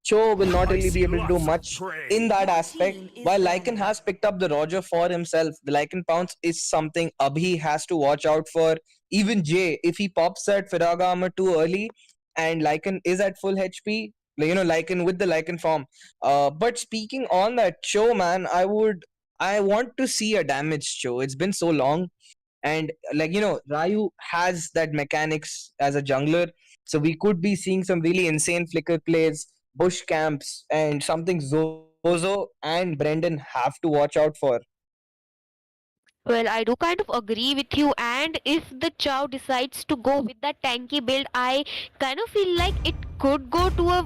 Cho will not really be able to do much in that
Your
aspect.
team is
While Lycan
banning.
has picked up the Roger for himself, the Lycan pounce is something Abhi has to watch out for. Even Jay, if he pops that Firaga armor too early and Lycan is at full HP, Lycan with the Lycan form. But speaking on that Cho, man, I want to see a damage Cho. It's been so long. And Ryu has that mechanics as a jungler, so we could be seeing some really insane flicker plays, bush camps, and something Zozo and Brendan have to watch out for.
Well, I do kind of agree with you, and if the Chow decides to go with that tanky build, I kind of feel like it could go to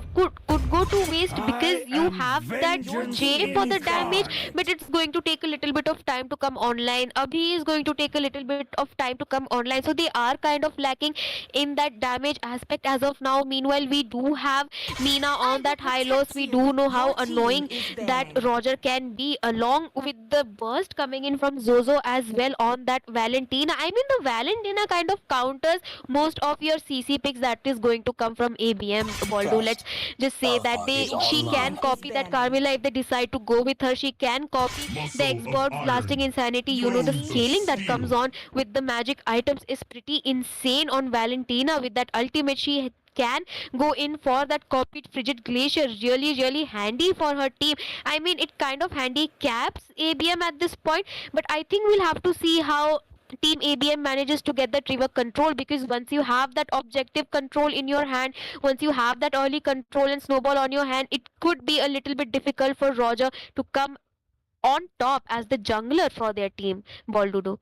waste because you have that
Your
J
team
for the
is
damage,
banning.
but it's going to take a little bit of time to come online. Abhi is going to take a little bit of time to come online, so they are kind of lacking in that damage aspect as of now. Meanwhile, we do have Mina on that high lows. We do know how
Your team
annoying
is
that
banning.
Roger can be, along with the burst coming in from Zozo as well on that Valentina. I mean, the Valentina kind of counters most of your CC picks that is going to come from ABM. Baldo. Let's just say that she can copy that Carmilla if they decide to go with her. She can copy the Xbox blasting insanity. You know, the scaling that comes on with the magic items is pretty insane on Valentina. With that ultimate, she can go in for that copied frigid glacier. Really handy for her team. I mean, it kind of handicaps ABM at this point, but I think we'll have to see how team ABM manages to get that river control, because once you have that objective control in your hand, once you have that early control and snowball on your hand, it could be a little bit difficult for Roger to come on top as the jungler for their team, Baldudo.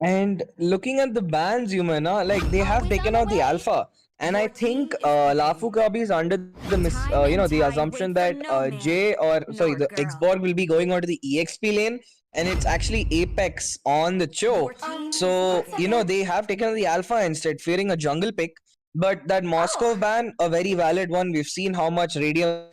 And looking at the bans, like they have taken out the alpha, and I think Lafu Kabi is under the the assumption that J or sorry the Xborg will be going onto the EXP lane, and it's actually Apex on the Cho. So they have taken out the alpha instead, fearing a jungle pick. But that Moscow ban, a very valid one. We've seen how much Radium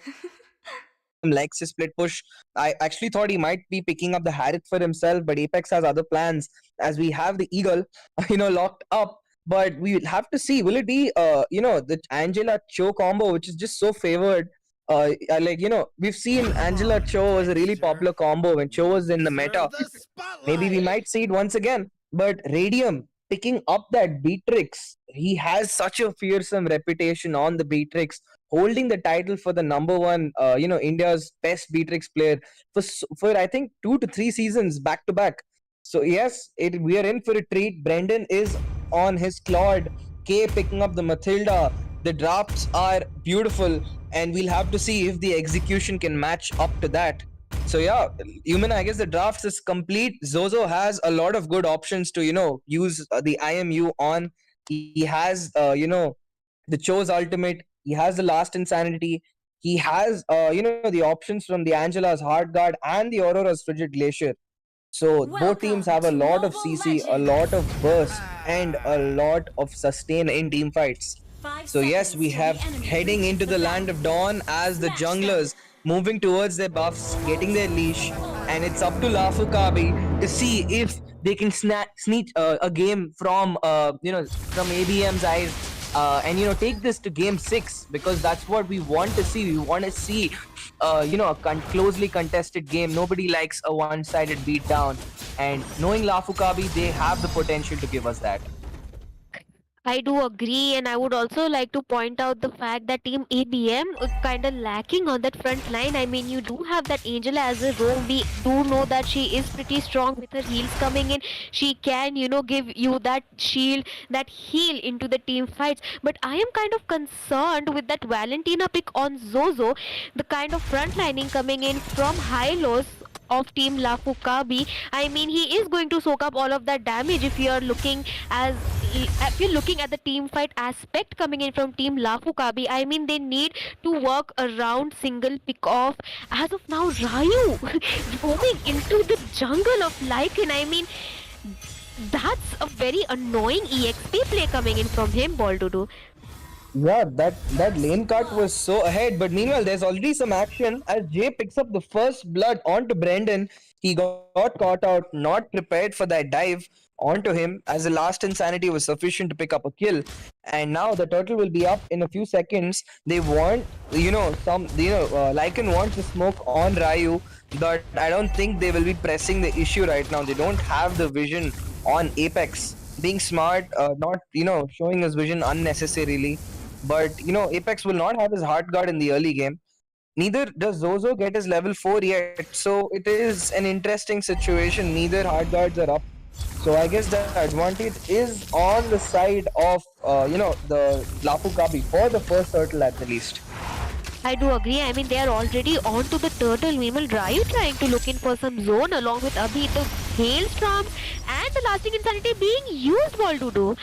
likes his split push. I actually thought he might be picking up the Harith for himself, but Apex has other plans, as we have the Eagle, locked up. But we will have to see. Will it be, the Angela Cho combo, which is just so favored? We've seen Angela Cho was a really popular combo when Cho was in the meta. Maybe we might see it once again. But Radium picking up that Beatrix, he has such a fearsome reputation on the Beatrix, holding the title for the number one, India's best Beatrix player for I think 2 to 3 seasons back to back. So yes, we are in for a treat. Brendan is on his Claude, K picking up the Matilda. The drafts are beautiful, and we'll have to see if the execution can match up to that. So yeah, I guess the draft is complete. Zozo has a lot of good options to use the IMU on. He has the Cho's ultimate. He has the last insanity. He has the options from the Angela's hard guard and the Aurora's frigid glacier. So both teams have a lot of CC, a lot of burst, and a lot of sustain in team fights. So yes, we have heading into the land of dawn as the junglers moving towards their buffs, getting their leash, and it's up to Lafu Kabi to see if they can sneak a game from from ABM's eyes, and take this to game 6, because that's what we want to see. We want to see a closely contested game. Nobody likes a one-sided beatdown, and knowing Lafu Kabi, they have the potential to give us that.
I do agree, and I would also like to point out the fact that Team ABM is kind of lacking on that front line. I mean, you do have that Angela as a roam. We do know that she is pretty strong with her heals coming in. She can, give you that shield, that heal into the team fights. But I am kind of concerned with that Valentina pick on Zozo, the kind of front lining coming in from Hylos of Team Lafu Kabi. I mean, he is going to soak up all of that damage if you're looking at the team fight aspect coming in from Team Lafu Kabi. I mean, they need to work around single pick off. As of now, Ryu roaming into the jungle of Lycan. I mean, that's a very annoying EXP play coming in from him, Baldudu.
Yeah, that lane cut was so ahead, but meanwhile there's already some action as Jay picks up the first blood onto Brendan. He got caught out, not prepared for that dive onto him, as the last insanity was sufficient to pick up a kill. And now the turtle will be up in a few seconds. They want Lycan wants to smoke on Ryu, but I don't think they will be pressing the issue right now. They don't have the vision on Apex. Being smart, not showing his vision unnecessarily. But Apex will not have his hard guard in the early game. Neither does Zozo get his level 4 yet. So it is an interesting situation. Neither hard guards are up. So I guess the advantage is on the side of the Lafu Kabi for the first turtle at the least.
I do agree. I mean, they are already on to the turtle. Meanwhile, Ryu trying to look in for some zone along with Abhi. The hailstorm and the lasting insanity being used, Baldudu.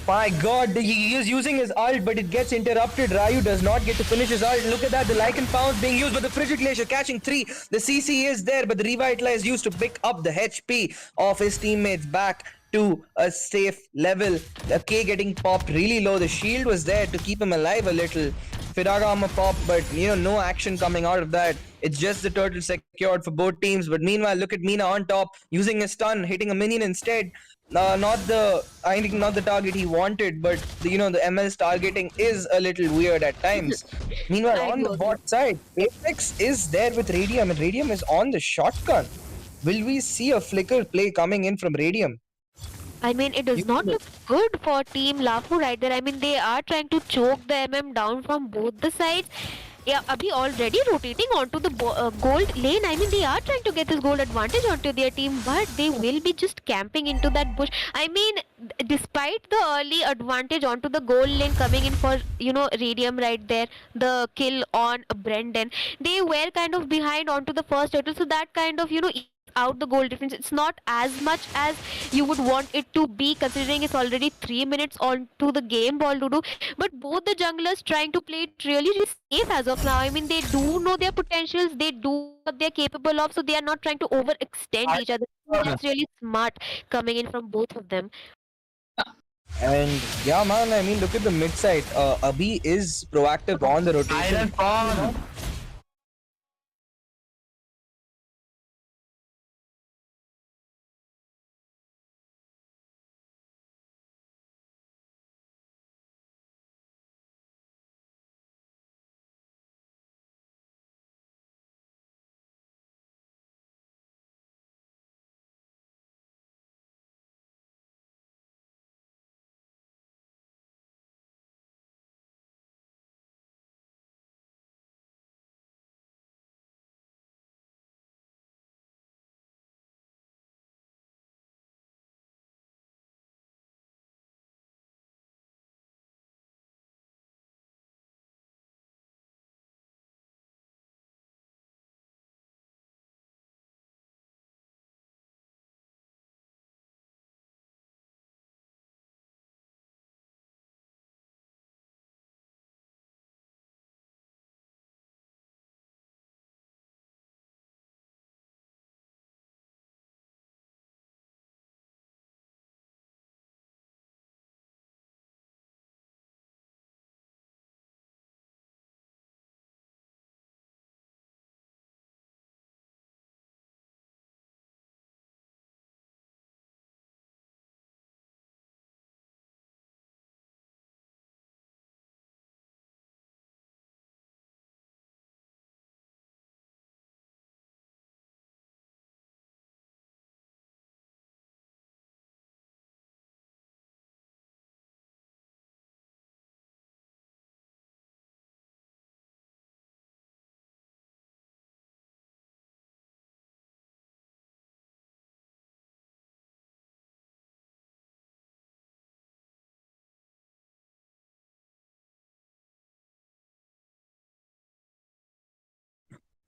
My god, he is using his ult, but it gets interrupted. Ryu does not get to finish his ult. Look at that, the Lycan Pounce being used, but the Frigid Glacier catching 3. The CC is there, but the Revitalize used to pick up the HP of his teammates back to a safe level. The K getting popped really low. The shield was there to keep him alive a little. Firaga armor pop, but no action coming out of that. It's just the turtle secured for both teams. But meanwhile, look at Mina on top, using his stun, hitting a minion instead. not the I think not the target he wanted, but the ML's targeting is a little weird at times. Meanwhile,
I
on
do
the
agree.
bot side, Apex is there with Radium, and Radium is on the shotgun. Will we see a flicker play coming in from Radium?
I mean, it does not look good for Team LAFU right there. I mean, they are trying to choke the down from both the sides. Yeah, Abhi already rotating onto the gold lane. I mean, they are trying to get this gold advantage onto their team, but they will be just camping into that bush. I mean, despite the early advantage onto the gold lane coming in for, Radium right there, the kill on Brendan, they were kind of behind onto the first turtle, so that kind of, evens out the goal difference. It's not as much as you would want it to be, considering it's already 3 minutes on to the game ball to do. But both the junglers trying to play it really, really safe as of now. I mean, they do know their potentials, they do what they're capable of, so they are not trying to overextend each other. That's really smart coming in from both of them.
And yeah, man, I mean, look at the mid side. Abhi is proactive on the rotation.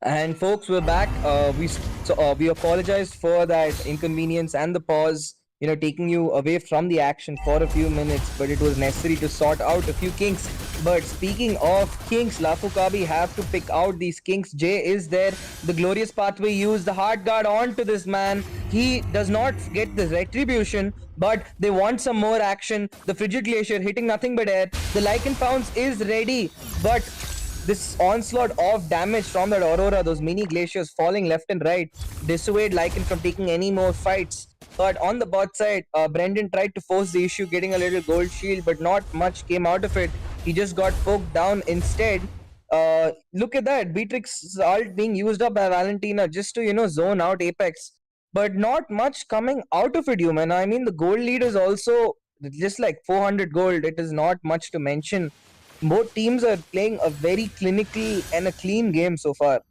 And folks, we're back. We apologize for that inconvenience and the pause. Taking you away from the action for a few minutes, but it was necessary to sort out a few kinks. But speaking of kinks, LAFU KABI have to pick out these kinks. Jay is there. The glorious pathway used the hard guard onto this man. He does not get the retribution, but they want some more action. The frigid glacier hitting nothing but air. The Lycan pounce is ready, but this onslaught of damage from that Aurora, those mini glaciers falling left and right, dissuade Lycan from taking any more fights. But on the bot side, Brendan tried to force the issue, getting a little gold shield, but not much came out of it. He just got poked down instead. Look at that, Beatrix's ult being used up by Valentina just to, zone out Apex. But not much coming out of it, human. I mean, the gold lead is also just like 400 gold. It is not much to mention. Both teams are playing a very clinical and a clean game so far.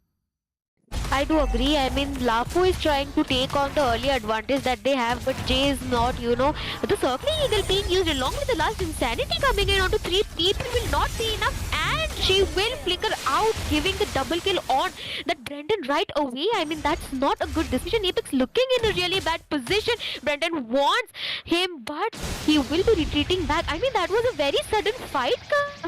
I do agree. I mean, LAFU is trying to take on the early advantage that they have, but Jay is not, the circling eagle being used along with the last insanity coming in onto 3 people will not be enough, and she will flicker out, giving the double kill on that Brendan right away. I mean, that's not a good decision. Apex looking in a really bad position. Brendan wants him, but he will be retreating back. I mean, that was a very sudden fight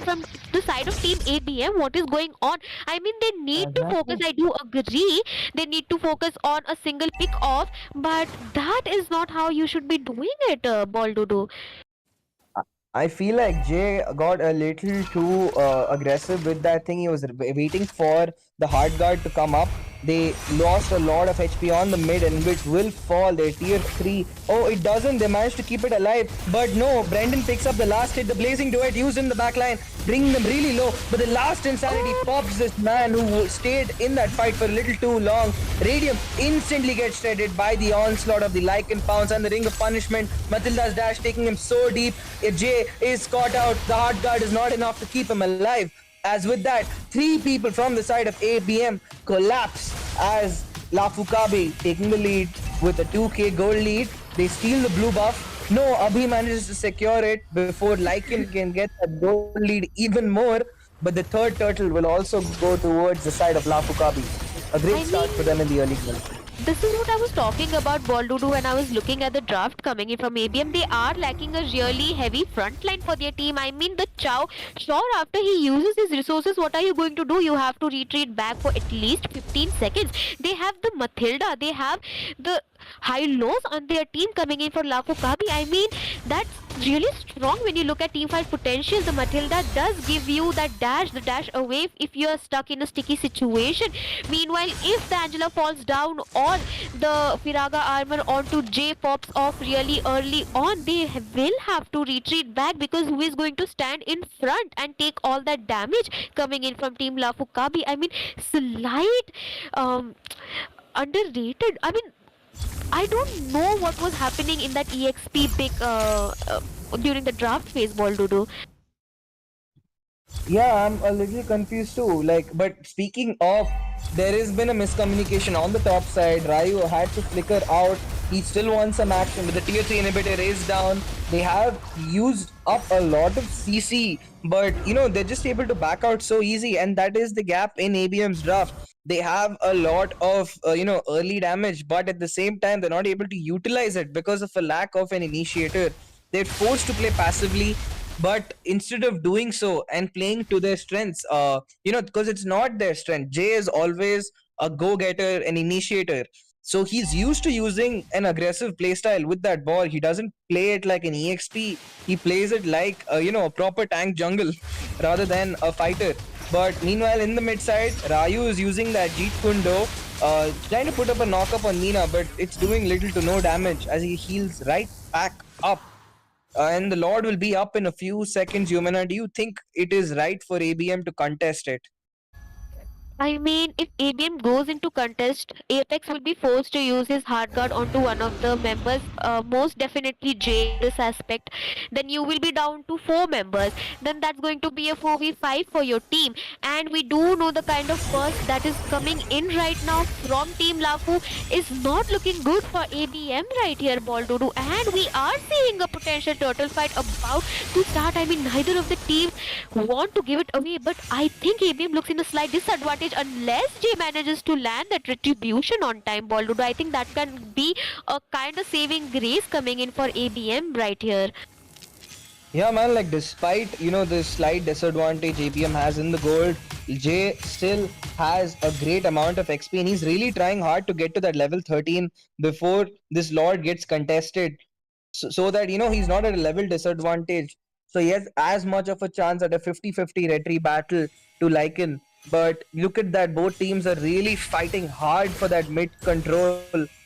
from the side of Team ABM. What is going on? I mean, they need to focus. I do agree. They need to focus on a single pick off, but that is not how you should be doing it, Baldudu.
I feel like Jay got a little too aggressive with that thing. He was waiting for the hard guard to come up, They lost a lot of HP on the mid, and which will fall their tier 3. Oh, it doesn't. They managed to keep it alive. But no, Brendan picks up the last hit. The blazing duet used in the backline, bringing them really low. But the last insanity pops this man who stayed in that fight for a little too long. Radium instantly gets shredded by the onslaught of the Lycan Pounce and the Ring of Punishment. Matilda's dash taking him so deep. If Jay is caught out, the hard guard is not enough to keep him alive. As with that, 3 people from the side of ABM collapse as LAFU KABI taking the lead with a 2k gold lead. They steal the blue buff. No, Abhi manages to secure it before Lycan can get a gold lead even more. But the third turtle will also go towards the side of LAFU KABI. A great start for them in the early game.
This is what I was talking about, Baldudu, when I was looking at the draft coming in from ABM. They are lacking a really heavy front line for their team. I mean, the Chow, sure, after he uses his resources, what are you going to do? You have to retreat back for at least 15 seconds. They have the Matilda, they have the high lows on their team coming in for LAFU KABI. I mean, that's really strong when you look at team fight potential. The Matilda does give you that dash, the dash away if you are stuck in a sticky situation. Meanwhile, if the Angela falls down or the Firaga armor onto J pops off really early on, they will have to retreat back, because who is going to stand in front and take all that damage coming in from team LAFU KABI? I mean, slight underrated. I mean, I don't know what was happening in that EXP pick during the draft phase, Baldudu.
Yeah, I'm a little confused too. But speaking of, there has been a miscommunication on the top side. Ryu had to flicker out. He still wants some action, but the tier 3 inhibitor is down. They have used up a lot of CC, but they're just able to back out so easy, and that is the gap in ABM's draft. They have a lot of early damage, but at the same time they're not able to utilize it because of a lack of an initiator. They're forced to play passively, but instead of doing so and playing to their strengths, because it's not their strength. Jay is always a go-getter, an initiator. So he's used to using an aggressive playstyle with that ball. He doesn't play it like an EXP. He plays it like a proper tank jungle rather than a fighter. But meanwhile, in the mid side, Ryu is using that Jeet Kundo, trying to put up a knock-up on Nina, but it's doing little to no damage as he heals right back up. And the Lord will be up in a few seconds. Yumina, do you think it is right for ABM to contest it?
I mean, if ABM goes into contest, Apex will be forced to use his hard guard onto one of the members, most definitely Jay in this aspect. Then you will be down to 4 members. Then that's going to be a 4v5 for your team. And we do know the kind of burst that is coming in right now from Team LAFU is not looking good for ABM right here, Baldudu. And we are seeing a potential turtle fight about to start. I mean, neither of the teams want to give it away, but I think ABM looks in a slight disadvantage unless Jay manages to land that retribution on time, Baldudu. I think that can be a kind of saving grace coming in for ABM right here.
Yeah, man, despite, the slight disadvantage ABM has in the gold, Jay still has a great amount of XP and he's really trying hard to get to that level 13 before this Lord gets contested so that, he's not at a level disadvantage. So he has as much of a chance at a 50-50 retry battle to Lycan. But look at that, both teams are really fighting hard for that mid control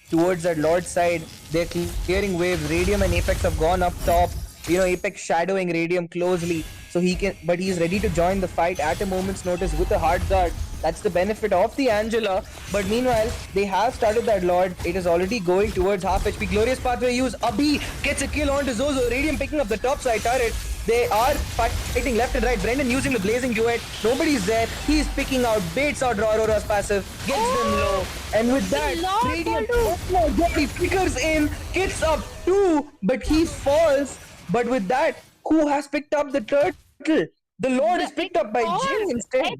towards that Lord side. They're clearing waves. Radium and Apex have gone up top. Apex shadowing Radium closely, so but he's ready to join the fight at a moment's notice with a hard guard. That's the benefit of the Angela. But meanwhile, they have started that Lord. It is already going towards half HP. Glorious pathway use. Abhi gets a kill onto Zozo. Radium picking up the top side turret. They are fighting left and right. Brendan using the blazing duet. Nobody's there. He's picking out, baits out Aurora's passive, gets them low. And with that, Radiant he flickers in, gets up 2, but he falls. But with that, who has picked up the turtle? The Lord is picked up by Jay instead.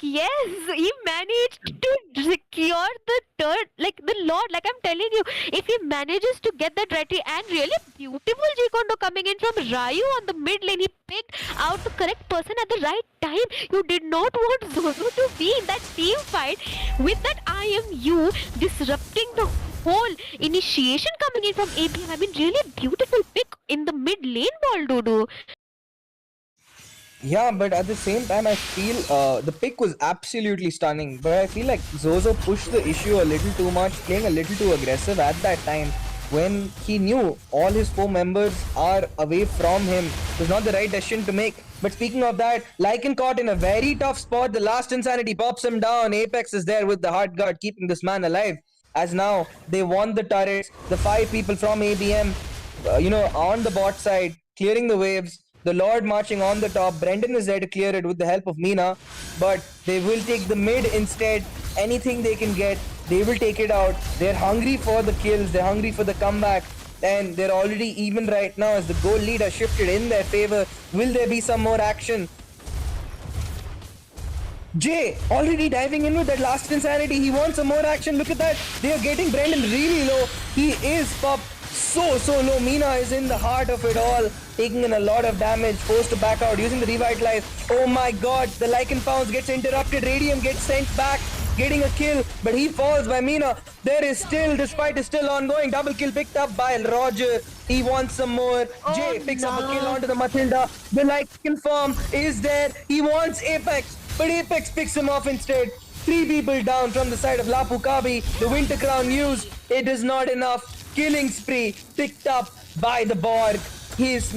Yes, he managed to secure the third, the Lord, I'm telling you, if he manages to get that ready, and really beautiful G-Kondo coming in from Ryu on the mid lane, he picked out the correct person at the right time. You did not want Zozo to be in that team fight with that IMU disrupting the whole initiation coming in from ABM. I mean, really beautiful pick in the mid lane, Baldudu.
Yeah, but at the same time, I feel the pick was absolutely stunning. But I feel like Zozo pushed the issue a little too much, playing a little too aggressive at that time when he knew all his four members are away from him. It was not the right decision to make. But speaking of that, Lycan caught in a very tough spot. The last Insanity pops him down. Apex is there with the hard guard, keeping this man alive. As now they want the turrets, the 5 people from ABM, on the bot side, clearing the waves. The Lord marching on the top. Brendan is there to clear it with the help of Mina, but they will take the mid instead. Anything they can get, they will take it out. They're hungry for the kills. They're hungry for the comeback. And they're already even right now as the goal lead has shifted in their favor. Will there be some more action? Jay already diving in with that last Insanity. He wants some more action. Look at that. They are getting Brendan really low. He is popped so low. Mina is in the heart of it all, taking in a lot of damage, forced to back out using the revitalize. Oh my god, the Lycan Pounds gets interrupted. Radium gets sent back, getting a kill, but he falls by Mina. There is still, despite is still ongoing, double kill picked up by Roger. He wants some more. Jay picks up a kill onto the Matilda. The Lycan farm is there. He wants Apex, but Apex picks him off instead. 3 people down from the side of LAFU KABI. The Winter Crown used. It is not enough. Killing spree picked up by the Borg. He is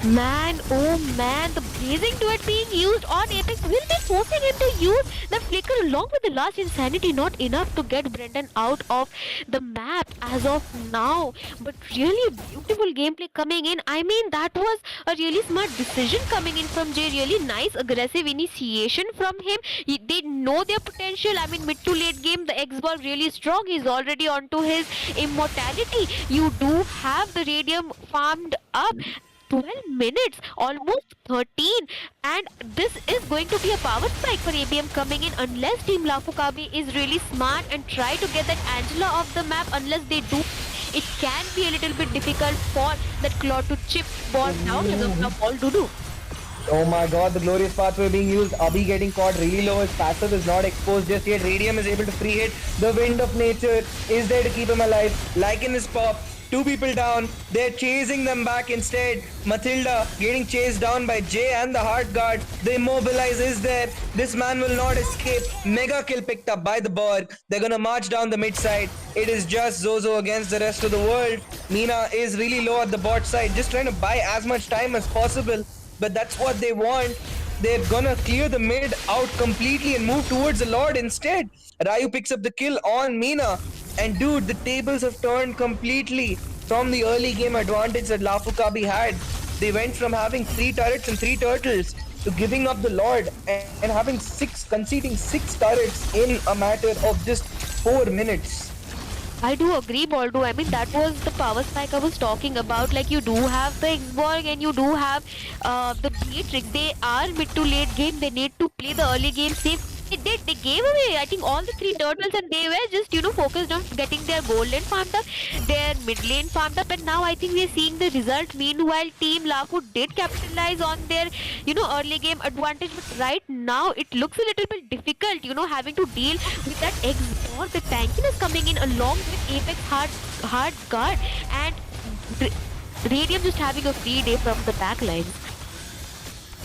Man, oh man, the blazing duet being used on Apex will be forcing him to use the flicker along with the last Insanity. Not enough to get Brendan out of the map as of now. But really beautiful gameplay coming in. I mean, that was a really smart decision coming in from Jay. Really nice aggressive initiation from him. They know their potential. I mean, mid to late game, the Xbox really strong. He's already onto his immortality. You do have the Radium farmed up. 12 minutes, almost 13, and this is going to be a power spike for ABM coming in unless Team LAFU KABI is really smart and try to get that Angela off the map. Unless they do, it can be a little bit difficult for that Claw to chip ball down as of now. All do.
Oh my god, the glorious pathway being used. Abhi getting caught really low. His passive is not exposed just yet. Radium is able to free hit. The wind of nature is there to keep him alive. Lycan is pop. 2 people down. They're chasing them back instead. Matilda getting chased down by Jay and the Heart Guard. The immobilize is there. This man will not escape. Mega kill picked up by the Borg. They're gonna march down the mid side. It is just Zozo against the rest of the world. Mina is really low at the bot side, just trying to buy as much time as possible. But that's what they want. They're gonna clear the mid out completely and move towards the Lord instead. Ryu picks up the kill on Mina. And dude, the tables have turned completely from the early game advantage that LAFU KABI had. They went from having 3 turrets and 3 turtles to giving up the Lord and having conceding 6 turrets in a matter of just 4 minutes.
I do agree, Baldo. I mean, that was the power spike I was talking about. Like, you do have the Xborg and you do have the Beatrix. They are mid to late game. They need to play the early game safe. They did. They gave away, I think, all the 3 turtles, and they were just, focused on getting their gold lane farmed up, their mid lane farmed up, and now I think we're seeing the result. Meanwhile, Team LAFU did capitalize on their, early game advantage, but right now it looks a little bit difficult, having to deal with that Xborg. The tankiness coming in along with Apex hard guard, and Radium just having a free day from the back lines.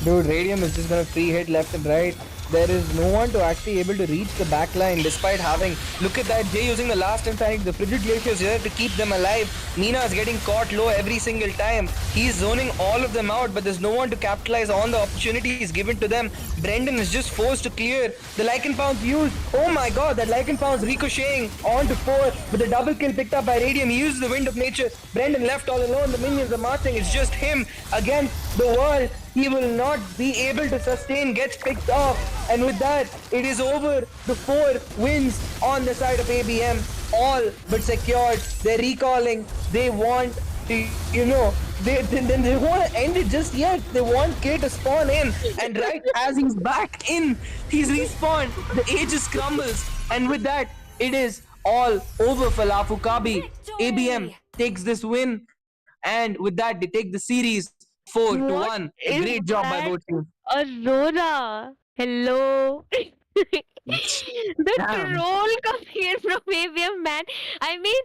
Dude, Radium is just gonna free hit left and right. There is no one to actually able to reach the back line despite having... Look at that, Jay using the last Insanity. The Frigid Glacier is here to keep them alive. Mina is getting caught low every single time. He's zoning all of them out, but there's no one to capitalize on the opportunities given to them. Brendan is just forced to clear. The Lycan Pounds used. Oh my god, that Lycan Pounds ricocheting onto 4. But the double kill picked up by Radium. He uses the Wind of Nature. Brendan left all alone. The minions are marching. It's just him against the world. He will not be able to sustain, gets picked off, and with that, it is over. The 4 wins on the side of ABM, all but secured. They're recalling. They want to, they want to end it just yet. They want K to spawn in, and right as he's back in, he's respawned. The Aegis crumbles, and with that, it is all over for LAFU KABI. ABM takes this win, and with that, they take the series 4-1. Great job by both teams.
Aurora, hello. The
Damn.
troll coming in from ABM, man. I mean,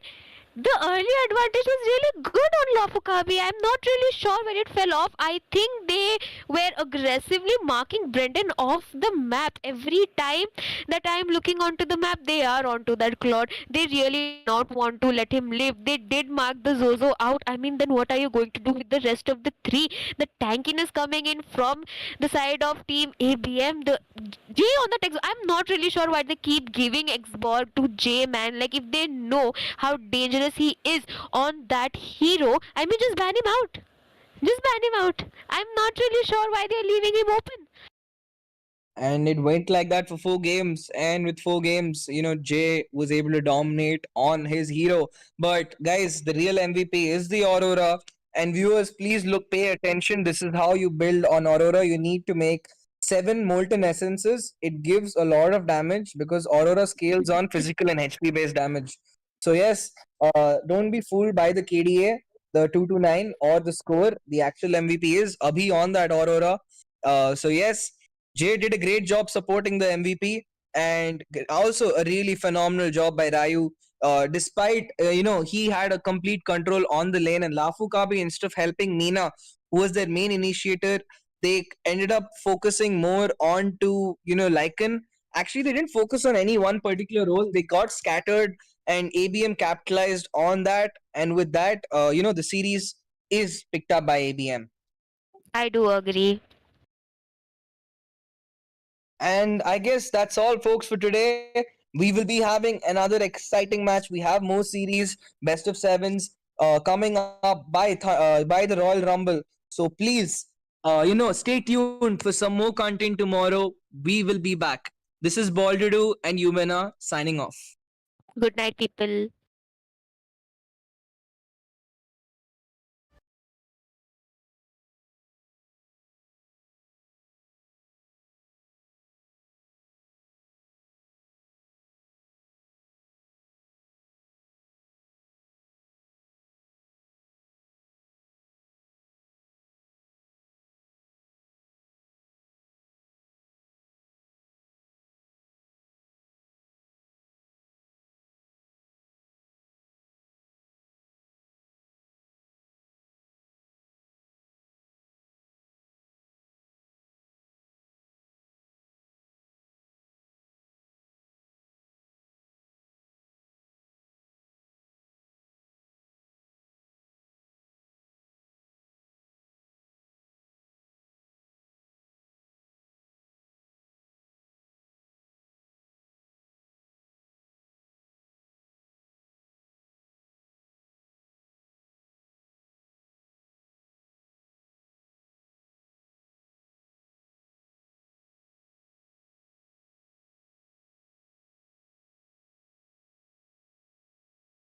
The early advantage was really good on LAFU KABI. I'm not really sure where it fell off. I think they were aggressively marking Brendan off the map every time that I'm looking onto the map. They are onto that Claude. They really did not want to let him live. They did mark the Zozo out. I mean, then what are you going to do with the rest of the three? The tankiness coming in from the side of team ABM. The J on the text. I'm not really sure why they keep giving Xborg to J, man. Like, if they know how dangerous he is on that hero, I mean, just ban him out. Just ban him out. I'm not really sure why they're leaving him open.
And it went like that for 4 games, and with 4 games, Jay was able to dominate on his hero. But guys, the real MVP is the Aurora. And viewers, please look, pay attention. This is how you build on Aurora. You need to make 7 molten essences. It gives a lot of damage because Aurora scales on physical and HP based damage. So yes, don't be fooled by the KDA, the 229 or the score. The actual MVP is Abhi on that Aurora. So yes, Jay did a great job supporting the MVP, and also a really phenomenal job by Ryu. Despite he had a complete control on the lane, and LAFU KABI, instead of helping Meena, who was their main initiator, they ended up focusing more on to Lycan. Actually, they didn't focus on any one particular role. They got scattered, and ABM capitalized on that. And with that, the series is picked up by ABM.
I do agree.
And I guess that's all, folks, for today. We will be having another exciting match. We have more series, best of sevens, coming up by the Royal Rumble. So please, stay tuned for some more content tomorrow. We will be back. This is Baldudu and Yumena signing off.
Good night, people.